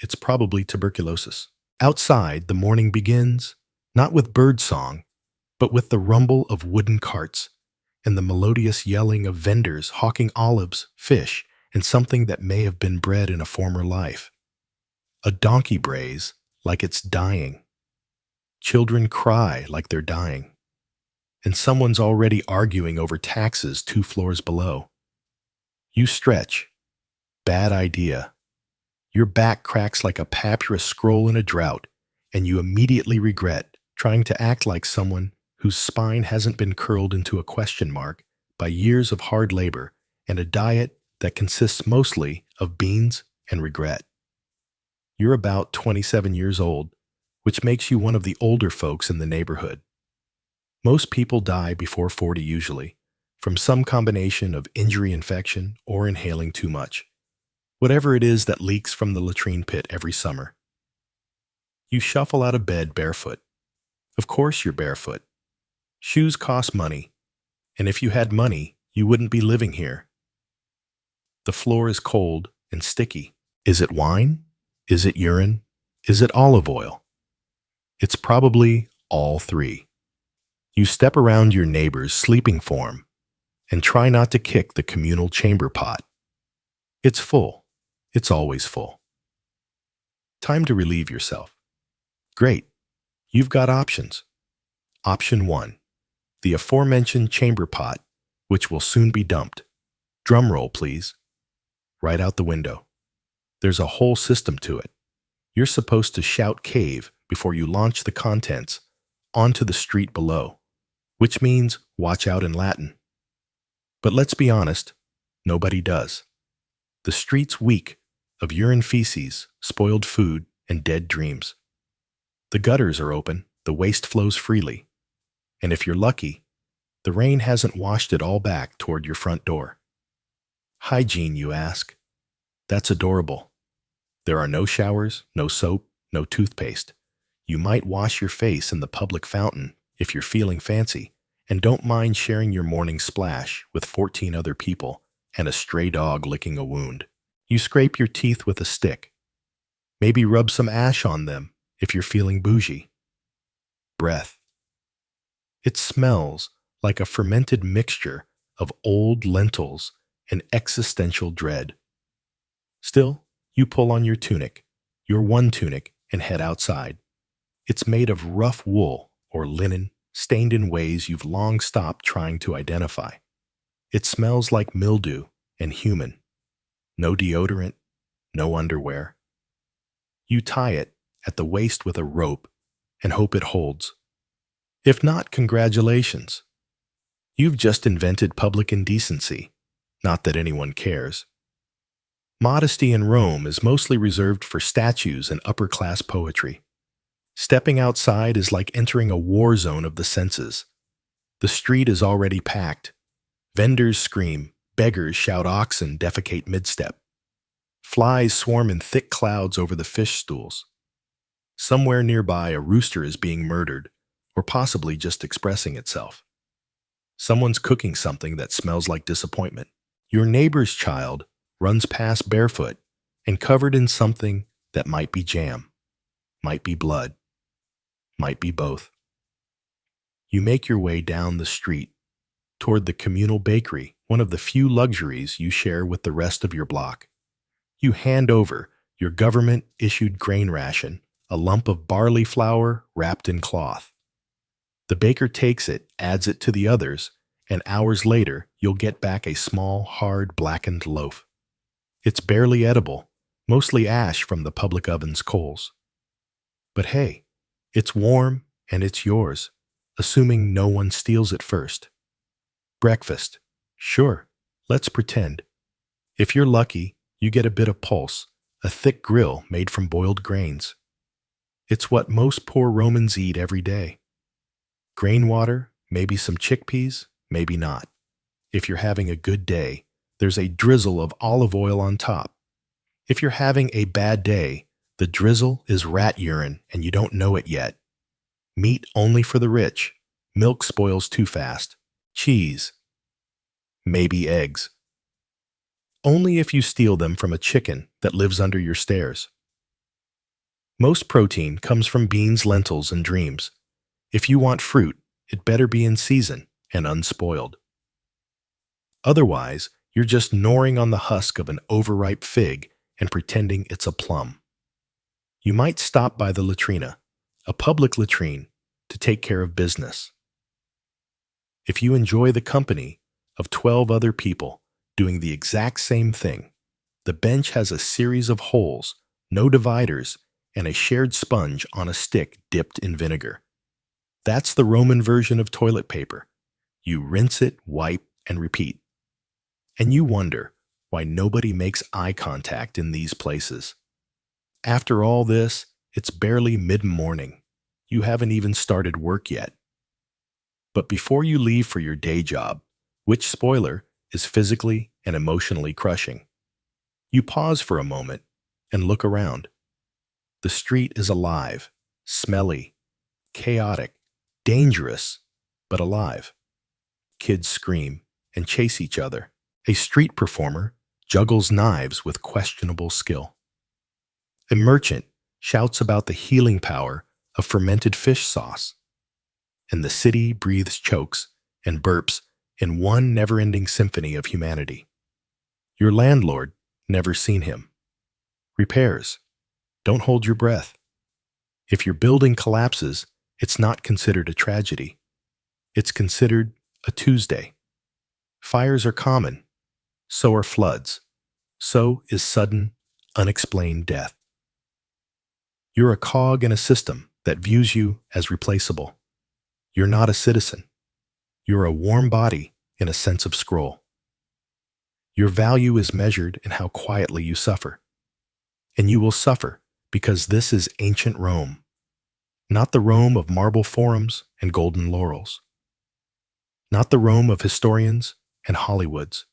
[SPEAKER 1] It's probably tuberculosis. Outside, the morning begins, not with bird song, but with the rumble of wooden carts and the melodious yelling of vendors hawking olives, fish, and something that may have been bread in a former life. A donkey brays like it's dying. Children cry like they're dying. And someone's already arguing over taxes 2 floors below. You stretch. Bad idea. Your back cracks like a papyrus scroll in a drought, and you immediately regret trying to act like someone whose spine hasn't been curled into a question mark by years of hard labor and a diet that consists mostly of beans and regret. You're about 27 years old, which makes you one of the older folks in the neighborhood. Most people die before 40 usually, from some combination of injury infection or inhaling too much. Whatever it is that leaks from the latrine pit every summer. You shuffle out of bed barefoot. Of course you're barefoot. Shoes cost money, and if you had money, you wouldn't be living here. The floor is cold and sticky. Is it wine? Is it urine? Is it olive oil? It's probably all 3. You step around your neighbor's sleeping form and try not to kick the communal chamber pot. It's full. It's always full. Time to relieve yourself. Great. You've got options. Option 1. The aforementioned chamber pot, which will soon be dumped. Drum roll, please. Right out the window. There's a whole system to it. You're supposed to shout cave before you launch the contents onto the street below, which means watch out in Latin. But let's be honest, nobody does. The street's weak of urine, feces, spoiled food, and dead dreams. The gutters are open, the waste flows freely, and if you're lucky, the rain hasn't washed it all back toward your front door. Hygiene, you ask? That's adorable. There are no showers, no soap, no toothpaste. You might wash your face in the public fountain if you're feeling fancy, and don't mind sharing your morning splash with 14 other people and a stray dog licking a wound. You scrape your teeth with a stick. Maybe rub some ash on them if you're feeling bougie. Breath. It smells like a fermented mixture of old lentils and existential dread. Still, you pull on your tunic, your one tunic, and head outside. It's made of rough wool or linen, stained in ways you've long stopped trying to identify. It smells like mildew and human. No deodorant, no underwear. You tie it at the waist with a rope and hope it holds. If not, congratulations. You've just invented public indecency, not that anyone cares. Modesty in Rome is mostly reserved for statues and upper-class poetry. Stepping outside is like entering a war zone of the senses. The street is already packed. Vendors scream, beggars shout oxen defecate mid-step. Flies swarm in thick clouds over the fish stools. Somewhere nearby, a rooster is being murdered, or possibly just expressing itself. Someone's cooking something that smells like disappointment. Your neighbor's child runs past barefoot and covered in something that might be jam, might be blood, might be both. You make your way down the street toward the communal bakery, one of the few luxuries you share with the rest of your block. You hand over your government-issued grain ration, a lump of barley flour wrapped in cloth. The baker takes it, adds it to the others, and hours later, you'll get back a small, hard, blackened loaf. It's barely edible, mostly ash from the public oven's coals. But hey, it's warm and it's yours, assuming no one steals it first. Breakfast. Sure, let's pretend. If you're lucky, you get a bit of pulse, a thick grill made from boiled grains. It's what most poor Romans eat every day. Grain water, maybe some chickpeas, maybe not. If you're having a good day, there's a drizzle of olive oil on top. If you're having a bad day, the drizzle is rat urine and you don't know it yet. Meat only for the rich. Milk spoils too fast. Cheese. Maybe eggs. Only if you steal them from a chicken that lives under your stairs. Most protein comes from beans, lentils, and dreams. If you want fruit, it better be in season and unspoiled. Otherwise, you're just gnawing on the husk of an overripe fig and pretending it's a plum. You might stop by the latrina, a public latrine, to take care of business. If you enjoy the company of 12 other people doing the exact same thing, the bench has a series of holes, no dividers, and a shared sponge on a stick dipped in vinegar. That's the Roman version of toilet paper. You rinse it, wipe, and repeat. And you wonder why nobody makes eye contact in these places. After all this, it's barely mid-morning. You haven't even started work yet. But before you leave for your day job, which, spoiler, is physically and emotionally crushing, you pause for a moment and look around. The street is alive, smelly, chaotic, dangerous, but alive. Kids scream and chase each other. A street performer juggles knives with questionable skill. A merchant shouts about the healing power of fermented fish sauce. And the city breathes chokes and burps in one never-ending symphony of humanity. Your landlord, never seen him. Repairs. Don't hold your breath. If your building collapses, it's not considered a tragedy. It's considered a Tuesday. Fires are common. So are floods. So is sudden, unexplained death. You're a cog in a system that views you as replaceable. You're not a citizen. You're a warm body in a sense of scroll. Your value is measured in how quietly you suffer. And you will suffer because this is ancient Rome, not the Rome of marble forums and golden laurels, not the Rome of historians and Hollywoods.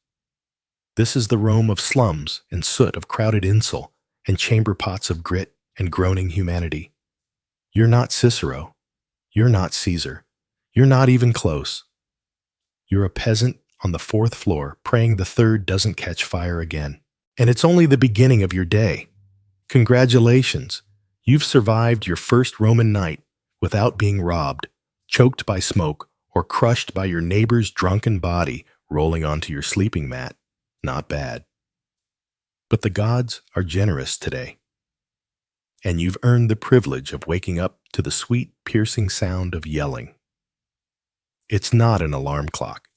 [SPEAKER 1] This is the Rome of slums and soot of crowded insult and chamber pots of grit and groaning humanity. You're not Cicero. You're not Caesar. You're not even close. You're a peasant on the 4th floor praying the 3rd doesn't catch fire again. And it's only the beginning of your day. Congratulations. You've survived your first Roman night without being robbed, choked by smoke, or crushed by your neighbor's drunken body rolling onto your sleeping mat. Not bad. But the gods are generous today. And you've earned the privilege of waking up to the sweet, piercing sound of yelling. It's not an alarm clock.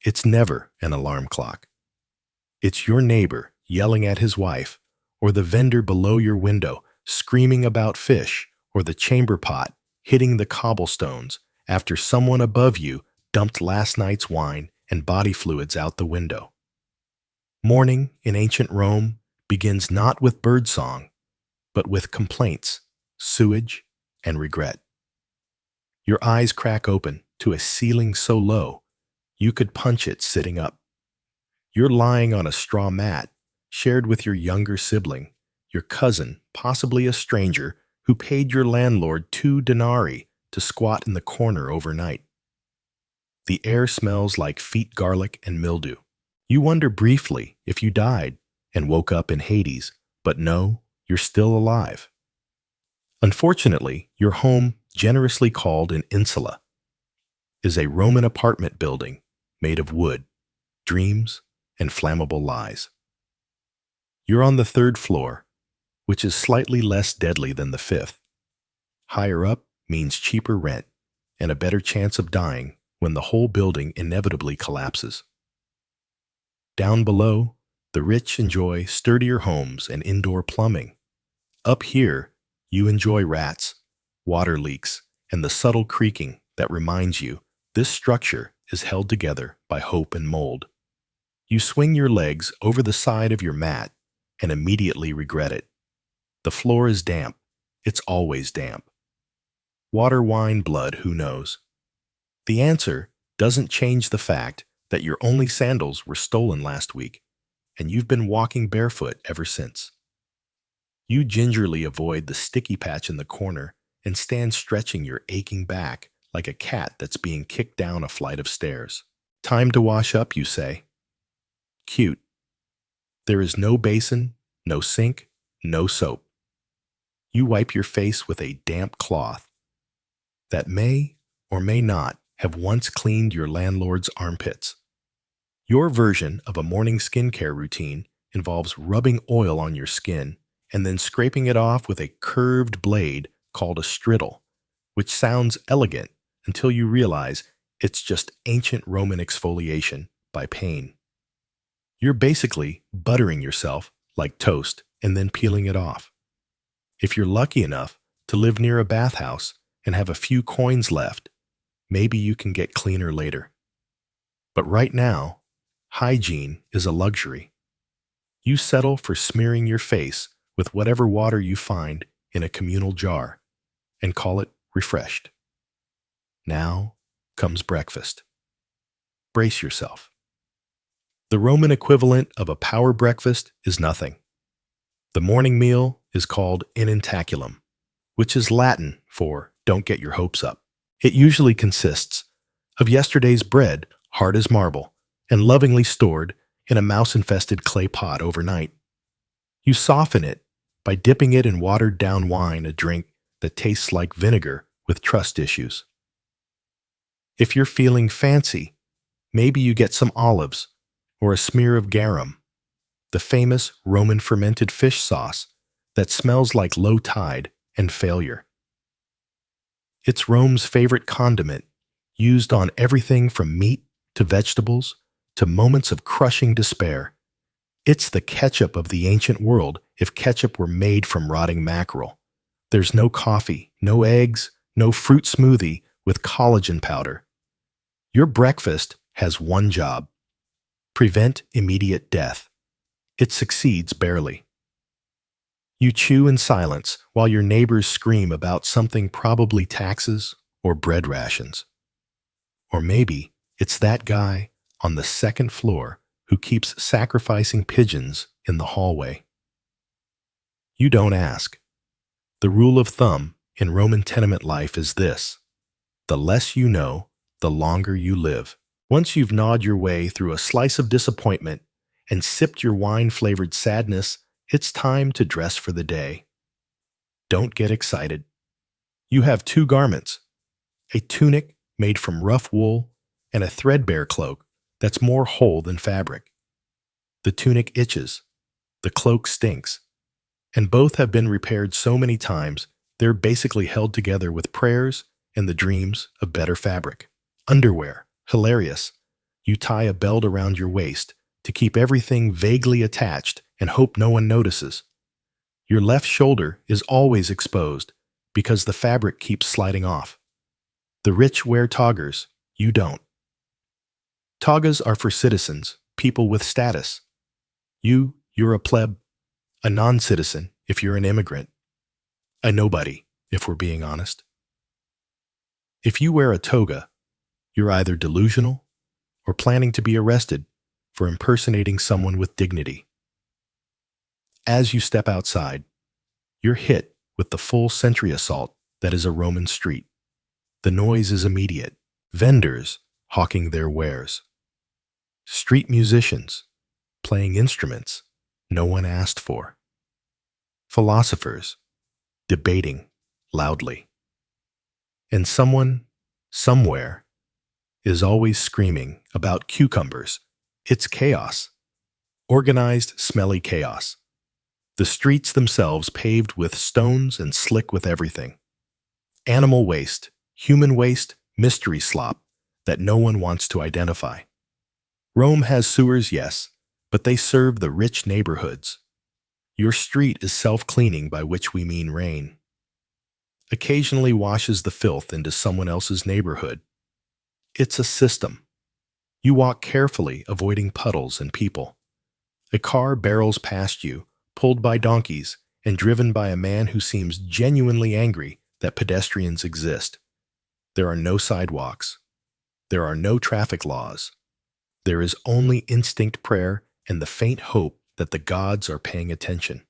[SPEAKER 1] It's never an alarm clock. It's your neighbor yelling at his wife, or the vendor below your window screaming about fish, or the chamber pot hitting the cobblestones after someone above you dumped last night's wine and body fluids out the window. Morning in ancient Rome begins not with birdsong, but with complaints, sewage, and regret. Your eyes crack open to a ceiling so low you could punch it sitting up. You're lying on a straw mat shared with your younger sibling, your cousin, possibly a stranger, who paid your landlord 2 denarii to squat in the corner overnight. The air smells like feet garlic and mildew. You wonder briefly if you died and woke up in Hades, but no, you're still alive. Unfortunately, your home, generously called an insula, is a Roman apartment building made of wood, dreams, and flammable lies. You're on the 3rd floor, which is slightly less deadly than the 5th. Higher up means cheaper rent and a better chance of dying when the whole building inevitably collapses. Down below, the rich enjoy sturdier homes and indoor plumbing. Up here, you enjoy rats, water leaks, and the subtle creaking that reminds you this structure is held together by hope and mold. You swing your legs over the side of your mat and immediately regret it. The floor is damp. It's always damp. Water, wine, blood, who knows? The answer doesn't change the fact that your only sandals were stolen last week, and you've been walking barefoot ever since. You gingerly avoid the sticky patch in the corner and stand stretching your aching back like a cat that's being kicked down a flight of stairs. Time to wash up, you say. Cute. There is no basin, no sink, no soap. You wipe your face with a damp cloth that may or may not have once cleaned your landlord's armpits. Your version of a morning skincare routine involves rubbing oil on your skin and then scraping it off with a curved blade called a strittle, which sounds elegant until you realize it's just ancient Roman exfoliation by pain. You're basically buttering yourself like toast and then peeling it off. If you're lucky enough to live near a bathhouse and have a few coins left, maybe you can get cleaner later. But right now, hygiene is a luxury. You settle for smearing your face with whatever water you find in a communal jar and call it refreshed. Now comes breakfast. Brace yourself. The Roman equivalent of a power breakfast is nothing. The morning meal is called inentaculum, which is Latin for don't get your hopes up. It usually consists of yesterday's bread, hard as marble, and lovingly stored in a mouse-infested clay pot overnight. You soften it by dipping it in watered-down wine, a drink that tastes like vinegar with trust issues. If you're feeling fancy, maybe you get some olives or a smear of garum, the famous Roman fermented fish sauce that smells like low tide and failure. It's Rome's favorite condiment, used on everything from meat to vegetables to moments of crushing despair. It's the ketchup of the ancient world if ketchup were made from rotting mackerel. There's no coffee, no eggs, no fruit smoothie with collagen powder. Your breakfast has one job: prevent immediate death. It succeeds barely. You chew in silence while your neighbors scream about something, probably taxes or bread rations. Or maybe it's that guy on the 2nd floor who keeps sacrificing pigeons in the hallway. You don't ask. The rule of thumb in Roman tenement life is this: the less you know, the longer you live. Once you've gnawed your way through a slice of disappointment and sipped your wine-flavored sadness, it's time to dress for the day. Don't get excited. You have 2 garments: a tunic made from rough wool and a threadbare cloak that's more whole than fabric. The tunic itches, the cloak stinks, and both have been repaired so many times they're basically held together with prayers and the dreams of better fabric. Underwear, hilarious. You tie a belt around your waist to keep everything vaguely attached and hope no one notices. Your left shoulder is always exposed because the fabric keeps sliding off. The rich wear togas, you don't. Togas are for citizens, people with status. You're a pleb, a non-citizen if you're an immigrant, a nobody if we're being honest. If you wear a toga, you're either delusional or planning to be arrested for impersonating someone with dignity. As you step outside, you're hit with the full century assault that is a Roman street. The noise is immediate. Vendors hawking their wares. Street musicians playing instruments no one asked for. Philosophers debating loudly. And someone, somewhere, is always screaming about cucumbers. It's chaos. Organized, smelly chaos. The streets themselves paved with stones and slick with everything. Animal waste, human waste, mystery slop that no one wants to identify. Rome has sewers, yes, but they serve the rich neighborhoods. Your street is self-cleaning, by which we mean rain. Occasionally washes the filth into someone else's neighborhood. It's a system. You walk carefully, avoiding puddles and people. A car barrels past you, pulled by donkeys and driven by a man who seems genuinely angry that pedestrians exist. There are no sidewalks. There are no traffic laws. There is only instinct prayer and the faint hope that the gods are paying attention.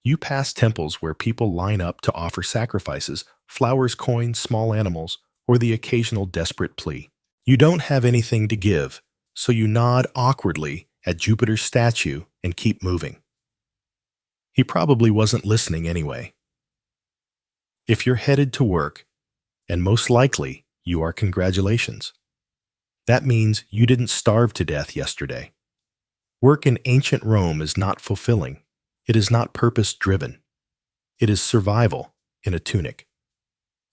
[SPEAKER 1] You pass temples where people line up to offer sacrifices, flowers, coins, small animals, or the occasional desperate plea. You don't have anything to give, so you nod awkwardly at Jupiter's statue and keep moving. He probably wasn't listening anyway. If you're headed to work, and most likely you are, congratulations. That means you didn't starve to death yesterday. Work in ancient Rome is not fulfilling. It is not purpose-driven. It is survival in a tunic.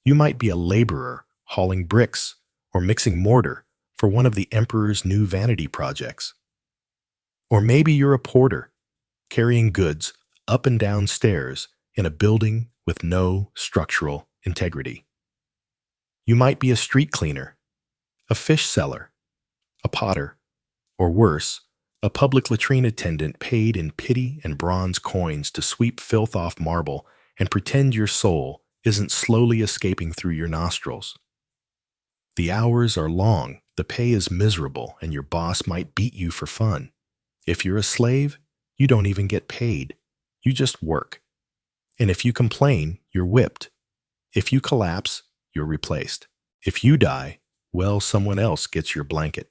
[SPEAKER 1] You might be a laborer hauling bricks or mixing mortar for one of the emperor's new vanity projects. Or maybe you're a porter carrying goods up and down stairs in a building with no structural integrity. You might be a street cleaner, a fish seller, a potter, or worse, a public latrine attendant paid in pity and bronze coins to sweep filth off marble and pretend your soul isn't slowly escaping through your nostrils. The hours are long, the pay is miserable, and your boss might beat you for fun. If you're a slave, you don't even get paid. You just work. And if you complain, you're whipped. If you collapse, you're replaced. If you die, well, someone else gets your blanket.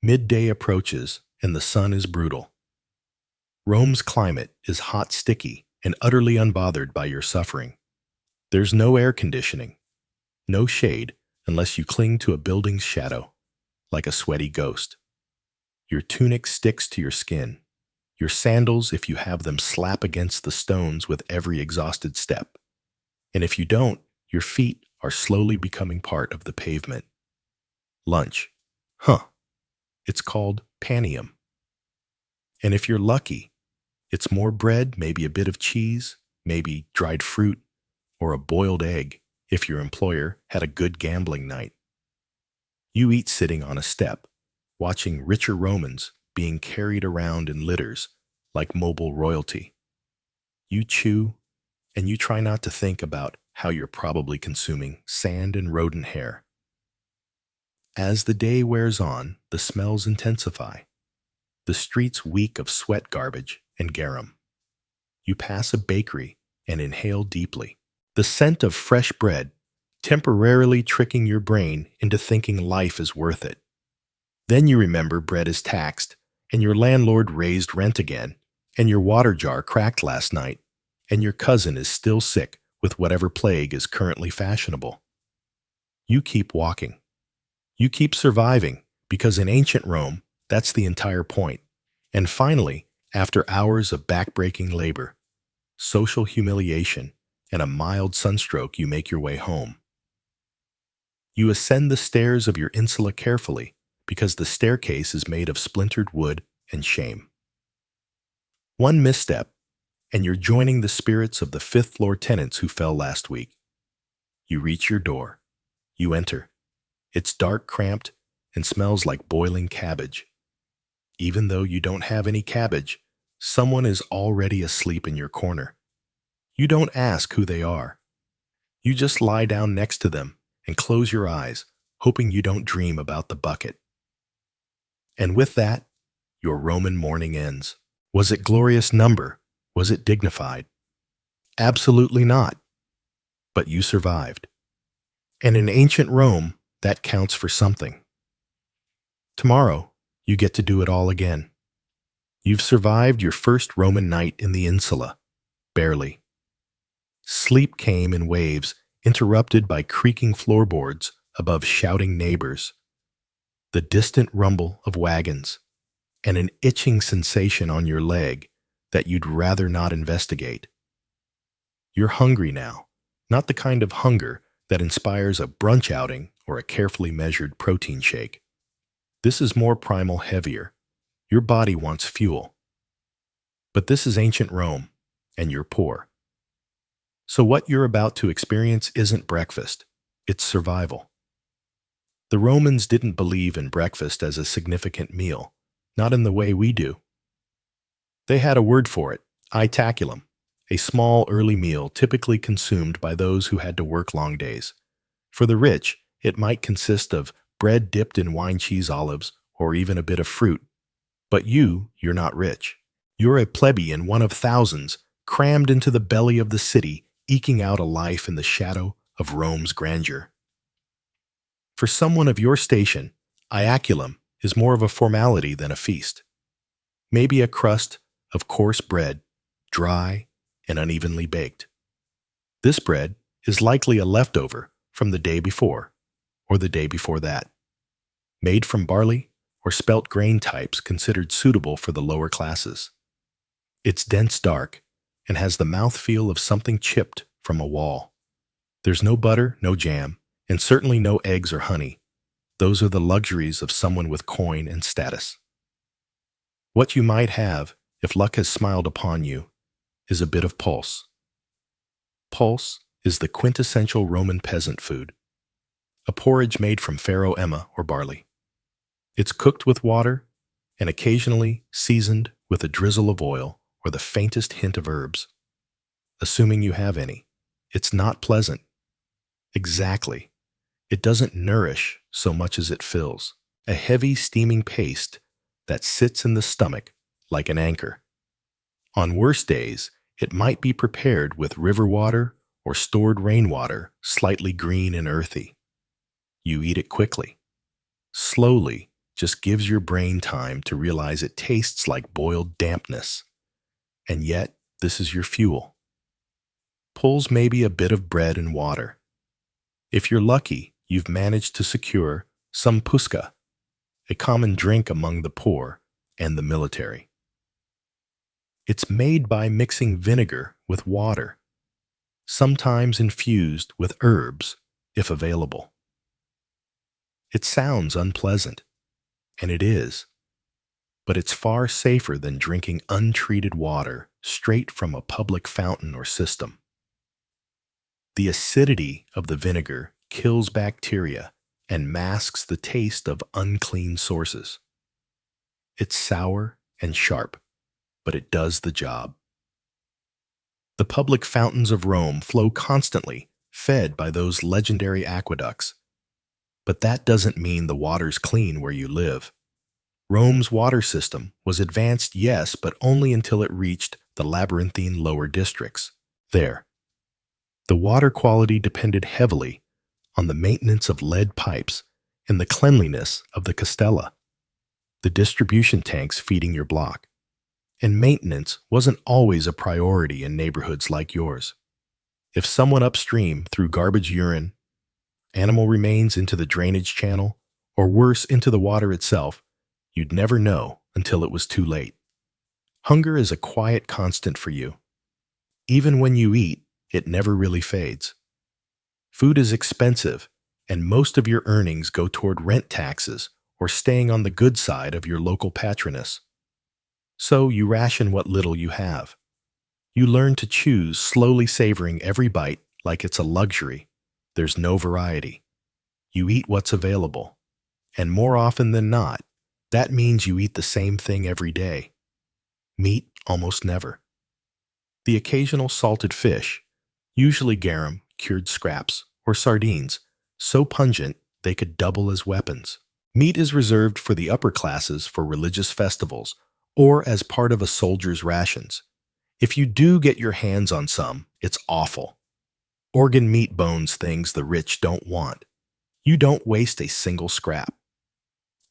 [SPEAKER 1] Midday approaches, and the sun is brutal. Rome's climate is hot, sticky, and utterly unbothered by your suffering. There's no air conditioning, no shade, unless you cling to a building's shadow, like a sweaty ghost. Your tunic sticks to your skin. Your sandals, if you have them, slap against the stones with every exhausted step. And if you don't, your feet are slowly becoming part of the pavement. Lunch. It's called panium. And if you're lucky, it's more bread, maybe a bit of cheese, maybe dried fruit, or a boiled egg if your employer had a good gambling night. You eat sitting on a step, watching richer Romans being carried around in litters like mobile royalty. You chew, and you try not to think about how you're probably consuming sand and rodent hair. As the day wears on, the smells intensify. The streets reek of sweat, garbage, and garum. You pass a bakery and inhale deeply. The scent of fresh bread, temporarily tricking your brain into thinking life is worth it. Then you remember bread is taxed, and your landlord raised rent again, and your water jar cracked last night, and your cousin is still sick with whatever plague is currently fashionable. You keep walking. You keep surviving, because in ancient Rome, that's the entire point. And finally, after hours of backbreaking labor, social humiliation, and a mild sunstroke, you make your way home. You ascend the stairs of your insula carefully, because the staircase is made of splintered wood and shame. One misstep, and you're joining the spirits of the fifth-floor tenants who fell last week. You reach your door. You enter. It's dark, cramped, and smells like boiling cabbage. Even though you don't have any cabbage, someone is already asleep in your corner. You don't ask who they are. You just lie down next to them and close your eyes, hoping you don't dream about the bucket. And with that, your Roman morning ends. Was it glorious number? Was it dignified? Absolutely not. But you survived. And in ancient Rome, that counts for something. Tomorrow, you get to do it all again. You've survived your first Roman night in the insula. Barely. Sleep came in waves, interrupted by creaking floorboards above shouting neighbors, the distant rumble of wagons, and an itching sensation on your leg that you'd rather not investigate. You're hungry now, not the kind of hunger that inspires a brunch outing or a carefully measured protein shake. This is more primal, heavier. Your body wants fuel. But this is ancient Rome, and you're poor. So what you're about to experience isn't breakfast, it's survival. The Romans didn't believe in breakfast as a significant meal, not in the way we do. They had a word for it, itaculum, a small early meal typically consumed by those who had to work long days. For the rich, it might consist of bread dipped in wine cheese olives or even a bit of fruit. But you're not rich. You're a plebeian, one of thousands, crammed into the belly of the city, eking out a life in the shadow of Rome's grandeur. For someone of your station, iaculum is more of a formality than a feast. Maybe a crust of coarse bread, dry and unevenly baked. This bread is likely a leftover from the day before, or the day before that. Made from barley or spelt grain types considered suitable for the lower classes. It's dense dark and has the mouthfeel of something chipped from a wall. There's no butter, no jam, and certainly no eggs or honey. Those are the luxuries of someone with coin and status. What you might have, if luck has smiled upon you, is a bit of pulse. Pulse is the quintessential Roman peasant food, a porridge made from farro emma or barley. It's cooked with water and occasionally seasoned with a drizzle of oil or the faintest hint of herbs. Assuming you have any, it's not pleasant. Exactly. It doesn't nourish so much as it fills, a heavy steaming paste that sits in the stomach like an anchor. On worse days, it might be prepared with river water or stored rainwater, slightly green and earthy. You eat it quickly. Slowly, just gives your brain time to realize it tastes like boiled dampness. And yet, this is your fuel. Pulls maybe a bit of bread and water. If you're lucky, you've managed to secure some puska, a common drink among the poor and the military. It's made by mixing vinegar with water, sometimes infused with herbs if available. It sounds unpleasant, and it is, but it's far safer than drinking untreated water straight from a public fountain or system. The acidity of the vinegar kills bacteria and masks the taste of unclean sources. It's sour and sharp, but it does the job. The public fountains of Rome flow constantly, fed by those legendary aqueducts. But that doesn't mean the water's clean where you live. Rome's water system was advanced, yes, but only until it reached the labyrinthine lower districts. There, the water quality depended heavily on the maintenance of lead pipes and the cleanliness of the castella, the distribution tanks feeding your block. And maintenance wasn't always a priority in neighborhoods like yours. If someone upstream threw garbage urine, animal remains into the drainage channel, or worse, into the water itself, you'd never know until it was too late. Hunger is a quiet constant for you. Even when you eat, it never really fades. Food is expensive, and most of your earnings go toward rent taxes or staying on the good side of your local patroness. So you ration what little you have. You learn to choose, slowly savoring every bite like it's a luxury. There's no variety. You eat what's available. And more often than not, that means you eat the same thing every day. Meat almost never. The occasional salted fish, usually garum, cured scraps, or sardines, so pungent they could double as weapons. Meat is reserved for the upper classes for religious festivals or as part of a soldier's rations. If you do get your hands on some, it's awful. Organ meat bones things the rich don't want. You don't waste a single scrap.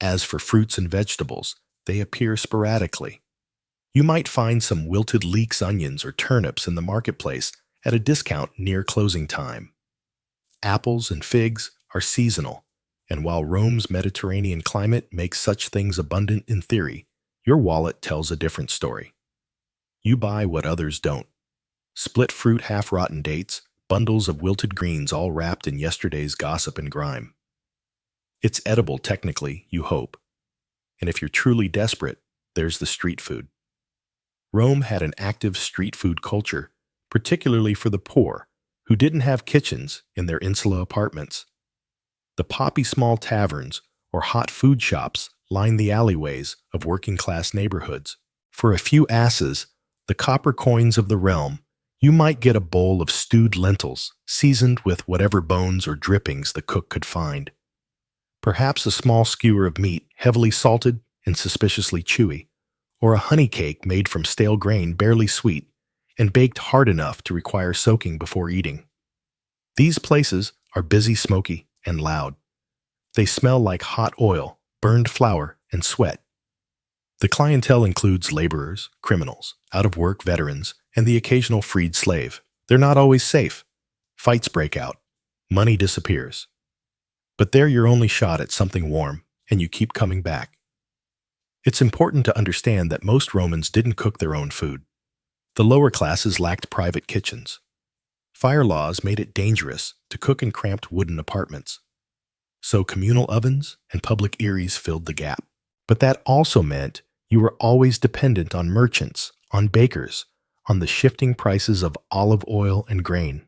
[SPEAKER 1] As for fruits and vegetables, they appear sporadically. You might find some wilted leeks, onions, or turnips in the marketplace at a discount near closing time. Apples and figs are seasonal, and while Rome's Mediterranean climate makes such things abundant in theory, your wallet tells a different story. You buy what others don't. Split fruit, half-rotten dates, bundles of wilted greens all wrapped in yesterday's gossip and grime. It's edible technically, you hope. And if you're truly desperate, there's the street food. Rome had an active street food culture, particularly for the poor, who didn't have kitchens in their insula apartments. The poppy small taverns or hot food shops line the alleyways of working-class neighborhoods. For a few asses, the copper coins of the realm, you might get a bowl of stewed lentils, seasoned with whatever bones or drippings the cook could find. Perhaps a small skewer of meat, heavily salted and suspiciously chewy, or a honey cake made from stale grain barely sweet and baked hard enough to require soaking before eating. These places are busy, smoky, and loud. They smell like hot oil, burned flour, and sweat. The clientele includes laborers, criminals, out-of-work veterans, and the occasional freed slave. They're not always safe. Fights break out. Money disappears. But they're your only shot at something warm, and you keep coming back. It's important to understand that most Romans didn't cook their own food. The lower classes lacked private kitchens. Fire laws made it dangerous to cook in cramped wooden apartments. So communal ovens and public eyries filled the gap. But that also meant you were always dependent on merchants, on bakers, on the shifting prices of olive oil and grain.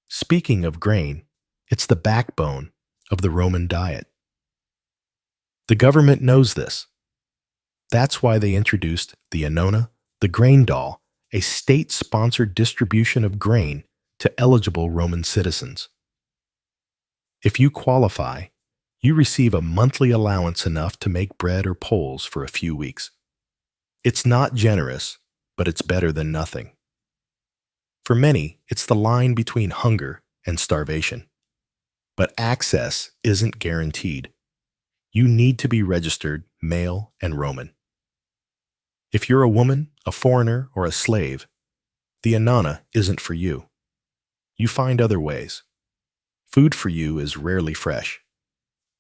[SPEAKER 1] Speaking of grain, it's the backbone of the Roman diet. The government knows this. That's why they introduced the annona, the grain doll, a state-sponsored distribution of grain to eligible Roman citizens. If you qualify, you receive a monthly allowance enough to make bread or poles for a few weeks. It's not generous, but it's better than nothing. For many, it's the line between hunger and starvation. But access isn't guaranteed. You need to be registered male and Roman. If you're a woman, a foreigner, or a slave, the annona isn't for you. You find other ways. Food for you is rarely fresh.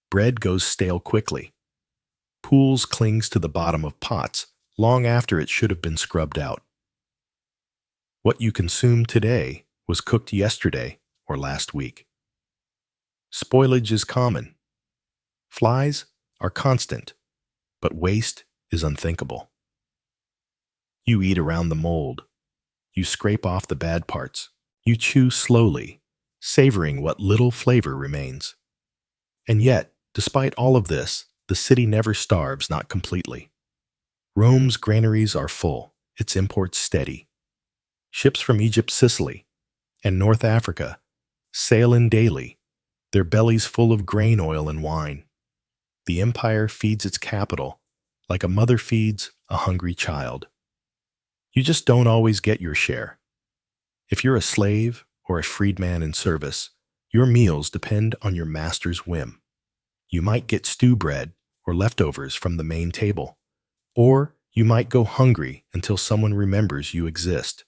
[SPEAKER 1] Bread goes stale quickly. Pools clings to the bottom of pots long after it should have been scrubbed out. What you consume today was cooked yesterday or last week. Spoilage is common. Flies are constant, but waste is unthinkable. You eat around the mold. You scrape off the bad parts. You chew slowly, savoring what little flavor remains. And yet, despite all of this, the city never starves, not completely. Rome's granaries are full, its imports steady. Ships from Egypt, Sicily, and North Africa sail in daily, their bellies full of grain oil and wine. The empire feeds its capital like a mother feeds a hungry child. You just don't always get your share. If you're a slave or a freedman in service, your meals depend on your master's whim. You might get stew bread or leftovers from the main table, or you might go hungry until someone remembers you exist.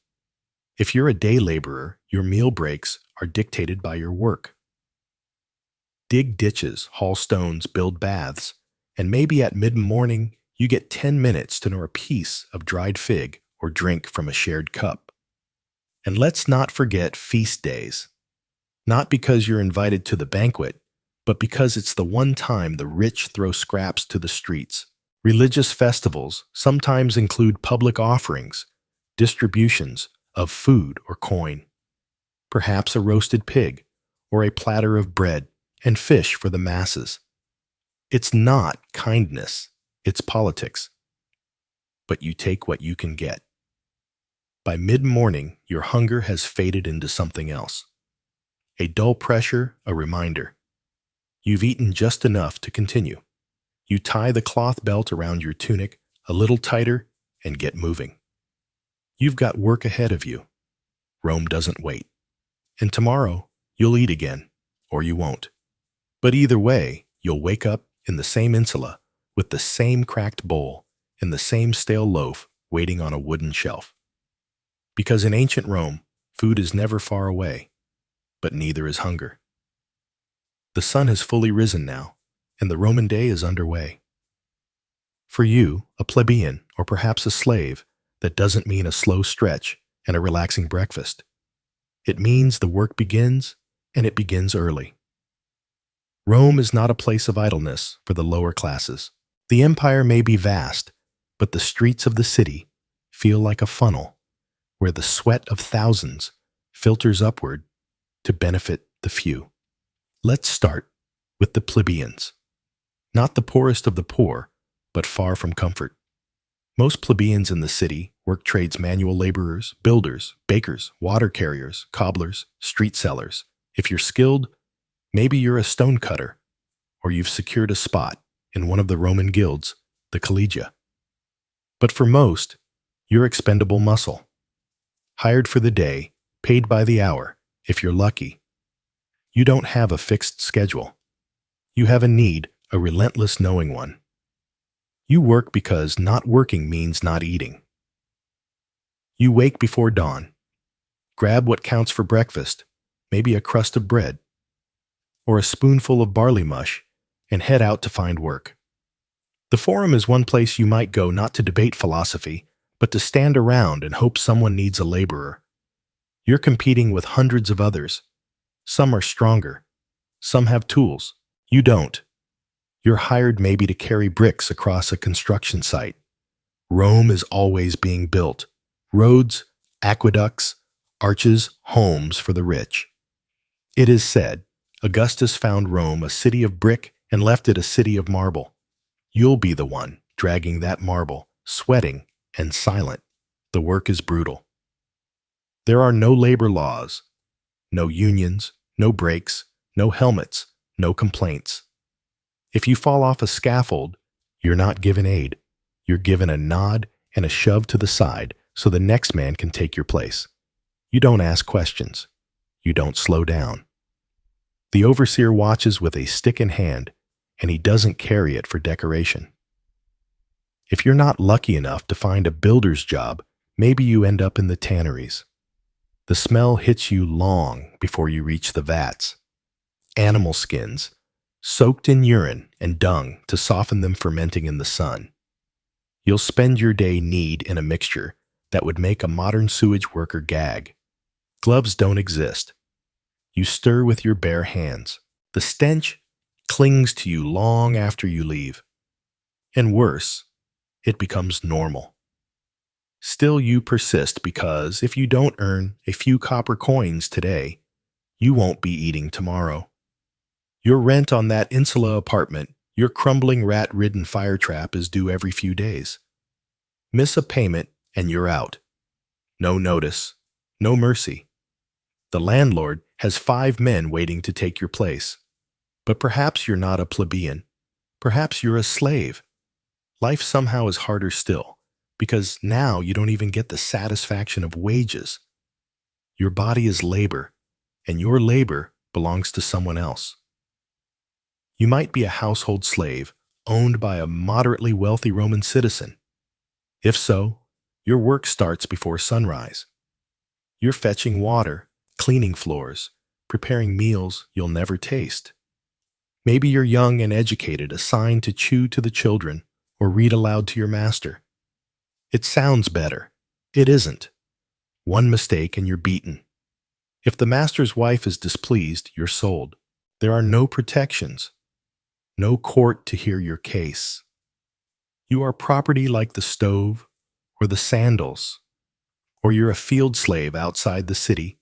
[SPEAKER 1] If you're a day laborer, your meal breaks are dictated by your work. Dig ditches, haul stones, build baths, and maybe at mid-morning you get 10 minutes to gnaw a piece of dried fig or drink from a shared cup. And let's not forget feast days. Not because you're invited to the banquet, but because it's the one time the rich throw scraps to the streets. Religious festivals sometimes include public offerings, distributions of food or coin, perhaps a roasted pig or a platter of bread and fish for the masses. It's not kindness, it's politics. But you take what you can get. By mid-morning, your hunger has faded into something else. A dull pressure, a reminder. You've eaten just enough to continue. You tie the cloth belt around your tunic a little tighter and get moving. You've got work ahead of you. Rome doesn't wait. And tomorrow, you'll eat again, or you won't. But either way, you'll wake up in the same insula, with the same cracked bowl, and the same stale loaf waiting on a wooden shelf. Because in ancient Rome, food is never far away, but neither is hunger. The sun has fully risen now, and the Roman day is underway. For you, a plebeian, or perhaps a slave, that doesn't mean a slow stretch and a relaxing breakfast. It means the work begins, and it begins early. Rome is not a place of idleness for the lower classes. The empire may be vast, but the streets of the city feel like a funnel where the sweat of thousands filters upward to benefit the few. Let's start with the plebeians. Not the poorest of the poor, but far from comfort. Most plebeians in the city work trades: manual laborers, builders, bakers, water carriers, cobblers, street sellers. If you're skilled, maybe you're a stonecutter, or you've secured a spot in one of the Roman guilds, the collegia. But for most, you're expendable muscle. Hired for the day, paid by the hour, if you're lucky. You don't have a fixed schedule. You have a need, a relentless knowing one. You work because not working means not eating. You wake before dawn. Grab what counts for breakfast, maybe a crust of bread, or a spoonful of barley mush, and head out to find work. The forum is one place you might go not to debate philosophy, but to stand around and hope someone needs a laborer. You're competing with hundreds of others. Some are stronger. Some have tools. You don't. You're hired maybe to carry bricks across a construction site. Rome is always being built. Roads, aqueducts, arches, homes for the rich. It is said, Augustus found Rome a city of brick and left it a city of marble. You'll be the one dragging that marble, sweating and silent. The work is brutal. There are no labor laws, no unions, no breaks, no helmets, no complaints. If you fall off a scaffold, you're not given aid. You're given a nod and a shove to the side so the next man can take your place. You don't ask questions. You don't slow down. The overseer watches with a stick in hand, and he doesn't carry it for decoration. If you're not lucky enough to find a builder's job, maybe you end up in the tanneries. The smell hits you long before you reach the vats. Animal skins, soaked in urine and dung to soften them fermenting in the sun. You'll spend your day knead in a mixture that would make a modern sewage worker gag. Gloves don't exist. You stir with your bare hands. The stench clings to you long after you leave. And worse, it becomes normal. Still, you persist because if you don't earn a few copper coins today, you won't be eating tomorrow. Your rent on that insula apartment, your crumbling rat-ridden fire trap is due every few days. Miss a payment and you're out. No notice, no mercy. The landlord has 5 men waiting to take your place. But perhaps you're not a plebeian. Perhaps you're a slave. Life somehow is harder still, because now you don't even get the satisfaction of wages. Your body is labor, and your labor belongs to someone else. You might be a household slave owned by a moderately wealthy Roman citizen. If so, your work starts before sunrise. You're fetching water, cleaning floors, preparing meals you'll never taste. Maybe you're young and educated, assigned to chew to the children or read aloud to your master. It sounds better. It isn't. One mistake and you're beaten. If the master's wife is displeased, you're sold. There are no protections. No court to hear your case. You are property like the stove or the sandals, or you're a field slave outside the city,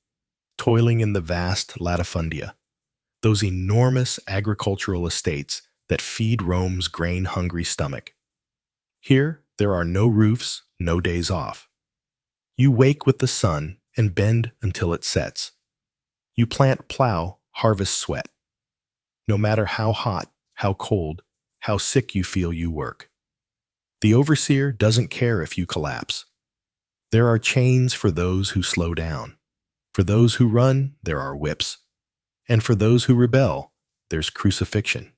[SPEAKER 1] toiling in the vast latifundia, those enormous agricultural estates that feed Rome's grain-hungry stomach. Here, there are no roofs, no days off. You wake with the sun and bend until it sets. You plant, plow, harvest, sweat. No matter how hot, how cold, how sick you feel, you work. The overseer doesn't care if you collapse. There are chains for those who slow down. For those who run, there are whips. And for those who rebel, there's crucifixion.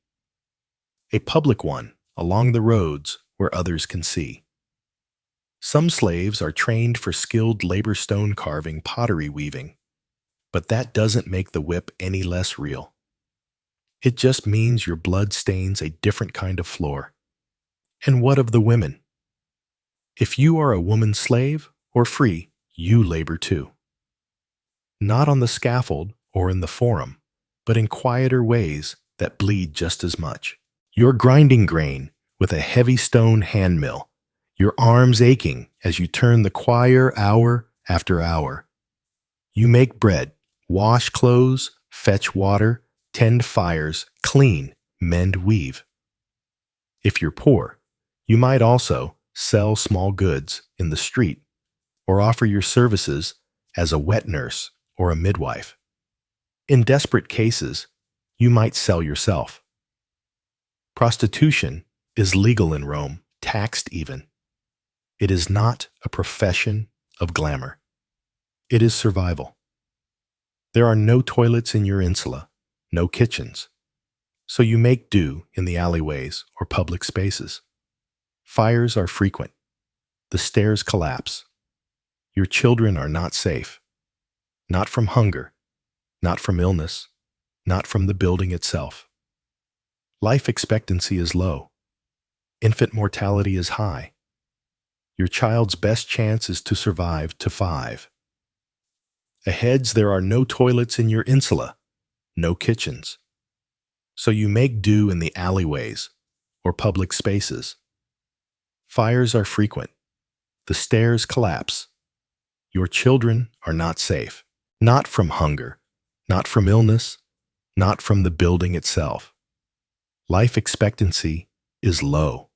[SPEAKER 1] A public one along the roads where others can see. Some slaves are trained for skilled labor, stone carving, pottery weaving, but that doesn't make the whip any less real. It just means your blood stains a different kind of floor. And what of the women? If you are a woman slave or free, you labor too. Not on the scaffold or in the forum, but in quieter ways that bleed just as much. You're grinding grain with a heavy stone hand mill, your arms aching as you turn the quire hour after hour. You make bread, wash clothes, fetch water, tend fires, clean, mend, weave. If you're poor, you might also sell small goods in the street or offer your services as a wet nurse or a midwife. In desperate cases, you might sell yourself. Prostitution is legal in Rome, taxed even. It is not a profession of glamour. It is survival. There are no toilets in your insula, no kitchens, so you make do in the alleyways or public spaces. Fires are frequent. The stairs collapse. Your children are not safe. Not from hunger, not from illness, not from the building itself. Life expectancy is low. Infant mortality is high. Your child's best chance is to survive to 5. Aheads, there are no toilets in your insula, no kitchens. So you make do in the alleyways or public spaces. Fires are frequent. The stairs collapse. Your children are not safe. Not from hunger, not from illness, not from the building itself. Life expectancy is low.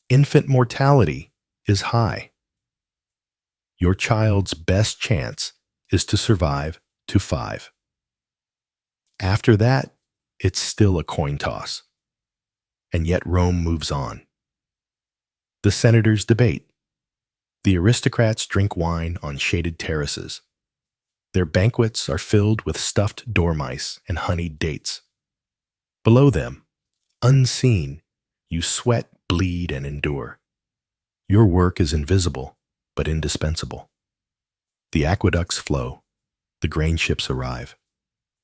[SPEAKER 1] Infant mortality is high. Your child's best chance is to survive to 5. After that, it's still a coin toss. And yet Rome moves on. The senators debate. The aristocrats drink wine on shaded terraces. Their banquets are filled with stuffed dormice and honeyed dates. Below them, unseen, you sweat, bleed, and endure. Your work is invisible, but indispensable. The aqueducts flow. The grain ships arrive.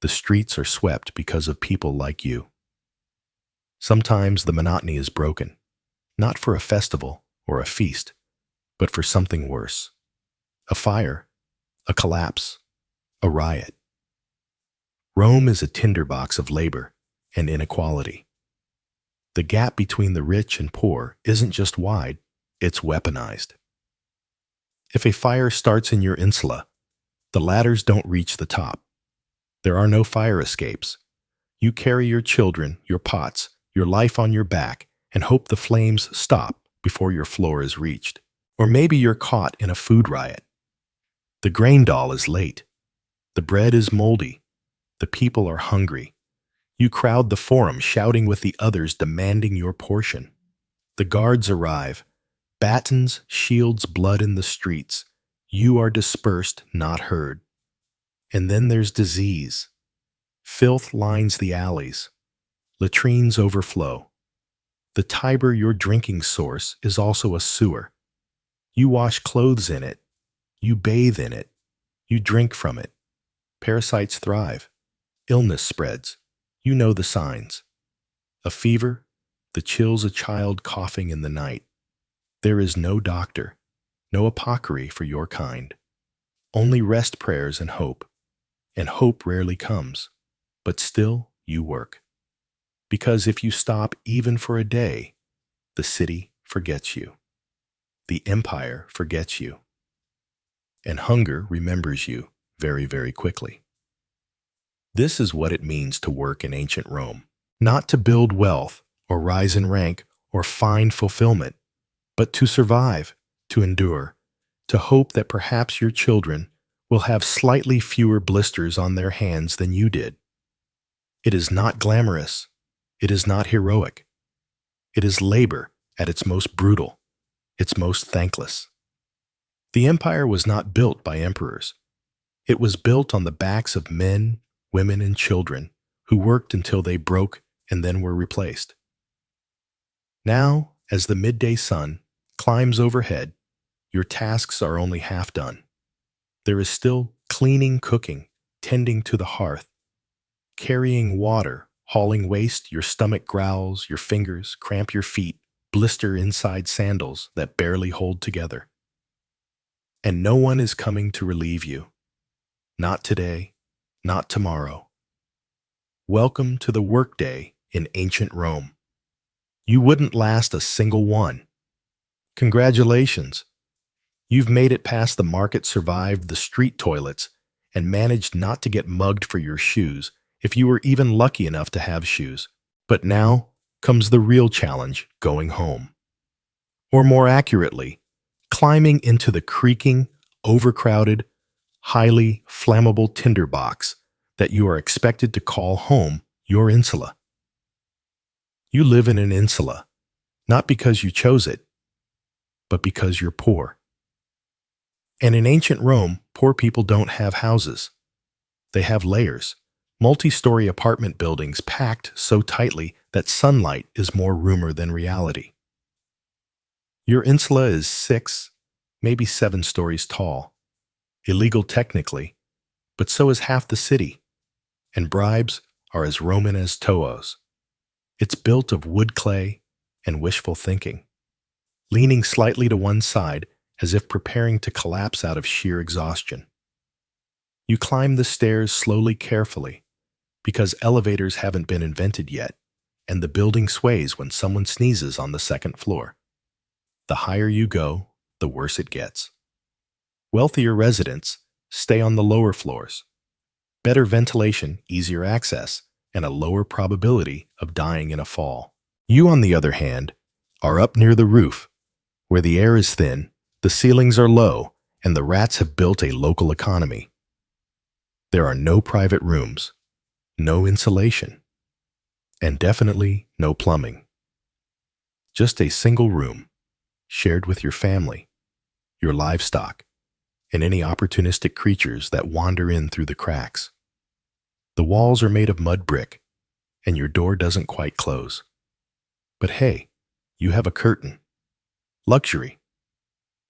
[SPEAKER 1] The streets are swept because of people like you. Sometimes the monotony is broken, not for a festival or a feast, but for something worse. A fire, a collapse, a riot. Rome is a tinderbox of labor and inequality. The gap between the rich and poor isn't just wide, it's weaponized. If a fire starts in your insula, the ladders don't reach the top. There are no fire escapes. You carry your children, your pots, your life on your back, and hope the flames stop before your floor is reached. Or maybe you're caught in a food riot. The grain doll is late. The bread is moldy. The people are hungry. You crowd the forum, shouting with the others, demanding your portion. The guards arrive. Batons, shields, blood in the streets. You are dispersed, not heard. And then there's disease. Filth lines the alleys. Latrines overflow. The Tiber, your drinking source, is also a sewer. You wash clothes in it. You bathe in it. You drink from it. Parasites thrive. Illness spreads. You know the signs. A fever, the chills a child coughing in the night. There is no doctor, no apothecary for your kind. Only rest prayers and hope rarely comes, but still you work. Because if you stop even for a day, the city forgets you. The empire forgets you. And hunger remembers you very, very quickly. This is what it means to work in ancient Rome. Not to build wealth or rise in rank or find fulfillment, but to survive, to endure, to hope that perhaps your children will have slightly fewer blisters on their hands than you did. It is not glamorous. It is not heroic. It is labor at its most brutal, its most thankless. The empire was not built by emperors. It was built on the backs of men, women, and children who worked until they broke and then were replaced. Now, as the midday sun climbs overhead, your tasks are only half done. There is still cleaning, cooking, tending to the hearth, carrying water, hauling waste. Your stomach growls, your fingers cramp your feet, blister inside sandals that barely hold together. And no one is coming to relieve you. Not today, not tomorrow. Welcome to the workday in ancient Rome. You wouldn't last a single one. Congratulations. You've made it past the market, survived the street toilets, and managed not to get mugged for your shoes, if you were even lucky enough to have shoes. But now comes the real challenge, going home. Or more accurately, climbing into the creaking, overcrowded, highly flammable tinderbox that you are expected to call home your insula. You live in an insula, not because you chose it, but because you're poor. And in ancient Rome, poor people don't have houses. They have layers, multi-story apartment buildings packed so tightly that sunlight is more rumor than reality. Your insula is 6, maybe 7 stories tall. Illegal technically, but so is half the city, and bribes are as Roman as Toos. It's built of wood clay and wishful thinking, leaning slightly to one side as if preparing to collapse out of sheer exhaustion. You climb the stairs slowly, carefully, because elevators haven't been invented yet, and the building sways when someone sneezes on the second floor. The higher you go, the worse it gets. Wealthier residents stay on the lower floors. Better ventilation, easier access, and a lower probability of dying in a fall. You, on the other hand, are up near the roof, where the air is thin, the ceilings are low, and the rats have built a local economy. There are no private rooms, no insulation, and definitely no plumbing. Just a single room, shared with your family, your livestock, and any opportunistic creatures that wander in through the cracks. The walls are made of mud brick, and your door doesn't quite close. But hey, you have a curtain. Luxury.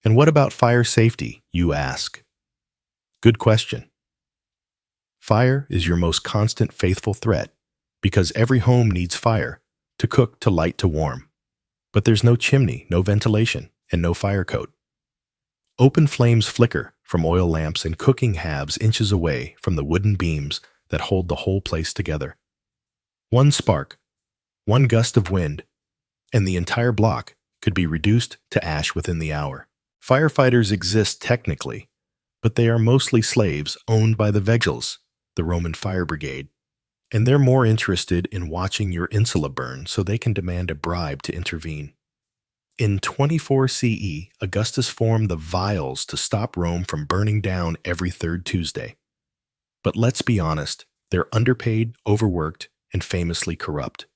[SPEAKER 1] And what about fire safety, you ask? Good question. Fire is your most constant, faithful threat, because every home needs fire, to cook, to light, to warm. But there's no chimney, no ventilation, and no fire coat. Open flames flicker from oil lamps and cooking halves inches away from the wooden beams that hold the whole place together. One spark, one gust of wind, and the entire block could be reduced to ash within the hour. Firefighters exist technically, but they are mostly slaves owned by the Vegils, the Roman fire brigade, and they're more interested in watching your insula burn so they can demand a bribe to intervene. In 24 CE, Augustus formed the Vials to stop Rome from burning down every third Tuesday. But let's be honest, they're underpaid, overworked, and famously corrupt.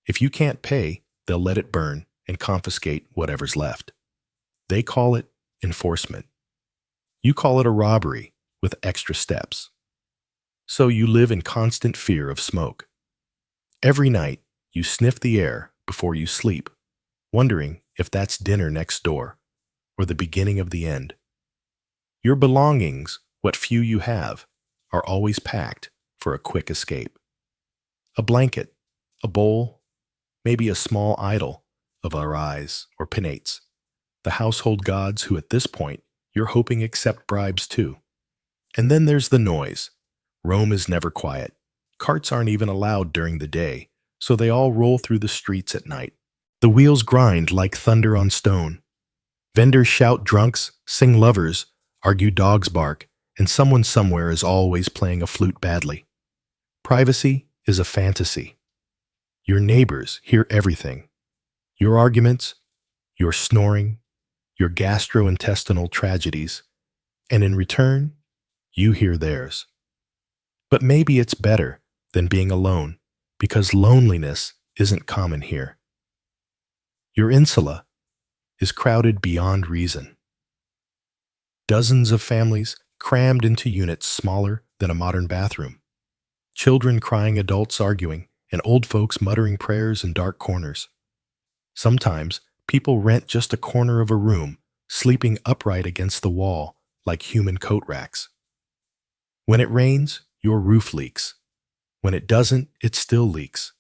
[SPEAKER 1] If you can't pay, they'll let it burn and confiscate whatever's left. They call it enforcement. You call it a robbery with extra steps. So you live in constant fear of smoke. Every night, you sniff the air before you sleep, wondering if that's dinner next door or the beginning of the end. Your belongings, what few you have, are always packed for a quick escape. A blanket, a bowl, maybe a small idol of arise or penates, the household gods who at this point you're hoping accept bribes too. And then there's the noise. Rome is never quiet. Carts aren't even allowed during the day, so they all roll through the streets at night. The wheels grind like thunder on stone. Vendors shout drunks, sing lovers, argue dogs bark, and someone somewhere is always playing a flute badly. Privacy is a fantasy. Your neighbors hear everything. Your arguments, your snoring, your gastrointestinal tragedies, and in return, you hear theirs. But maybe it's better than being alone, because loneliness isn't common here. Your insula is crowded beyond reason. Dozens of families crammed into units smaller than a modern bathroom. Children crying, adults arguing, and old folks muttering prayers in dark corners. Sometimes people rent just a corner of a room, sleeping upright against the wall like human coat racks. When it rains, your roof leaks. When it doesn't, it still leaks.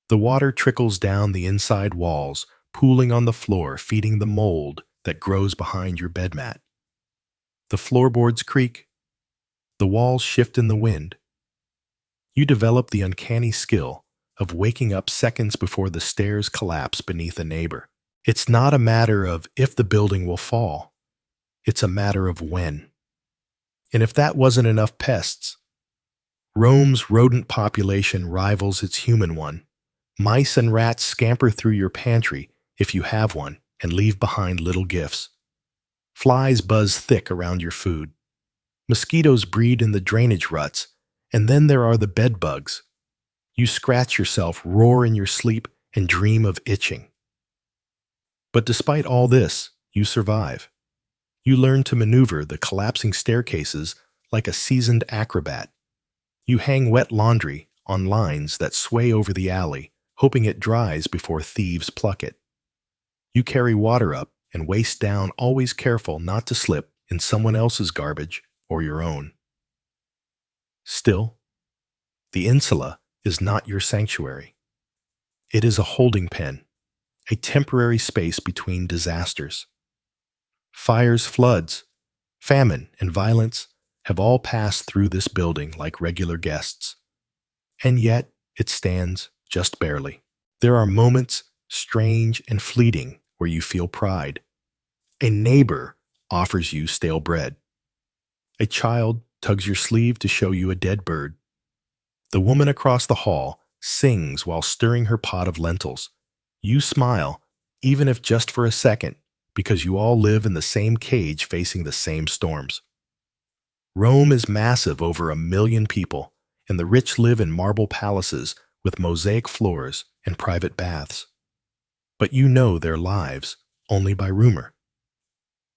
[SPEAKER 1] The water trickles down the inside walls, pooling on the floor, feeding the mold that grows behind your bed mat. The floorboards creak. The walls shift in the wind. You develop the uncanny skill of waking up seconds before the stairs collapse beneath a neighbor. It's not a matter of if the building will fall. It's a matter of when. And if that wasn't enough pests, Rome's rodent population rivals its human one. Mice and rats scamper through your pantry, if you have one, and leave behind little gifts. Flies buzz thick around your food. Mosquitoes breed in the drainage ruts, and then there are the bed bugs. You scratch yourself, roar in your sleep, and dream of itching. But despite all this, you survive. You learn to maneuver the collapsing staircases like a seasoned acrobat. You hang wet laundry on lines that sway over the alley, hoping it dries before thieves pluck it. You carry water up and waist down, always careful not to slip in someone else's garbage or your own. Still, the insula is not your sanctuary. It is a holding pen, a temporary space between disasters. Fires, floods, famine, and violence have all passed through this building like regular guests. And yet, it stands just barely. There are moments, strange and fleeting, where you feel pride. A neighbor offers you stale bread. A child tugs your sleeve to show you a dead bird. The woman across the hall sings while stirring her pot of lentils. You smile, even if just for a second, because you all live in the same cage facing the same storms. Rome is massive, over 1 million people, and the rich live in marble palaces with mosaic floors and private baths. But you know their lives only by rumor.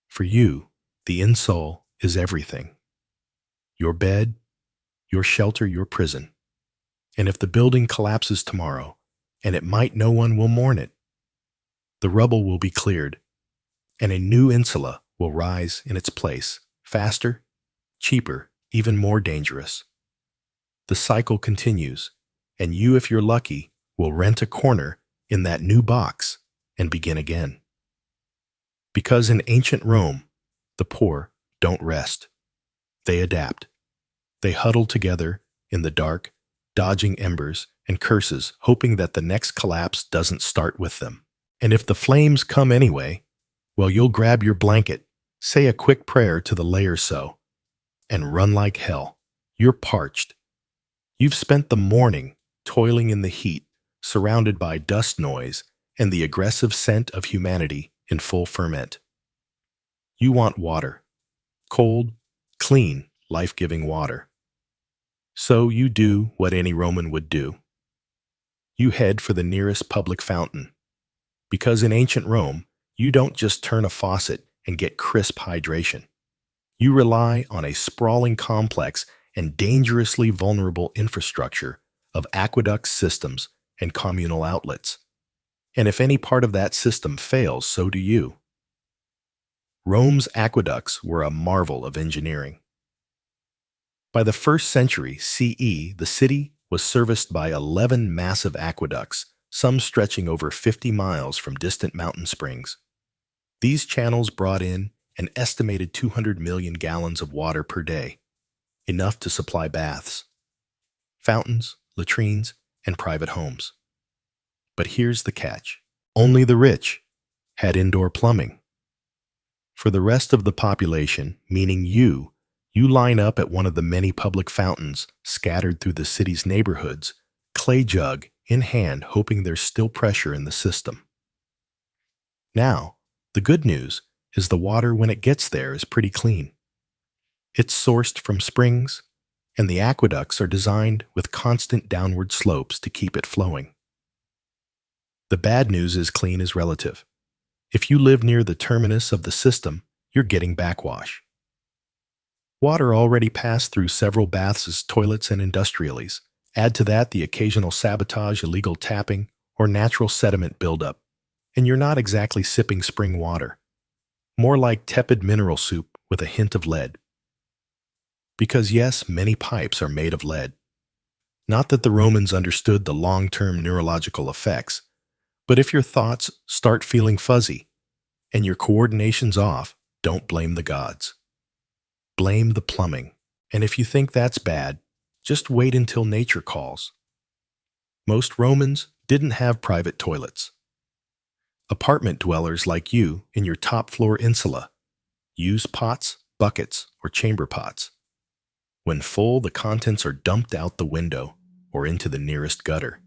[SPEAKER 1] For you, the insole is everything. Your bed, your shelter, your prison. And if the building collapses tomorrow, and it might, no one will mourn it. The rubble will be cleared, and a new insula will rise in its place, faster, cheaper, even more dangerous. The cycle continues, and you, if you're lucky, will rent a corner in that new box and begin again. Because in ancient Rome, the poor don't rest. They adapt. They huddle together in the dark, dodging embers and curses, hoping that the next collapse doesn't start with them. And if the flames come anyway, well, you'll grab your blanket, say a quick prayer to the layer so, and run like hell. You're parched. You've spent the morning toiling in the heat, surrounded by dust noise and the aggressive scent of humanity in full ferment. You want water. Cold, clean, life-giving water. So you do what any Roman would do. You head for the nearest public fountain. Because in ancient Rome, you don't just turn a faucet and get crisp hydration. You rely on a sprawling complex and dangerously vulnerable infrastructure of aqueduct systems and communal outlets. And if any part of that system fails, so do you. Rome's aqueducts were a marvel of engineering. By the 1st century CE, the city was serviced by 11 massive aqueducts, some stretching over 50 miles from distant mountain springs. These channels brought in an estimated 200 million gallons of water per day, enough to supply baths, fountains, latrines, and private homes. But here's the catch. Only the rich had indoor plumbing. For the rest of the population, meaning you line up at one of the many public fountains scattered through the city's neighborhoods, clay jug in hand, hoping there's still pressure in the system. Now, the good news is the water, when it gets there, is pretty clean. It's sourced from springs, and the aqueducts are designed with constant downward slopes to keep it flowing. The bad news is clean is relative. If you live near the terminus of the system, you're getting backwash. Water already passed through several baths, toilets, and industrialities. Add to that the occasional sabotage, illegal tapping, or natural sediment buildup, and you're not exactly sipping spring water. More like tepid mineral soup with a hint of lead. Because yes, many pipes are made of lead. Not that the Romans understood the long-term neurological effects, but if your thoughts start feeling fuzzy and your coordination's off, don't blame the gods. Blame the plumbing. And if you think that's bad, just wait until nature calls. Most Romans didn't have private toilets. Apartment dwellers like you in your top-floor insula use pots, buckets, or chamber pots. When full, the contents are dumped out the window or into the nearest gutter.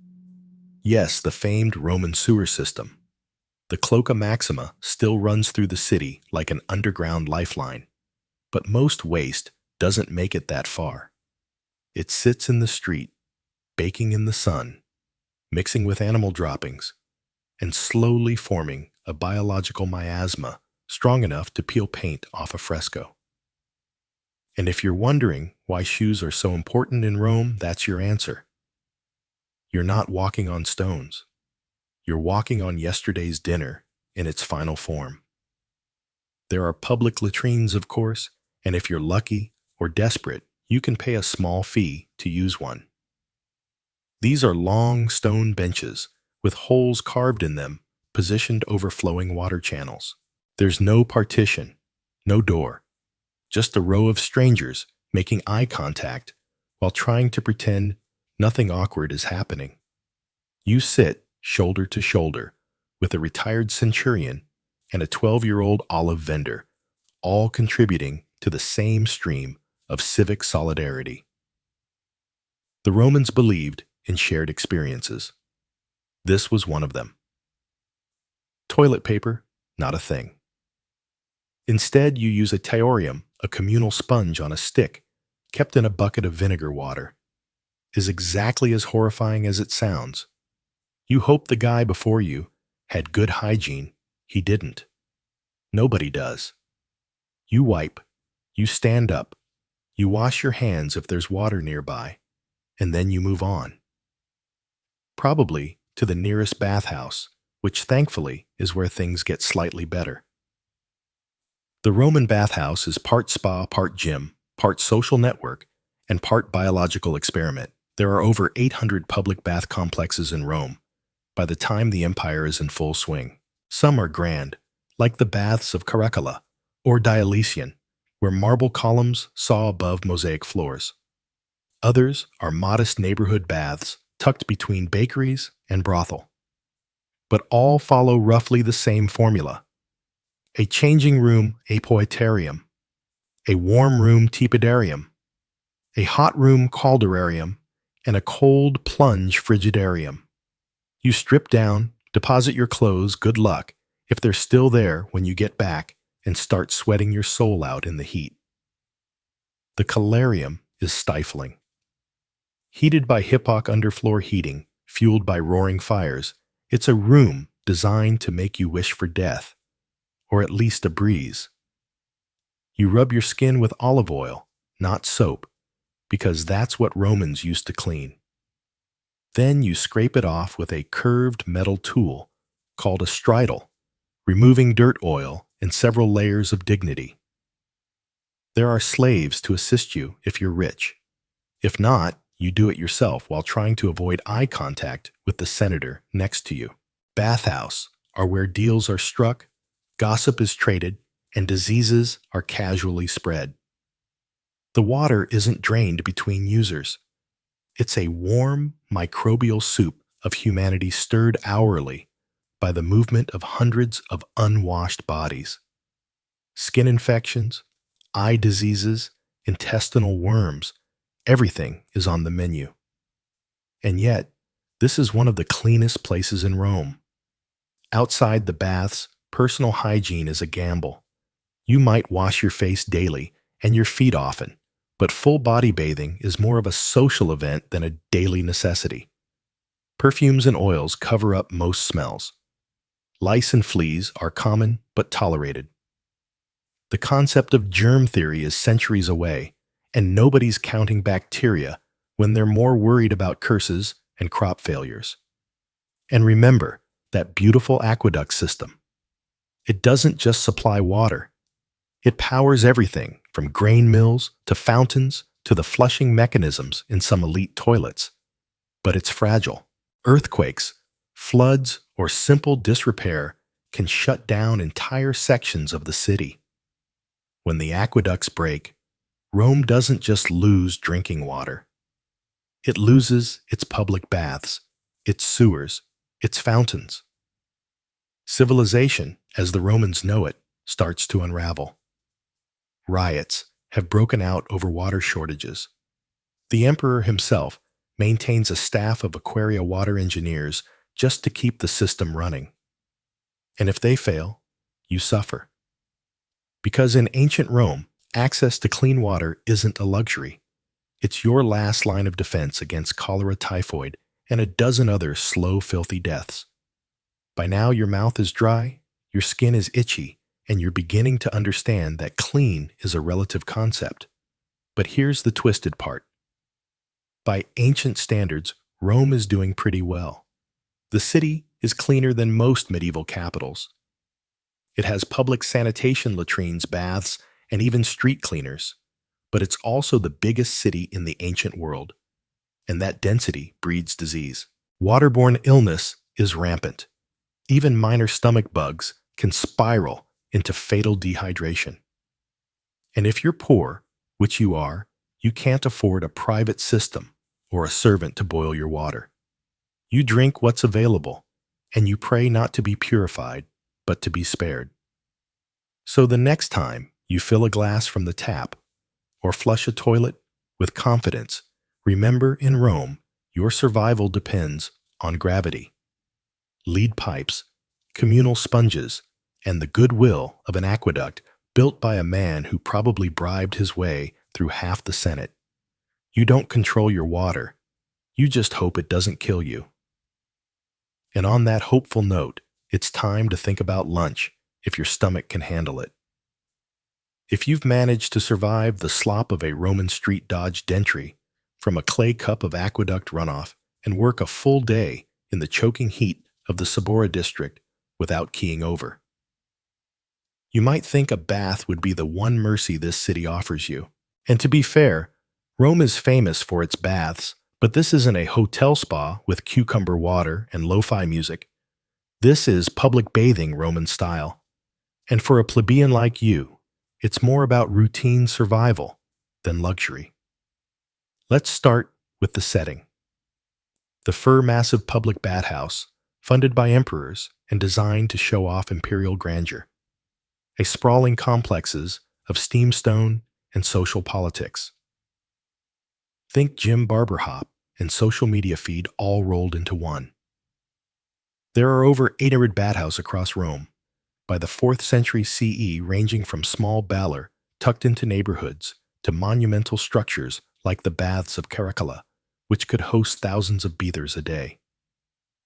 [SPEAKER 1] Yes, the famed Roman sewer system. The Cloaca Maxima still runs through the city like an underground lifeline, but most waste doesn't make it that far. It sits in the street, baking in the sun, mixing with animal droppings, and slowly forming a biological miasma strong enough to peel paint off a fresco. And if you're wondering why shoes are so important in Rome, that's your answer. You're not walking on stones. You're walking on yesterday's dinner in its final form. There are public latrines, of course, and if you're lucky or desperate, you can pay a small fee to use one. These are long stone benches with holes carved in them, positioned over flowing water channels. There's no partition, no door, just a row of strangers making eye contact while trying to pretend nothing awkward is happening. You sit shoulder to shoulder with a retired centurion and a 12-year-old olive vendor, all contributing to the same stream of civic solidarity. The Romans believed in shared experiences. This was one of them. Toilet paper, not a thing. Instead, you use a taurium, a communal sponge on a stick, kept in a bucket of vinegar water. Is exactly as horrifying as it sounds. You hope the guy before you had good hygiene. He didn't. Nobody does. You wipe. You stand up. You wash your hands if there's water nearby, and then you move on. Probably to the nearest bathhouse, which thankfully is where things get slightly better. The Roman bathhouse is part spa, part gym, part social network, and part biological experiment. There are over 800 public bath complexes in Rome by the time the empire is in full swing. Some are grand, like the baths of Caracalla or Diocletian, where marble columns saw above mosaic floors. Others are modest neighborhood baths tucked between bakeries and brothel. But all follow roughly the same formula. A changing room apoetarium, a warm room tepidarium, a hot room caldarium, and a cold plunge frigidarium. You strip down, deposit your clothes, good luck, if they're still there when you get back, and start sweating your soul out in the heat. The calarium is stifling. Heated by Hippoc underfloor heating, fueled by roaring fires, it's a room designed to make you wish for death, or at least a breeze. You rub your skin with olive oil, not soap, because that's what Romans used to clean. Then you scrape it off with a curved metal tool called a stridle, removing dirt oil and several layers of dignity. There are slaves to assist you if you're rich. If not, you do it yourself while trying to avoid eye contact with the senator next to you. Bathhouse are where deals are struck, gossip is traded, and diseases are casually spread. The water isn't drained between users. It's a warm, microbial soup of humanity stirred hourly by the movement of hundreds of unwashed bodies. Skin infections, eye diseases, intestinal worms, everything is on the menu. And yet, this is one of the cleanest places in Rome. Outside the baths, personal hygiene is a gamble. You might wash your face daily and your feet often, but full body bathing is more of a social event than a daily necessity. Perfumes and oils cover up most smells. Lice and fleas are common but tolerated. The concept of germ theory is centuries away, and nobody's counting bacteria when they're more worried about curses and crop failures. And remember that beautiful aqueduct system. It doesn't just supply water. It powers everything from grain mills to fountains to the flushing mechanisms in some elite toilets. But it's fragile. Earthquakes, floods, or simple disrepair can shut down entire sections of the city. When the aqueducts break, Rome doesn't just lose drinking water. It loses its public baths, its sewers, its fountains. Civilization, as the Romans know it, starts to unravel. Riots have broken out over water shortages. The emperor himself maintains a staff of Aquaria water engineers just to keep the system running. And if they fail, you suffer. Because in ancient Rome, access to clean water isn't a luxury. It's your last line of defense against cholera, typhoid, and a dozen other slow, filthy deaths. By now, your mouth is dry, your skin is itchy, and you're beginning to understand that clean is a relative concept. But here's the twisted part. By ancient standards, Rome is doing pretty well. The city is cleaner than most medieval capitals. It has public sanitation latrines, baths, and even street cleaners. But it's also the biggest city in the ancient world. And that density breeds disease. Waterborne illness is rampant. Even minor stomach bugs can spiral into fatal dehydration. And if you're poor, which you are, you can't afford a private system or a servant to boil your water. You drink what's available, and you pray not to be purified, but to be spared. So the next time you fill a glass from the tap or flush a toilet with confidence, remember in Rome, your survival depends on gravity. Lead pipes, communal sponges, and the goodwill of an aqueduct built by a man who probably bribed his way through half the Senate. You don't control your water. You just hope it doesn't kill you. And on that hopeful note, it's time to think about lunch if your stomach can handle it. If you've managed to survive the slop of a Roman street dodge dentry from a clay cup of aqueduct runoff and work a full day in the choking heat of the Sabora district without keying over, you might think a bath would be the one mercy this city offers you. And to be fair, Rome is famous for its baths, but this isn't a hotel spa with cucumber water and lo-fi music. This is public bathing Roman style. And for a plebeian like you, it's more about routine survival than luxury. Let's start with the setting. The fur-massive public bathhouse, funded by emperors and designed to show off imperial grandeur. A sprawling complexes of steamstone and social politics. Think Jim Barber Hop and social media feed all rolled into one. There are over 800 bathhouses across Rome, by the 4th century CE ranging from small baller tucked into neighborhoods to monumental structures like the Baths of Caracalla, which could host thousands of bathers a day.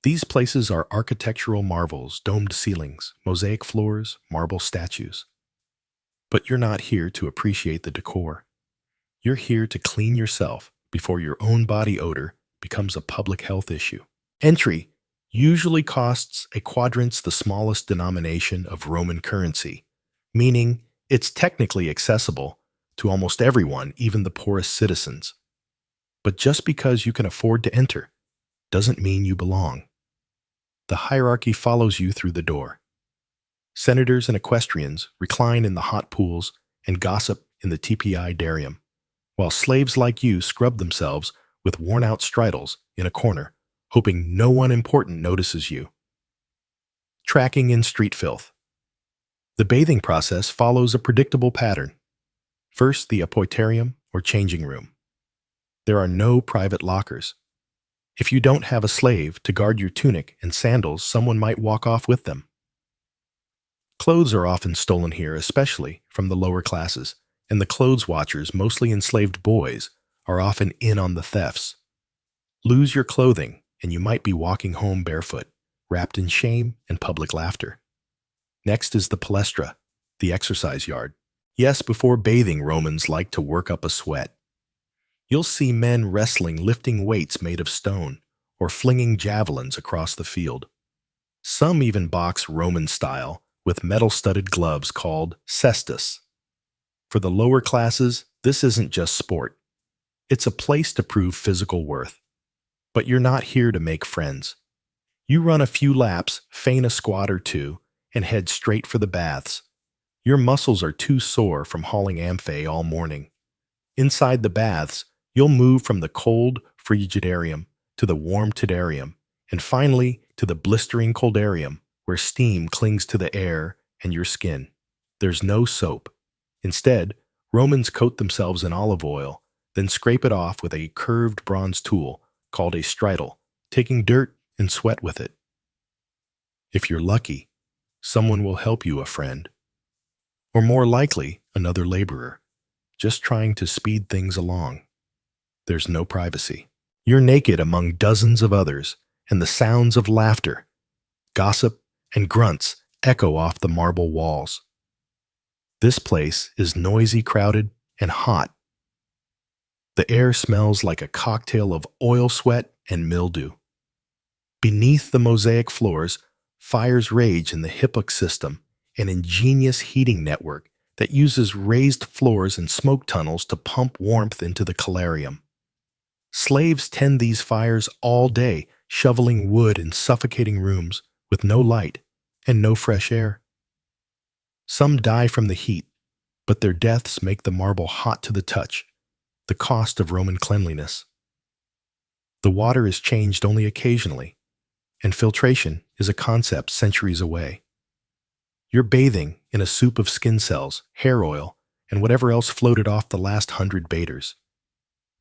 [SPEAKER 1] These places are architectural marvels, domed ceilings, mosaic floors, marble statues. But you're not here to appreciate the decor. You're here to clean yourself before your own body odor becomes a public health issue. Entry usually costs a quadrant's the smallest denomination of Roman currency, meaning it's technically accessible to almost everyone, even the poorest citizens. But just because you can afford to enter doesn't mean you belong. The hierarchy follows you through the door. Senators and equestrians recline in the hot pools and gossip in the TPI darium, while slaves like you scrub themselves with worn-out stridles in a corner, hoping no one important notices you. Tracking in street filth. The bathing process follows a predictable pattern. First, the apoiterium, or changing room. There are no private lockers. If you don't have a slave to guard your tunic and sandals, someone might walk off with them. Clothes are often stolen here, especially from the lower classes, and the clothes watchers, mostly enslaved boys, are often in on the thefts. Lose your clothing, and you might be walking home barefoot, wrapped in shame and public laughter. Next is the palestra, the exercise yard. Yes, before bathing, Romans liked to work up a sweat. You'll see men wrestling, lifting weights made of stone, or flinging javelins across the field. Some even box Roman style with metal-studded gloves called cestus. For the lower classes, this isn't just sport. It's a place to prove physical worth. But you're not here to make friends. You run a few laps, feign a squat or two, and head straight for the baths. Your muscles are too sore from hauling amphe all morning. Inside the baths, you'll move from the cold frigidarium to the warm tedarium, and finally to the blistering coldarium, where steam clings to the air and your skin. There's no soap. Instead, Romans coat themselves in olive oil, then scrape it off with a curved bronze tool called a stridle, taking dirt and sweat with it. If you're lucky, someone will help you, a friend. Or more likely, another laborer, just trying to speed things along. There's no privacy. You're naked among dozens of others, and the sounds of laughter, gossip, and grunts echo off the marble walls. This place is noisy, crowded, and hot. The air smells like a cocktail of oil sweat and mildew. Beneath the mosaic floors, fires rage in the HIPAA system, an ingenious heating network that uses raised floors and smoke tunnels to pump warmth into the calarium. Slaves tend these fires all day, shoveling wood in suffocating rooms with no light and no fresh air. Some die from the heat, but their deaths make the marble hot to the touch, the cost of Roman cleanliness. The water is changed only occasionally, and filtration is a concept centuries away. You're bathing in a soup of skin cells, hair oil, and whatever else floated off the last 100 baiters.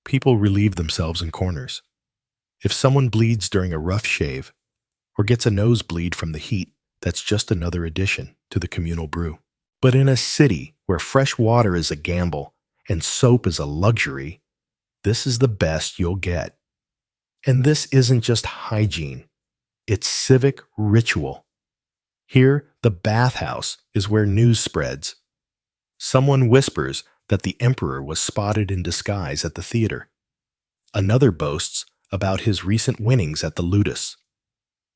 [SPEAKER 1] People relieve themselves in corners. If someone bleeds during a rough shave, or gets a nosebleed from the heat, that's just another addition to the communal brew. But in a city where fresh water is a gamble and soap is a luxury, this is the best you'll get. And this isn't just hygiene, it's civic ritual. Here, the bathhouse is where news spreads. Someone whispers that the emperor was spotted in disguise at the theater. Another boasts about his recent winnings at the ludus.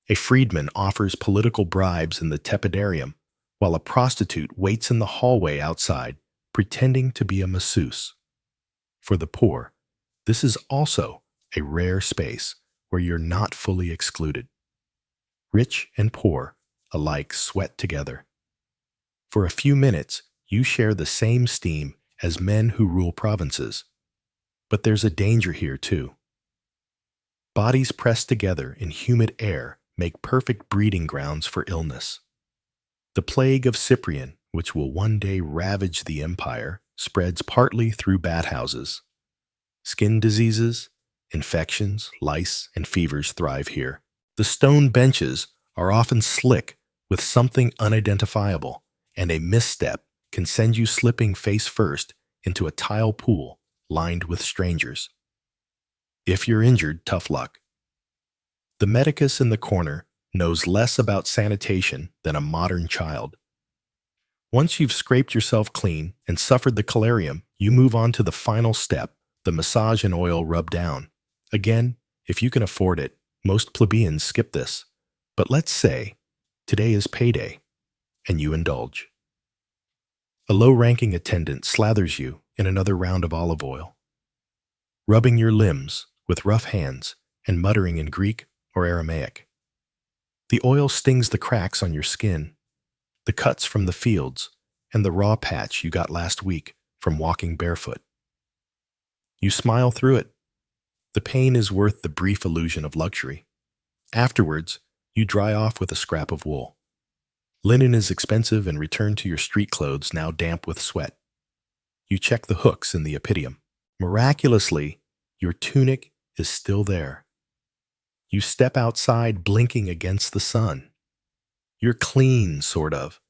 [SPEAKER 1] A freedman offers political bribes in the tepidarium, while a prostitute waits in the hallway outside, pretending to be a masseuse. For the poor, this is also a rare space where you're not fully excluded. Rich and poor alike sweat together. For a few minutes, you share the same steam as men who rule provinces. But there's a danger here too. Bodies pressed together in humid air make perfect breeding grounds for illness. The plague of Cyprian, which will one day ravage the empire, spreads partly through bathhouses. Skin diseases, infections, lice, and fevers thrive here. The stone benches are often slick with something unidentifiable, and a misstep can send you slipping face first into a tile pool lined with strangers. If you're injured, tough luck. The medicus in the corner knows less about sanitation than a modern child. Once you've scraped yourself clean and suffered the calarium, you move on to the final step, the massage and oil rub down. Again, if you can afford it, most plebeians skip this. But let's say today is payday, and you indulge. A low-ranking attendant slathers you in another round of olive oil, rubbing your limbs with rough hands and muttering in Greek or Aramaic. The oil stings the cracks on your skin, the cuts from the fields, and the raw patch you got last week from walking barefoot. You smile through it. The pain is worth the brief illusion of luxury. Afterwards, you dry off with a scrap of wool. Linen is expensive and return to your street clothes now damp with sweat. You check the hooks in the epitium. Miraculously, your tunic is still there. You step outside blinking against the sun. You're clean, sort of,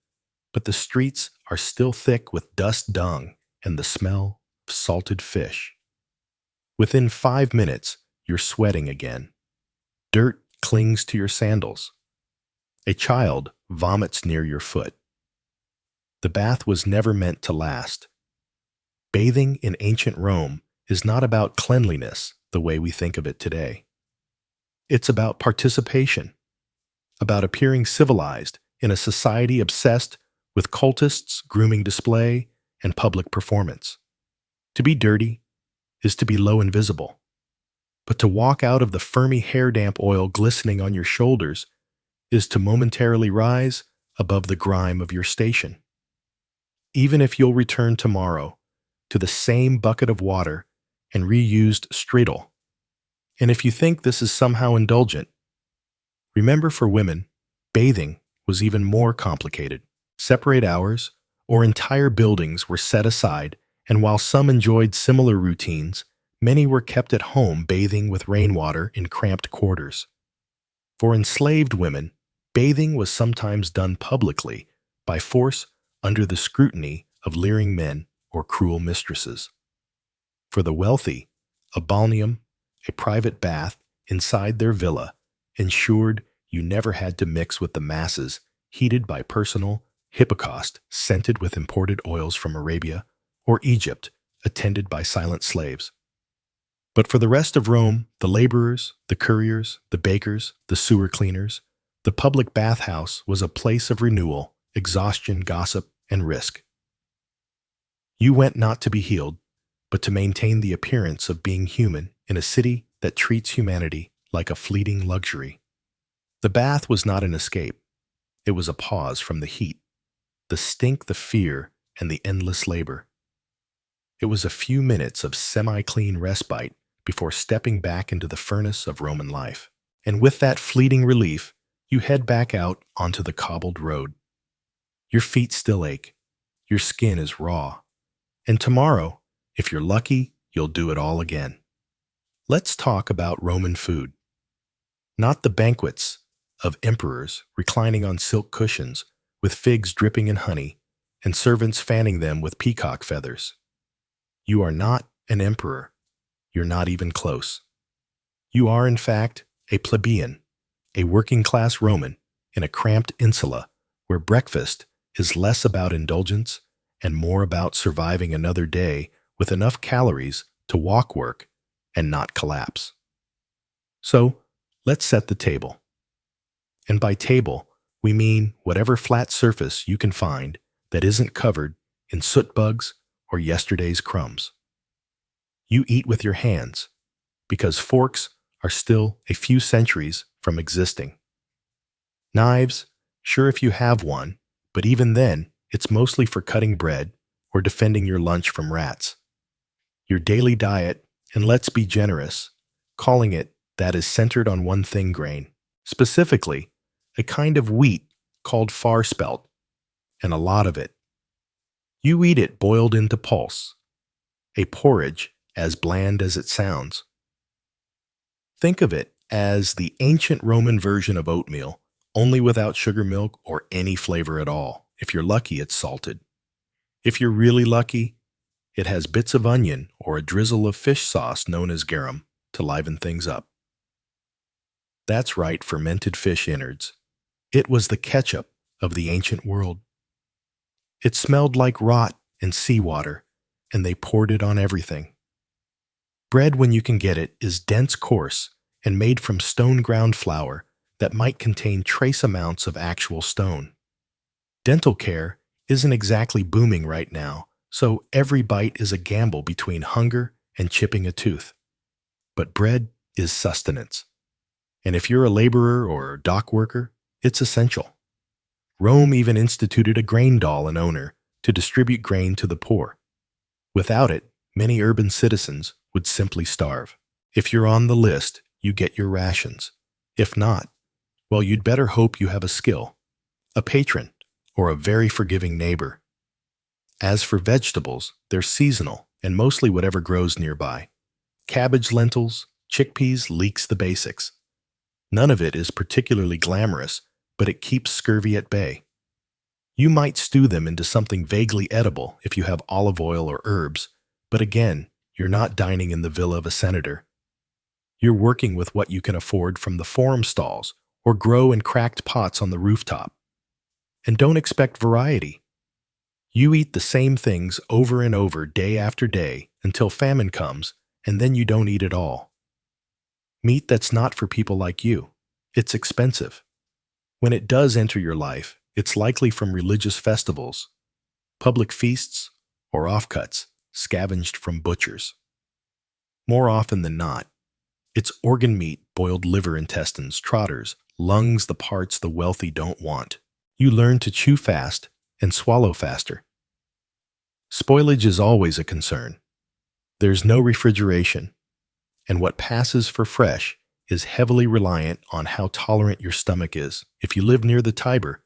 [SPEAKER 1] but the streets are still thick with dust dung and the smell of salted fish. Within 5 minutes, you're sweating again. Dirt clings to your sandals. A child vomits near your foot. The bath was never meant to last. Bathing in ancient Rome is not about cleanliness the way we think of it today. It's about participation, about appearing civilized in a society obsessed with cultists, grooming display, and public performance. To be dirty is to be low and visible, but to walk out of the firmy hair damp oil glistening on your shoulders is to momentarily rise above the grime of your station. Even if you'll return tomorrow to the same bucket of water and reused straddle, and if you think this is somehow indulgent, remember for women, bathing was even more complicated. Separate hours or entire buildings were set aside, and while some enjoyed similar routines, many were kept at home bathing with rainwater in cramped quarters. For enslaved women, bathing was sometimes done publicly by force under the scrutiny of leering men or cruel mistresses. For the wealthy, a balneum, a private bath inside their villa, ensured you never had to mix with the masses, heated by personal hippocaust scented with imported oils from Arabia, or Egypt, attended by silent slaves. But for the rest of Rome, the laborers, the couriers, the bakers, the sewer cleaners, the public bathhouse was a place of renewal, exhaustion, gossip, and risk. You went not to be healed, but to maintain the appearance of being human in a city that treats humanity like a fleeting luxury. The bath was not an escape. It was a pause from the heat, the stink, the fear, and the endless labor. It was a few minutes of semi-clean respite before stepping back into the furnace of Roman life. And with that fleeting relief, you head back out onto the cobbled road. Your feet still ache. Your skin is raw. And tomorrow, if you're lucky, you'll do it all again. Let's talk about Roman food. Not the banquets of emperors reclining on silk cushions with figs dripping in honey and servants fanning them with peacock feathers. You are not an emperor. You're not even close. You are, in fact, a plebeian, a working-class Roman in a cramped insula where breakfast is less about indulgence and more about surviving another day with enough calories to walk work and not collapse. So, let's set the table. And by table, we mean whatever flat surface you can find that isn't covered in soot bugs or yesterday's crumbs. You eat with your hands, because forks are still a few centuries from existing. Knives, sure if you have one, but even then, it's mostly for cutting bread or defending your lunch from rats. Your daily diet, and let's be generous, calling it that, is centered on one thing: grain, specifically a kind of wheat called farspelt, and a lot of it. You eat it boiled into pulse, a porridge as bland as it sounds. Think of it as the ancient Roman version of oatmeal, only without sugar milk or any flavor at all. If you're lucky, it's salted. If you're really lucky, it has bits of onion or a drizzle of fish sauce known as garum to liven things up. That's right, fermented fish innards. It was the ketchup of the ancient world. It smelled like rot and seawater, and they poured it on everything. Bread, when you can get it, is dense, coarse, and made from stone-ground flour that might contain trace amounts of actual stone. Dental care isn't exactly booming right now, so every bite is a gamble between hunger and chipping a tooth. But bread is sustenance. And if you're a laborer or dock worker, it's essential. Rome even instituted a grain doll and owner to distribute grain to the poor. Without it, many urban citizens would simply starve. If you're on the list, you get your rations. If not, well, you'd better hope you have a skill, a patron, or a very forgiving neighbor. As for vegetables, they're seasonal and mostly whatever grows nearby. Cabbage, lentils, chickpeas, leeks, the basics. None of it is particularly glamorous, but it keeps scurvy at bay. You might stew them into something vaguely edible if you have olive oil or herbs, but again, you're not dining in the villa of a senator. You're working with what you can afford from the forum stalls or grow in cracked pots on the rooftop. And don't expect variety. You eat the same things over and over day after day until famine comes, and then you don't eat at all. Meat that's not for people like you. It's expensive. When it does enter your life, it's likely from religious festivals, public feasts, or offcuts scavenged from butchers. More often than not, it's organ meat, boiled liver intestines, trotters, lungs, the parts the wealthy don't want. You learn to chew fast and swallow faster. Spoilage is always a concern. There's no refrigeration, and what passes for fresh is heavily reliant on how tolerant your stomach is. If you live near the Tiber,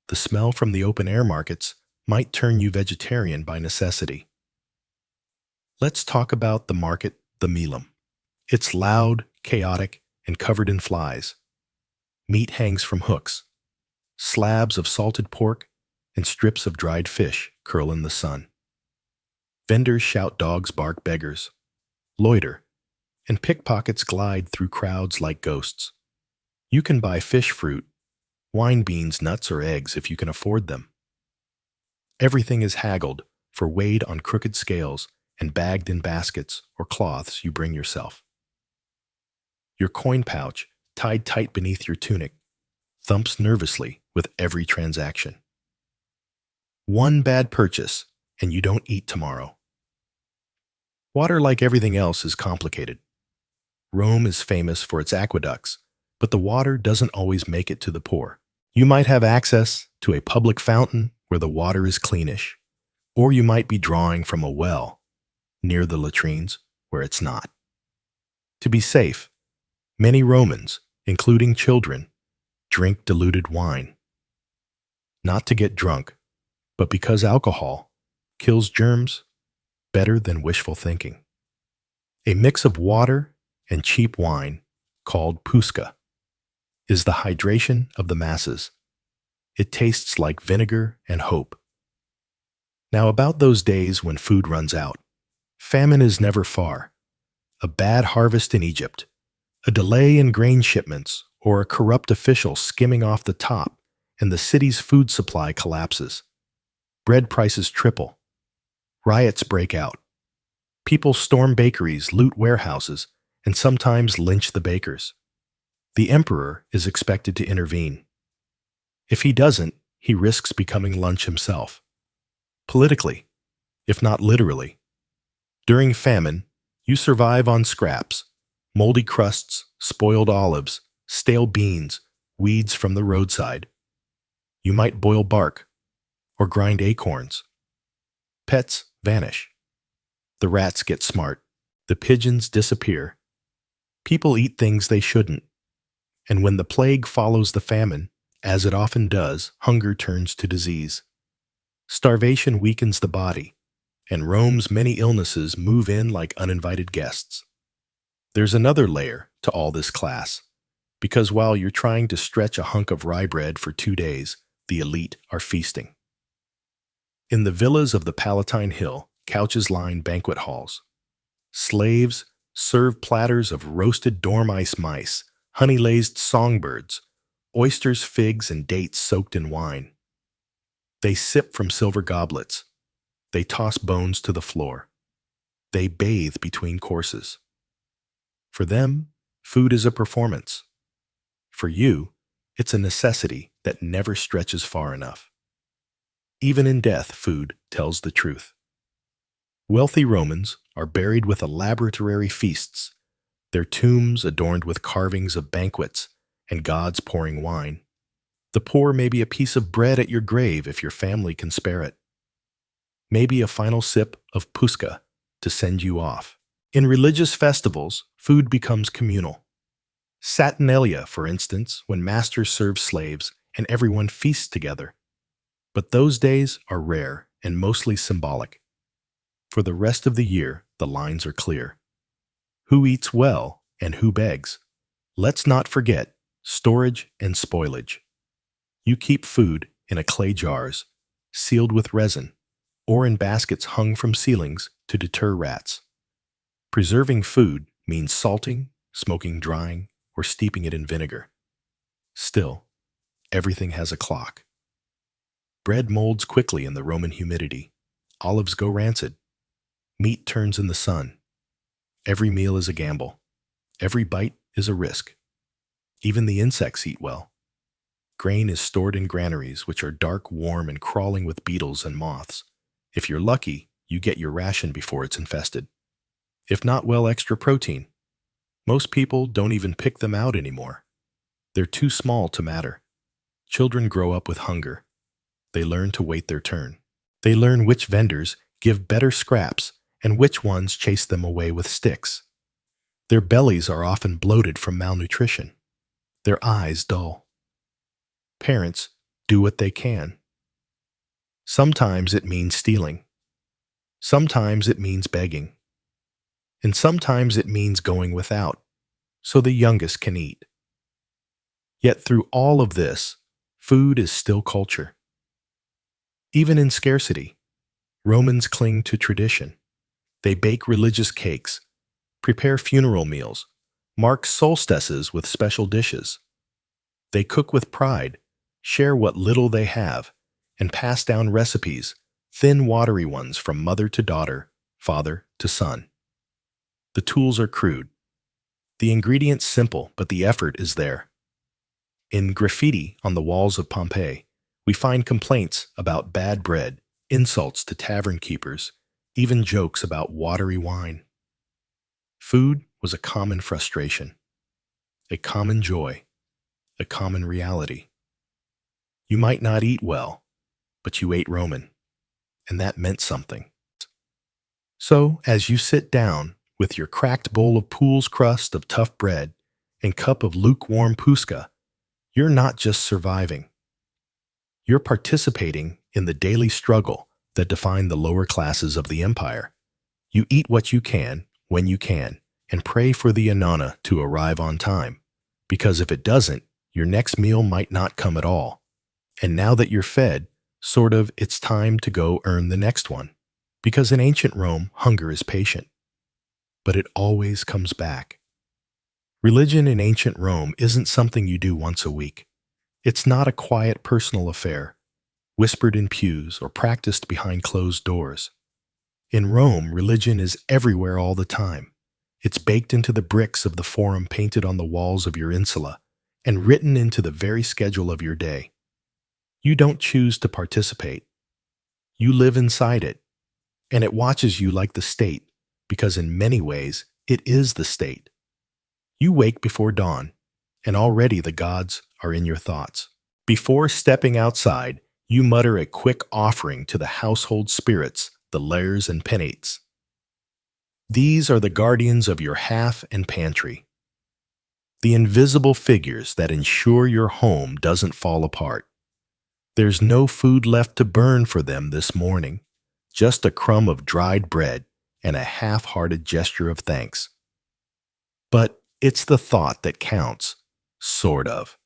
[SPEAKER 1] the smell from the open-air markets might turn you vegetarian by necessity. Let's talk about the market, the Milam. It's loud, chaotic, and covered in flies. Meat hangs from hooks. Slabs of salted pork and strips of dried fish curl in the sun. Vendors shout, dogs bark, beggars loiter, and pickpockets glide through crowds like ghosts. You can buy fish fruit, wine, beans, nuts, or eggs if you can afford them. Everything is haggled for, weighed on crooked scales and bagged in baskets or cloths you bring yourself. Your coin pouch, tied tight beneath your tunic, thumps nervously with every transaction. One bad purchase, and you don't eat tomorrow. Water, like everything else, is complicated. Rome is famous for its aqueducts, but the water doesn't always make it to the poor. You might have access to a public fountain where the water is cleanish, or you might be drawing from a well near the latrines where it's not. To be safe, many Romans, including children, drink diluted wine. Not to get drunk, but because alcohol kills germs better than wishful thinking. A mix of water and cheap wine, called puska, is the hydration of the masses. It tastes like vinegar and hope. Now, about those days when food runs out, famine is never far. A bad harvest in Egypt, a delay in grain shipments, or a corrupt official skimming off the top, and the city's food supply collapses. Bread prices triple. Riots break out. People storm bakeries, loot warehouses, and sometimes lynch the bakers. The emperor is expected to intervene. If he doesn't, he risks becoming lunch himself. Politically, if not literally. During famine, you survive on scraps, moldy crusts, spoiled olives, stale beans, weeds from the roadside. You might boil bark or grind acorns. Pets vanish. The rats get smart. The pigeons disappear. People eat things they shouldn't. And when the plague follows the famine, as it often does, hunger turns to disease. Starvation weakens the body, and Rome's many illnesses move in like uninvited guests. There's another layer to all this class, because while you're trying to stretch a hunk of rye bread for 2 days, the elite are feasting. In the villas of the Palatine Hill, couches line banquet halls. Slaves serve platters of roasted dormice mice, honey-laced songbirds, oysters, figs, and dates soaked in wine. They sip from silver goblets. They toss bones to the floor. They bathe between courses. For them, food is a performance. For you, it's a necessity that never stretches far enough. Even in death, food tells the truth. Wealthy Romans are buried with elaboratory feasts, their tombs adorned with carvings of banquets and gods pouring wine. The poor may be a piece of bread at your grave if your family can spare it. Maybe a final sip of puska to send you off. In religious festivals, food becomes communal. Saturnalia, for instance, when masters serve slaves and everyone feasts together. But those days are rare and mostly symbolic. For the rest of the year, the lines are clear. Who eats well and who begs? Let's not forget storage and spoilage. You keep food in clay jars, sealed with resin, or in baskets hung from ceilings to deter rats. Preserving food means salting, smoking, drying, or steeping it in vinegar. Still, everything has a clock. Bread molds quickly in the Roman humidity. Olives go rancid. Meat turns in the sun. Every meal is a gamble. Every bite is a risk. Even the insects eat well. Grain is stored in granaries, which are dark, warm, and crawling with beetles and moths. If you're lucky, you get your ration before it's infested. If not, well, extra protein. Most people don't even pick them out anymore. They're too small to matter. Children grow up with hunger. They learn to wait their turn. They learn which vendors give better scraps and which ones chase them away with sticks. Their bellies are often bloated from malnutrition. Their eyes dull. Parents do what they can. Sometimes it means stealing. Sometimes it means begging. And sometimes it means going without, so the youngest can eat. Yet through all of this, food is still culture. Even in scarcity, Romans cling to tradition. They bake religious cakes, prepare funeral meals, mark solstices with special dishes. They cook with pride, share what little they have, and pass down recipes, thin, watery ones from mother to daughter, father to son. The tools are crude. The ingredients simple, but the effort is there. In graffiti on the walls of Pompeii, we find complaints about bad bread, insults to tavern keepers, even jokes about watery wine. Food was a common frustration, a common joy, a common reality. You might not eat well, but you ate Roman, and that meant something. So, as you sit down with your cracked bowl of Pool's crust of tough bread and cup of lukewarm puska, you're not just surviving. You're participating in the daily struggle that defined the lower classes of the empire. You eat what you can, when you can, and pray for the annona to arrive on time, because if it doesn't, your next meal might not come at all. And now that you're fed, it's time to go earn the next one. Because in ancient Rome, hunger is patient. But it always comes back. Religion in ancient Rome isn't something you do once a week. It's not a quiet personal affair, whispered in pews or practiced behind closed doors. In Rome, religion is everywhere all the time. It's baked into the bricks of the forum painted on the walls of your insula and written into the very schedule of your day. You don't choose to participate. You live inside it, and it watches you like the state, because in many ways, it is the state. You wake before dawn, and already the gods are in your thoughts. Before stepping outside, you mutter a quick offering to the household spirits, the lares and penates. These are the guardians of your hearth and pantry, the invisible figures that ensure your home doesn't fall apart. There's no food left to burn for them this morning, just a crumb of dried bread and a half-hearted gesture of thanks. But it's the thought that counts, sort of.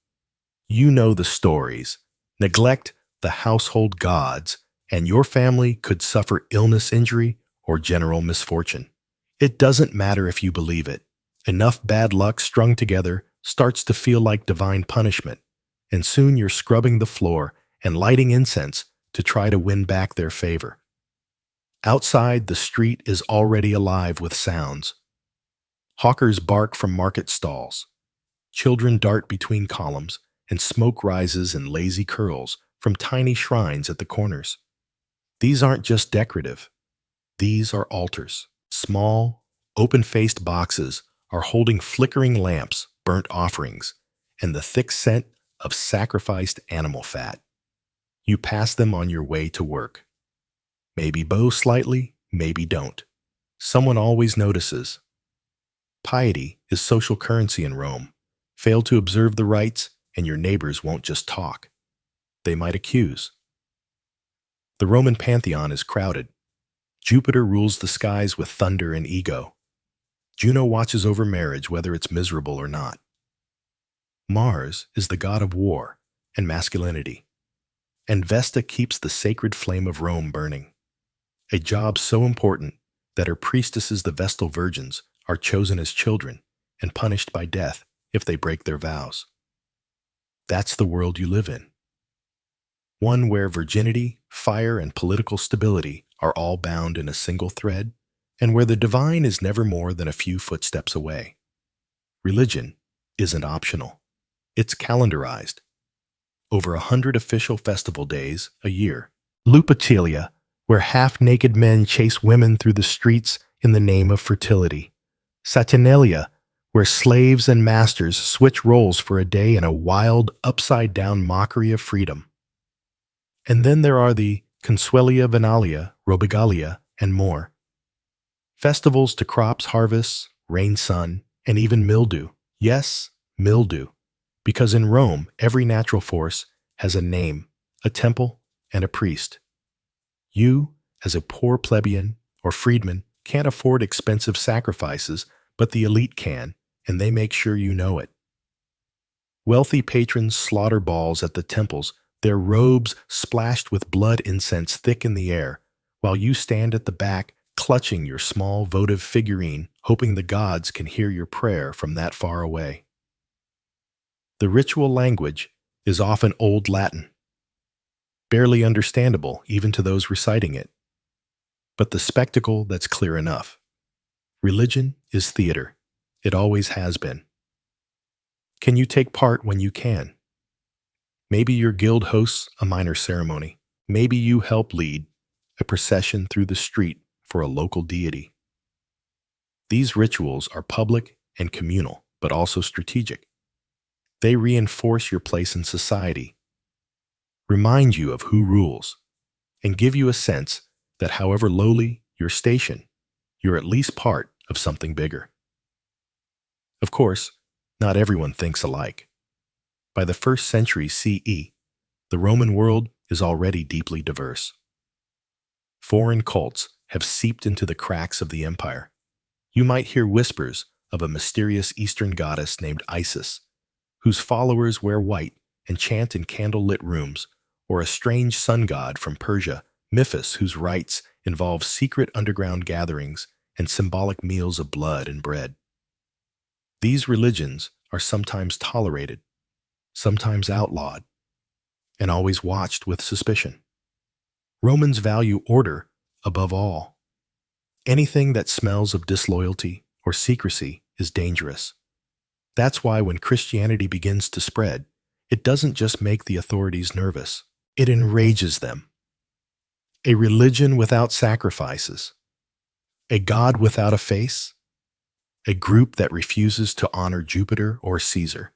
[SPEAKER 1] You know the stories. Neglect the household gods, and your family could suffer illness, injury, or general misfortune. It doesn't matter if you believe it. Enough bad luck strung together starts to feel like divine punishment, and soon you're scrubbing the floor and lighting incense to try to win back their favor. Outside, the street is already alive with sounds. Hawkers bark from market stalls. Children dart between columns, and smoke rises in lazy curls from tiny shrines at the corners. These aren't just decorative. These are altars. Small, open-faced boxes are holding flickering lamps, burnt offerings, and the thick scent of sacrificed animal fat. You pass them on your way to work. Maybe bow slightly, maybe don't. Someone always notices. Piety is social currency in Rome. Fail to observe the rites, and your neighbors won't just talk. They might accuse. The Roman pantheon is crowded. Jupiter rules the skies with thunder and ego. Juno watches over marriage, whether it's miserable or not. Mars is the god of war and masculinity. And Vesta keeps the sacred flame of Rome burning. A job so important that her priestesses, the Vestal virgins, are chosen as children and punished by death if they break their vows. That's the world you live in. one where virginity, fire, and political stability are all bound in a single thread, and where the divine is never more than a few footsteps away. Religion isn't optional. It's calendarized. Over 100 official festival days a year. Lupercalia, where half-naked men chase women through the streets in the name of fertility. Saturnalia, where slaves and masters switch roles for a day in a wild, upside-down mockery of freedom. And then there are the Consuelia Venalia, Robigalia, and more. Festivals to crops, harvests, rain, sun, and even mildew. Yes, mildew. Because in Rome, every natural force has a name, a temple, and a priest. You, as a poor plebeian or freedman, can't afford expensive sacrifices, but the elite can, and they make sure you know it. Wealthy patrons slaughter balls at the temples, their robes splashed with blood incense thick in the air, while you stand at the back, clutching your small votive figurine, hoping the gods can hear your prayer from that far away. The ritual language is often Old Latin, barely understandable even to those reciting it. But the spectacle that's clear enough. Religion is theater. It always has been. Can you take part when you can? Maybe your guild hosts a minor ceremony. Maybe you help lead a procession through the street for a local deity. These rituals are public and communal, but also strategic. They reinforce your place in society, remind you of who rules, and give you a sense that however lowly your station, you're at least part of something bigger. Of course, not everyone thinks alike. By the 1st century CE, the Roman world is already deeply diverse. Foreign cults have seeped into the cracks of the empire. You might hear whispers of a mysterious Eastern goddess named Isis, whose followers wear white and chant in candle-lit rooms, or a strange sun god from Persia, Memphis, whose rites involve secret underground gatherings and symbolic meals of blood and bread. These religions are sometimes tolerated, sometimes outlawed, and always watched with suspicion. Romans value order above all. Anything that smells of disloyalty or secrecy is dangerous. That's why when Christianity begins to spread, it doesn't just make the authorities nervous, it enrages them. A religion without sacrifices, a God without a face, a group that refuses to honor Jupiter or Caesar.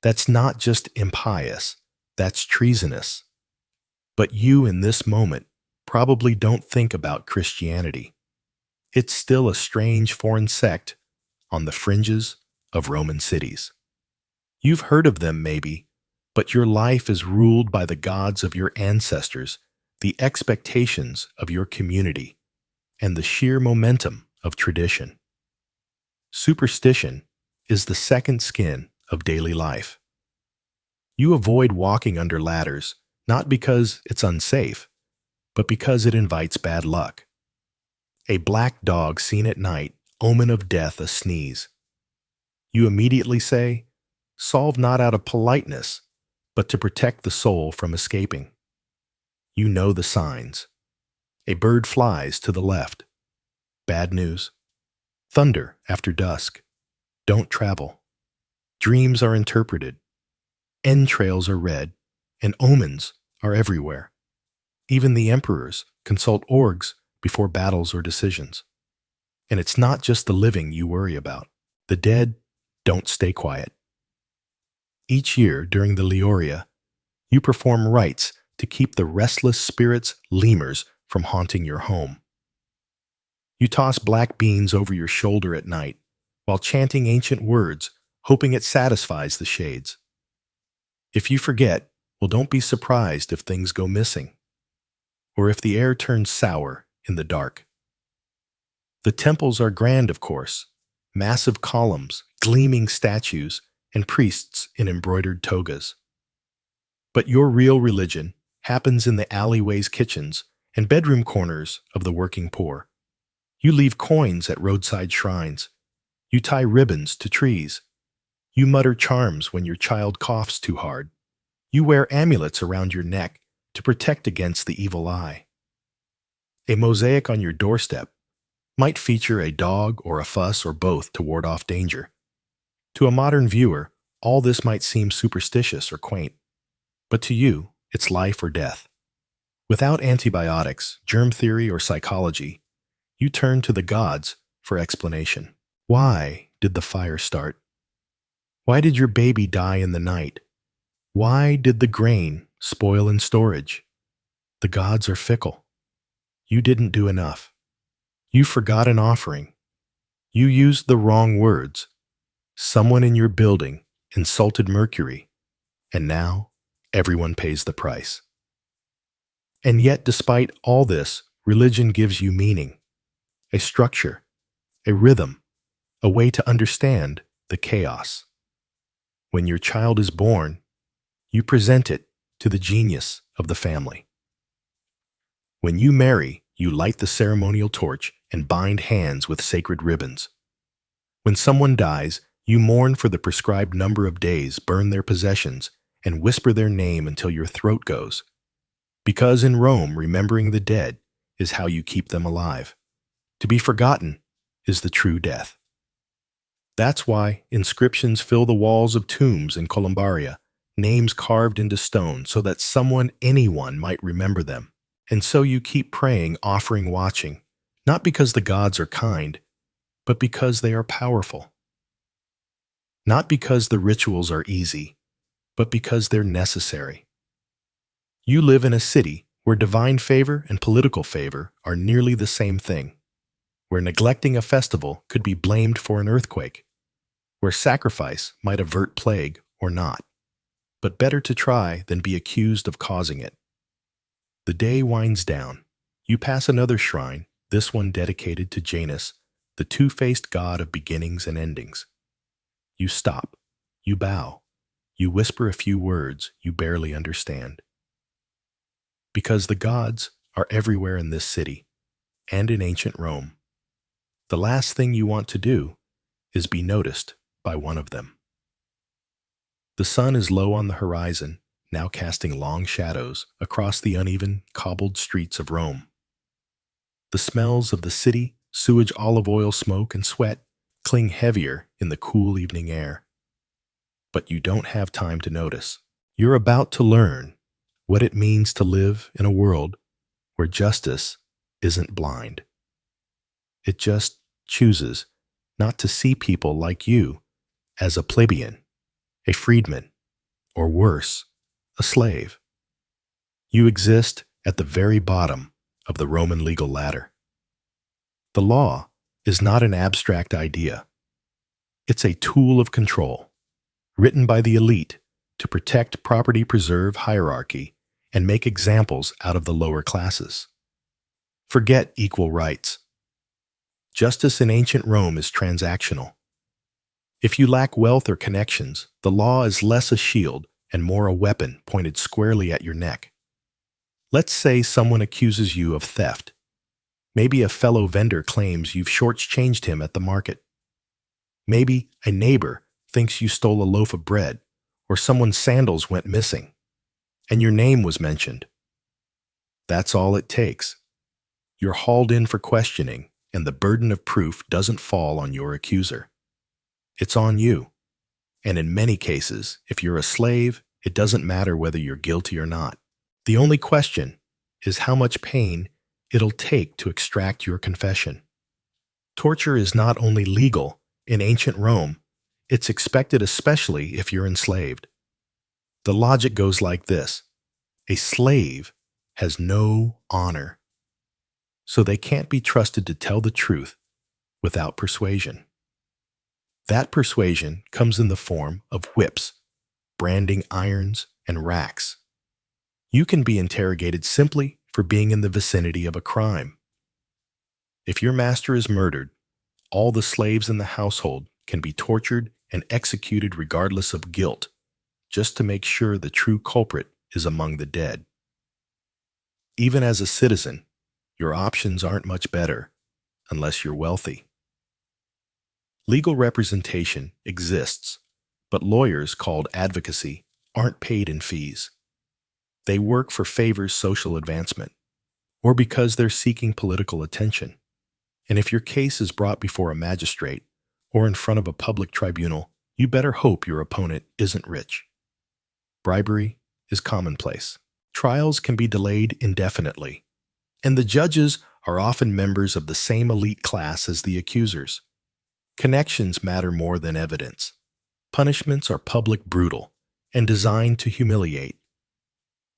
[SPEAKER 1] That's not just impious, that's treasonous. But you in this moment probably don't think about Christianity. It's still a strange foreign sect on the fringes of Roman cities. You've heard of them maybe, but your life is ruled by the gods of your ancestors, the expectations of your community, and the sheer momentum of tradition. Superstition is the second skin of daily life. You avoid walking under ladders, not because it's unsafe, but because it invites bad luck. A black dog seen at night, omen of death, a sneeze. You immediately say, solve not out of politeness, but to protect the soul from escaping. You know the signs. A bird flies to the left. Bad news. Thunder after dusk. Don't travel. Dreams are interpreted. Entrails are read, and omens are everywhere. Even the emperors consult orgs before battles or decisions. And it's not just the living you worry about. The dead don't stay quiet. Each year during the Leoria, you perform rites to keep the restless spirits, lemurs, from haunting your home. You toss black beans over your shoulder at night while chanting ancient words, hoping it satisfies the shades. If you forget, well, don't be surprised if things go missing, or if the air turns sour in the dark. The temples are grand, of course, massive columns, gleaming statues, and priests in embroidered togas. But your real religion happens in the alleyways, kitchens, and bedroom corners of the working poor. You leave coins at roadside shrines. You tie ribbons to trees. You mutter charms when your child coughs too hard. You wear amulets around your neck to protect against the evil eye. A mosaic on your doorstep might feature a dog or a fuss or both to ward off danger. To a modern viewer, all this might seem superstitious or quaint, but to you, it's life or death. Without antibiotics, germ theory, or psychology, you turn to the gods for explanation. Why did the fire start? Why did your baby die in the night? Why did the grain spoil in storage? The gods are fickle. You didn't do enough. You forgot an offering. You used the wrong words. Someone in your building insulted Mercury, and now everyone pays the price. And yet, despite all this, religion gives you meaning, a structure, a rhythm, a way to understand the chaos. When your child is born, you present it to the genius of the family. When you marry, you light the ceremonial torch and bind hands with sacred ribbons. When someone dies, you mourn for the prescribed number of days, burn their possessions, and whisper their name until your throat goes. Because in Rome, remembering the dead is how you keep them alive. To be forgotten is the true death. That's why inscriptions fill the walls of tombs in Columbaria, names carved into stone so that anyone might remember them. And so you keep praying, offering, watching, not because the gods are kind, but because they are powerful. Not because the rituals are easy, but because they're necessary. You live in a city where divine favor and political favor are nearly the same thing, where neglecting a festival could be blamed for an earthquake, where sacrifice might avert plague or not, but better to try than be accused of causing it. The day winds down. You pass another shrine, this one dedicated to Janus, the two-faced god of beginnings and endings. You stop. You bow. You whisper a few words you barely understand. Because the gods are everywhere in this city and in ancient Rome. The last thing you want to do is be noticed by one of them. The sun is low on the horizon, now casting long shadows across the uneven, cobbled streets of Rome. The smells of the city, sewage, olive oil, smoke, and sweat cling heavier in the cool evening air. But you don't have time to notice. You're about to learn what it means to live in a world where justice isn't blind. It just chooses not to see people like you as a plebeian, a freedman, or worse, a slave. You exist at the very bottom of the Roman legal ladder. The law is not an abstract idea. It's a tool of control, written by the elite to protect property, preserve hierarchy, and make examples out of the lower classes. Forget equal rights. Justice in ancient Rome is transactional. If you lack wealth or connections, the law is less a shield and more a weapon pointed squarely at your neck. Let's say someone accuses you of theft. Maybe a fellow vendor claims you've shortchanged him at the market. Maybe a neighbor thinks you stole a loaf of bread, or someone's sandals went missing, and your name was mentioned. That's all it takes. You're hauled in for questioning, and the burden of proof doesn't fall on your accuser. It's on you. And in many cases, if you're a slave, it doesn't matter whether you're guilty or not. The only question is how much pain it'll take to extract your confession. Torture is not only legal in ancient Rome, it's expected especially if you're enslaved. The logic goes like this: a slave has no honor, so they can't be trusted to tell the truth without persuasion. That persuasion comes in the form of whips, branding irons, and racks. You can be interrogated simply for being in the vicinity of a crime. If your master is murdered, all the slaves in the household can be tortured and executed regardless of guilt, just to make sure the true culprit is among the dead. Even as a citizen, your options aren't much better unless you're wealthy. Legal representation exists, but lawyers called advocacy aren't paid in fees. They work for favors social advancement, or because they're seeking political attention. And if your case is brought before a magistrate or in front of a public tribunal, you better hope your opponent isn't rich. Bribery is commonplace. Trials can be delayed indefinitely, and the judges are often members of the same elite class as the accusers. Connections matter more than evidence. Punishments are public, brutal, and designed to humiliate.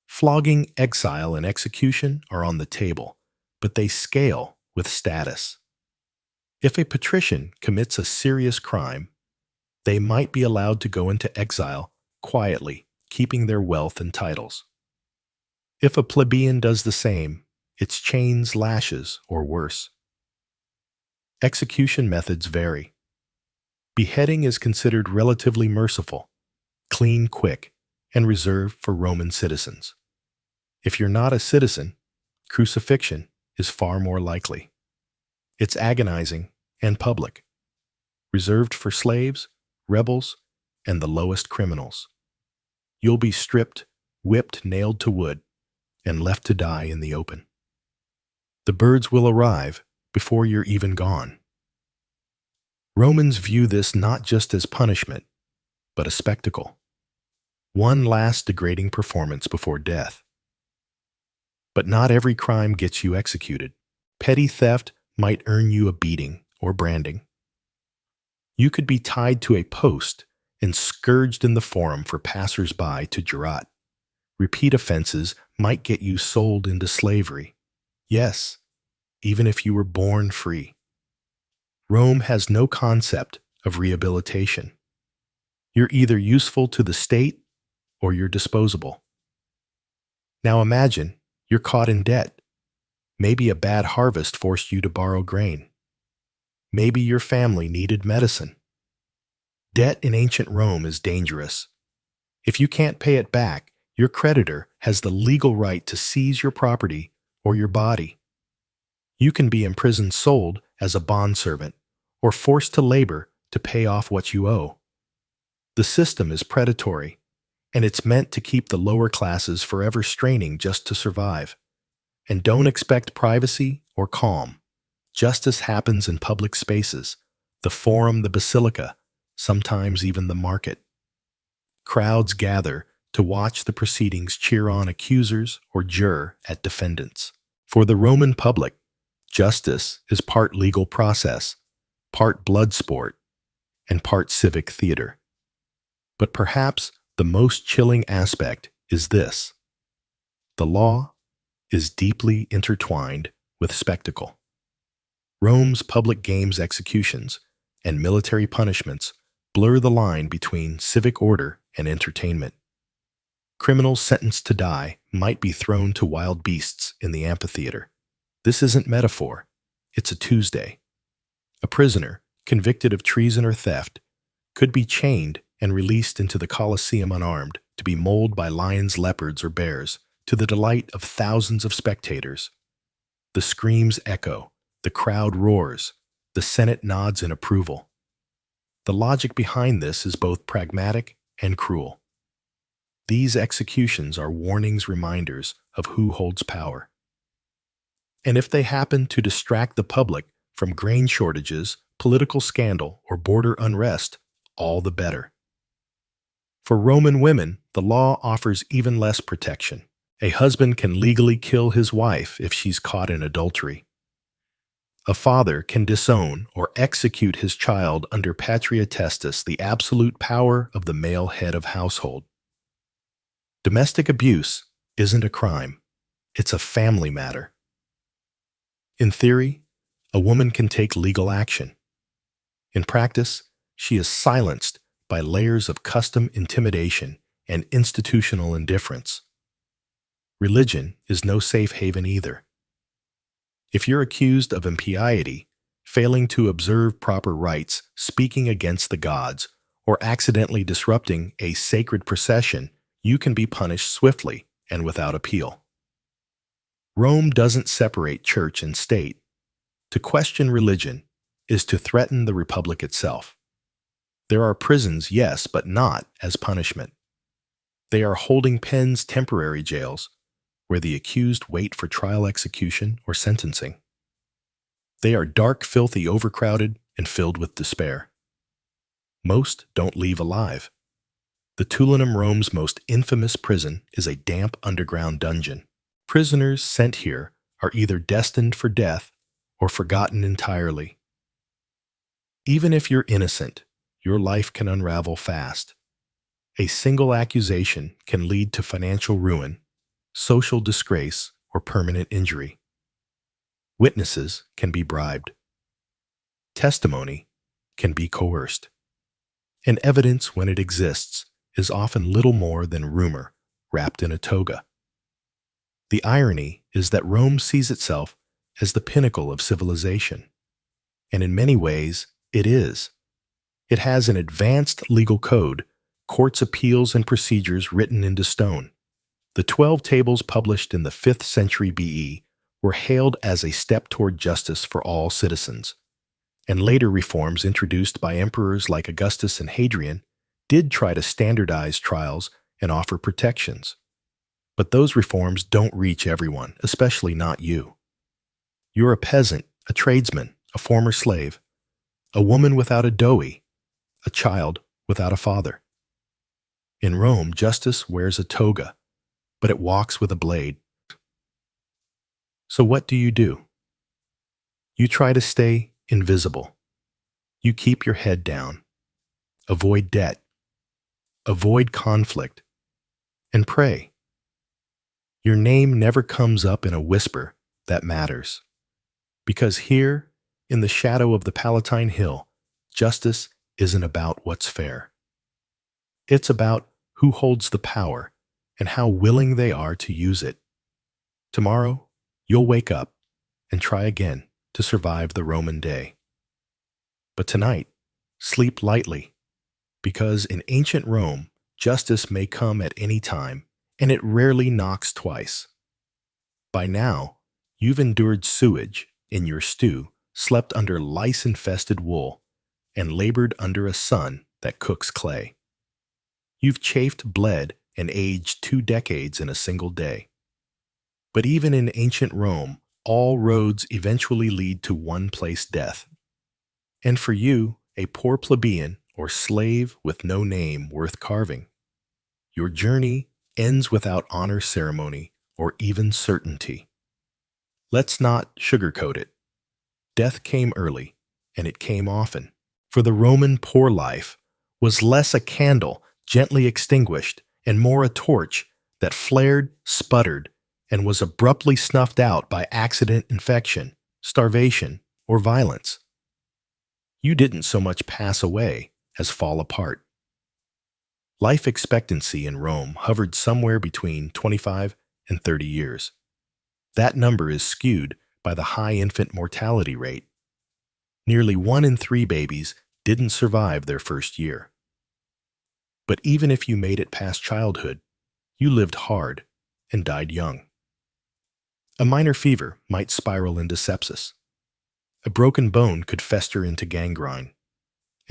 [SPEAKER 1] Flogging, exile, and execution are on the table, but they scale with status. If a patrician commits a serious crime, they might be allowed to go into exile quietly, keeping their wealth and titles. If a plebeian does the same, it's chains, lashes, or worse. Execution methods vary. Beheading is considered relatively merciful, clean, quick, and reserved for Roman citizens. If you're not a citizen, crucifixion is far more likely. It's agonizing and public, reserved for slaves, rebels, and the lowest criminals. You'll be stripped, whipped, nailed to wood, and left to die in the open. The birds will arrive before you're even gone. Romans view this not just as punishment, but a spectacle. One last degrading performance before death. But not every crime gets you executed. Petty theft might earn you a beating or branding. You could be tied to a post and scourged in the forum for passers-by to jurat. Repeat offenses might get you sold into slavery. Yes, even if you were born free. Rome has no concept of rehabilitation. You're either useful to the state or you're disposable. Now imagine you're caught in debt. Maybe a bad harvest forced you to borrow grain. Maybe your family needed medicine. Debt in ancient Rome is dangerous. If you can't pay it back, your creditor has the legal right to seize your property or your body. You can be imprisoned, sold as a bondservant, or forced to labor to pay off what you owe. The system is predatory, and it's meant to keep the lower classes forever straining just to survive. And don't expect privacy or calm. Justice happens in public spaces, the forum, the basilica, sometimes even the market. Crowds gather to watch the proceedings, cheer on accusers, or jur at defendants. For the Roman public, justice is part legal process, part blood sport, and part civic theater. But perhaps the most chilling aspect is this: the law is deeply intertwined with spectacle. Rome's public games, executions, and military punishments blur the line between civic order and entertainment. Criminals sentenced to die might be thrown to wild beasts in the amphitheater. This isn't metaphor, it's a Tuesday. A prisoner, convicted of treason or theft, could be chained and released into the Colosseum unarmed to be mauled by lions, leopards, or bears, to the delight of thousands of spectators. The screams echo, the crowd roars, the Senate nods in approval. The logic behind this is both pragmatic and cruel. These executions are warnings, reminders of who holds power. And if they happen to distract the public from grain shortages, political scandal, or border unrest, all the better. For Roman women, the law offers even less protection. A husband can legally kill his wife if she's caught in adultery. A father can disown or execute his child under patria testis, the absolute power of the male head of household. Domestic abuse isn't a crime, it's a family matter. In theory, a woman can take legal action. In practice, she is silenced by layers of custom, intimidation, and institutional indifference. Religion is no safe haven either. If you're accused of impiety, failing to observe proper rites, speaking against the gods, or accidentally disrupting a sacred procession, you can be punished swiftly and without appeal. Rome doesn't separate church and state. To question religion is to threaten the republic itself. There are prisons, yes, but not as punishment. They are holding pens temporary jails where the accused wait for trial execution or sentencing. They are dark, filthy, overcrowded, and filled with despair. Most don't leave alive. The Tulinum Rome's most infamous prison is a damp underground dungeon. Prisoners sent here are either destined for death or forgotten entirely. Even if you're innocent, your life can unravel fast. A single accusation can lead to financial ruin, social disgrace, or permanent injury. Witnesses can be bribed. Testimony can be coerced. And evidence, when it exists, is often little more than rumor wrapped in a toga. The irony is that Rome sees itself as the pinnacle of civilization. And in many ways, it is. It has an advanced legal code, courts' appeals and procedures written into stone. The 12 tables published in the 5th century BE were hailed as a step toward justice for all citizens. And later reforms introduced by emperors like Augustus and Hadrian did try to standardize trials and offer protections. But those reforms don't reach everyone, especially not you. You're a peasant, a tradesman, a former slave, a woman without a dowie, a child without a father. In Rome, justice wears a toga, but it walks with a blade. So what do? You try to stay invisible. You keep your head down, avoid debt, avoid conflict, and pray. Your name never comes up in a whisper that matters, because here, in the shadow of the Palatine Hill, justice isn't about what's fair. It's about who holds the power and how willing they are to use it. Tomorrow, you'll wake up and try again to survive the Roman day. But tonight, sleep lightly, because in ancient Rome, justice may come at any time, and it rarely knocks twice. By now, you've endured sewage in your stew, slept under lice-infested wool, and labored under a sun that cooks clay. You've chafed, bled, and aged 2 decades in a single day. But even in ancient Rome, all roads eventually lead to one place: death. And for you, a poor plebeian or slave with no name worth carving, your journey ends without honor ceremony or even certainty. Let's not sugarcoat it. Death came early, and it came often. For the Roman poor life was less a candle gently extinguished and more a torch that flared, sputtered, and was abruptly snuffed out by accident, infection, starvation, or violence. You didn't so much pass away as fall apart. Life expectancy in Rome hovered somewhere between 25 and 30 years. That number is skewed by the high infant mortality rate. Nearly 1 in 3 babies didn't survive their first year. But even if you made it past childhood, you lived hard and died young. A minor fever might spiral into sepsis. A broken bone could fester into gangrene.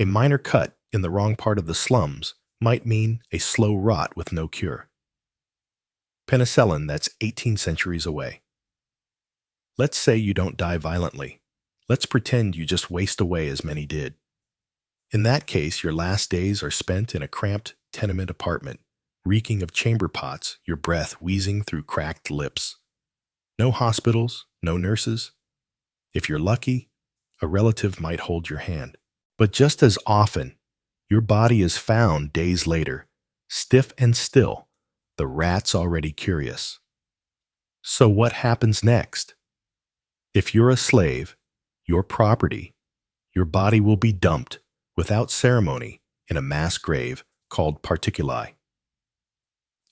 [SPEAKER 1] A minor cut in the wrong part of the slums might mean a slow rot with no cure. Penicillin, that's 18 centuries away. Let's say you don't die violently. Let's pretend you just waste away as many did. In that case, your last days are spent in a cramped tenement apartment, reeking of chamber pots, your breath wheezing through cracked lips. No hospitals, no nurses. If you're lucky, a relative might hold your hand. But just as often, your body is found days later, stiff and still, the rats already curious. So what happens next? If you're a slave, your property, your body will be dumped without ceremony in a mass grave called particuli,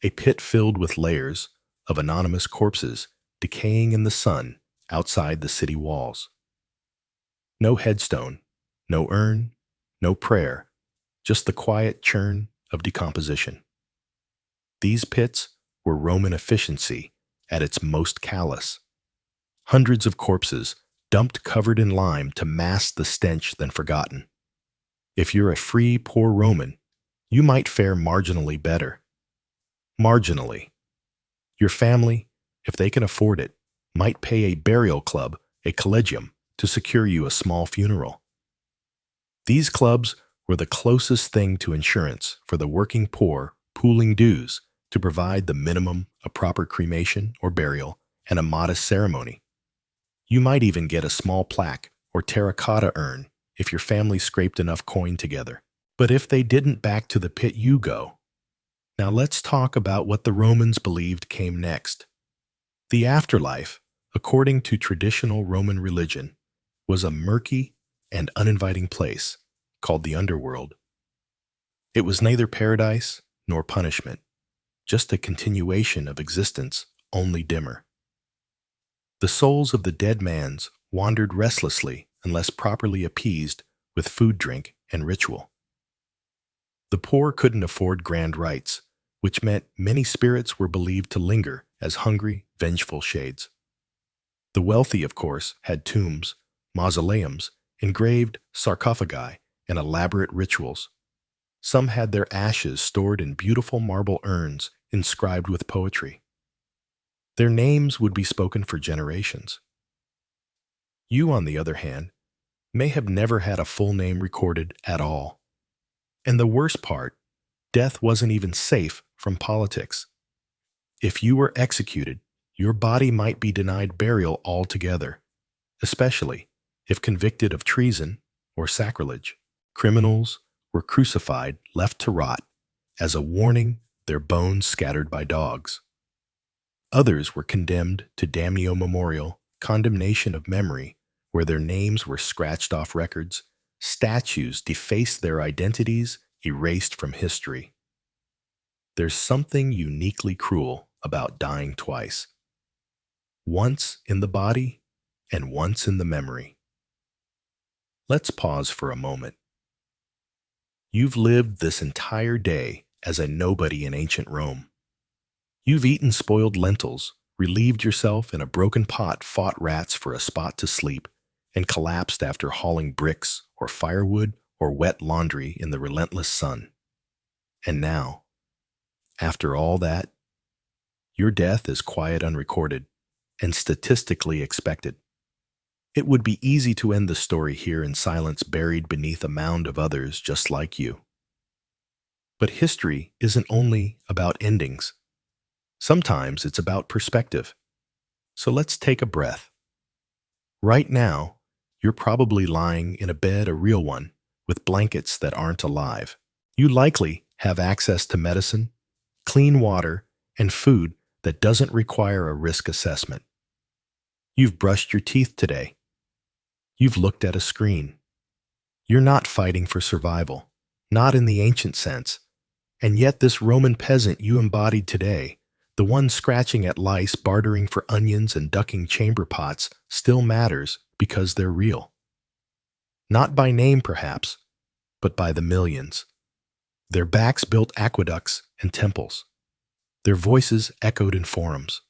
[SPEAKER 1] a pit filled with layers of anonymous corpses decaying in the sun outside the city walls. No headstone, no urn, no prayer, just the quiet churn of decomposition. These pits were Roman efficiency at its most callous. Hundreds of corpses dumped covered in lime to mask the stench then forgotten. If you're a free, poor Roman, you might fare marginally better. Marginally. Your family, if they can afford it, might pay a burial club, a collegium, to secure you a small funeral. These clubs were the closest thing to insurance for the working poor, pooling dues to provide the minimum, a proper cremation or burial, and a modest ceremony. You might even get a small plaque or terracotta urn if your family scraped enough coin together. But if they didn't, back to the pit you go. Now let's talk about what the Romans believed came next. The afterlife, according to traditional Roman religion, was a murky and uninviting place called the underworld. It was neither paradise nor punishment, just a continuation of existence, only dimmer. The souls of the dead mans wandered restlessly unless properly appeased with food, drink, and ritual. The poor couldn't afford grand rites, which meant many spirits were believed to linger as hungry, vengeful shades. The wealthy, of course, had tombs, mausoleums, engraved sarcophagi, and elaborate rituals. Some had their ashes stored in beautiful marble urns inscribed with poetry. Their names would be spoken for generations. You, on the other hand, may have never had a full name recorded at all. And the worst part, death wasn't even safe from politics. If you were executed, your body might be denied burial altogether, especially if convicted of treason or sacrilege. Criminals were crucified, left to rot, as a warning, their bones scattered by dogs. Others were condemned to damnio memorial, condemnation of memory, where their names were scratched off records, statues defaced their identities, erased from history. There's something uniquely cruel about dying twice. Once in the body and once in the memory. Let's pause for a moment. You've lived this entire day as a nobody in ancient Rome. You've eaten spoiled lentils, relieved yourself in a broken pot, fought rats for a spot to sleep, and collapsed after hauling bricks or firewood or wet laundry in the relentless sun. And now, after all that, your death is quiet, unrecorded, and statistically expected. It would be easy to end the story here in silence, buried beneath a mound of others just like you. But history isn't only about endings. Sometimes it's about perspective. So let's take a breath. Right now, you're probably lying in a bed, a real one, with blankets that aren't alive. You likely have access to medicine, clean water, and food that doesn't require a risk assessment. You've brushed your teeth today. You've looked at a screen. You're not fighting for survival, not in the ancient sense. And yet this Roman peasant you embodied today, the one scratching at lice, bartering for onions, and ducking chamber pots, still matters because they're real. Not by name, perhaps, but by the millions. Their backs built aqueducts and temples. Their voices echoed in forums.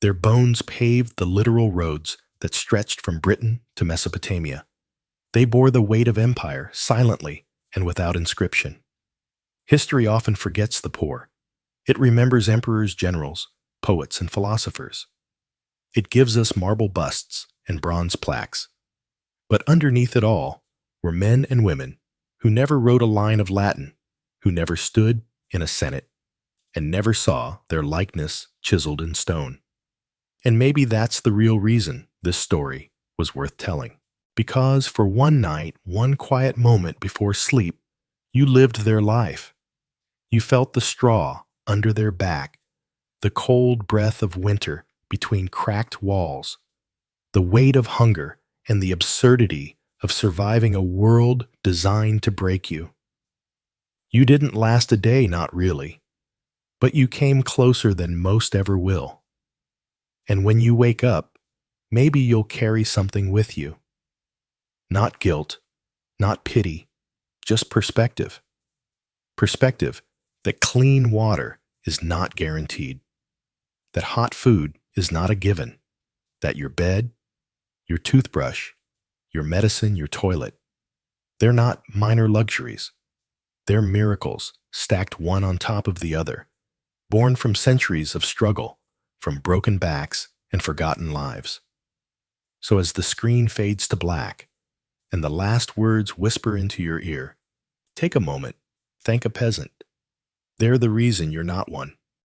[SPEAKER 1] Their bones paved the literal roads that stretched from Britain to Mesopotamia. They bore the weight of empire silently and without inscription. History often forgets the poor. It remembers emperors, generals, poets, and philosophers. It gives us marble busts and bronze plaques. But underneath it all were men and women who never wrote a line of Latin, who never stood in a senate, and never saw their likeness chiseled in stone. And maybe that's the real reason this story was worth telling. Because for one night, one quiet moment before sleep, you lived their life. You felt the straw under their back, the cold breath of winter between cracked walls, the weight of hunger, and the absurdity of surviving a world designed to break you. You didn't last a day, not really, but you came closer than most ever will. And when you wake up, maybe you'll carry something with you. Not guilt, not pity, just perspective. Perspective that clean water is not guaranteed, that hot food is not a given, that your bed, your toothbrush, your medicine, your toilet, they're not minor luxuries. They're miracles stacked one on top of the other, born from centuries of struggle, from broken backs and forgotten lives. So as the screen fades to black and the last words whisper into your ear, take a moment, thank a peasant. They're the reason you're not one.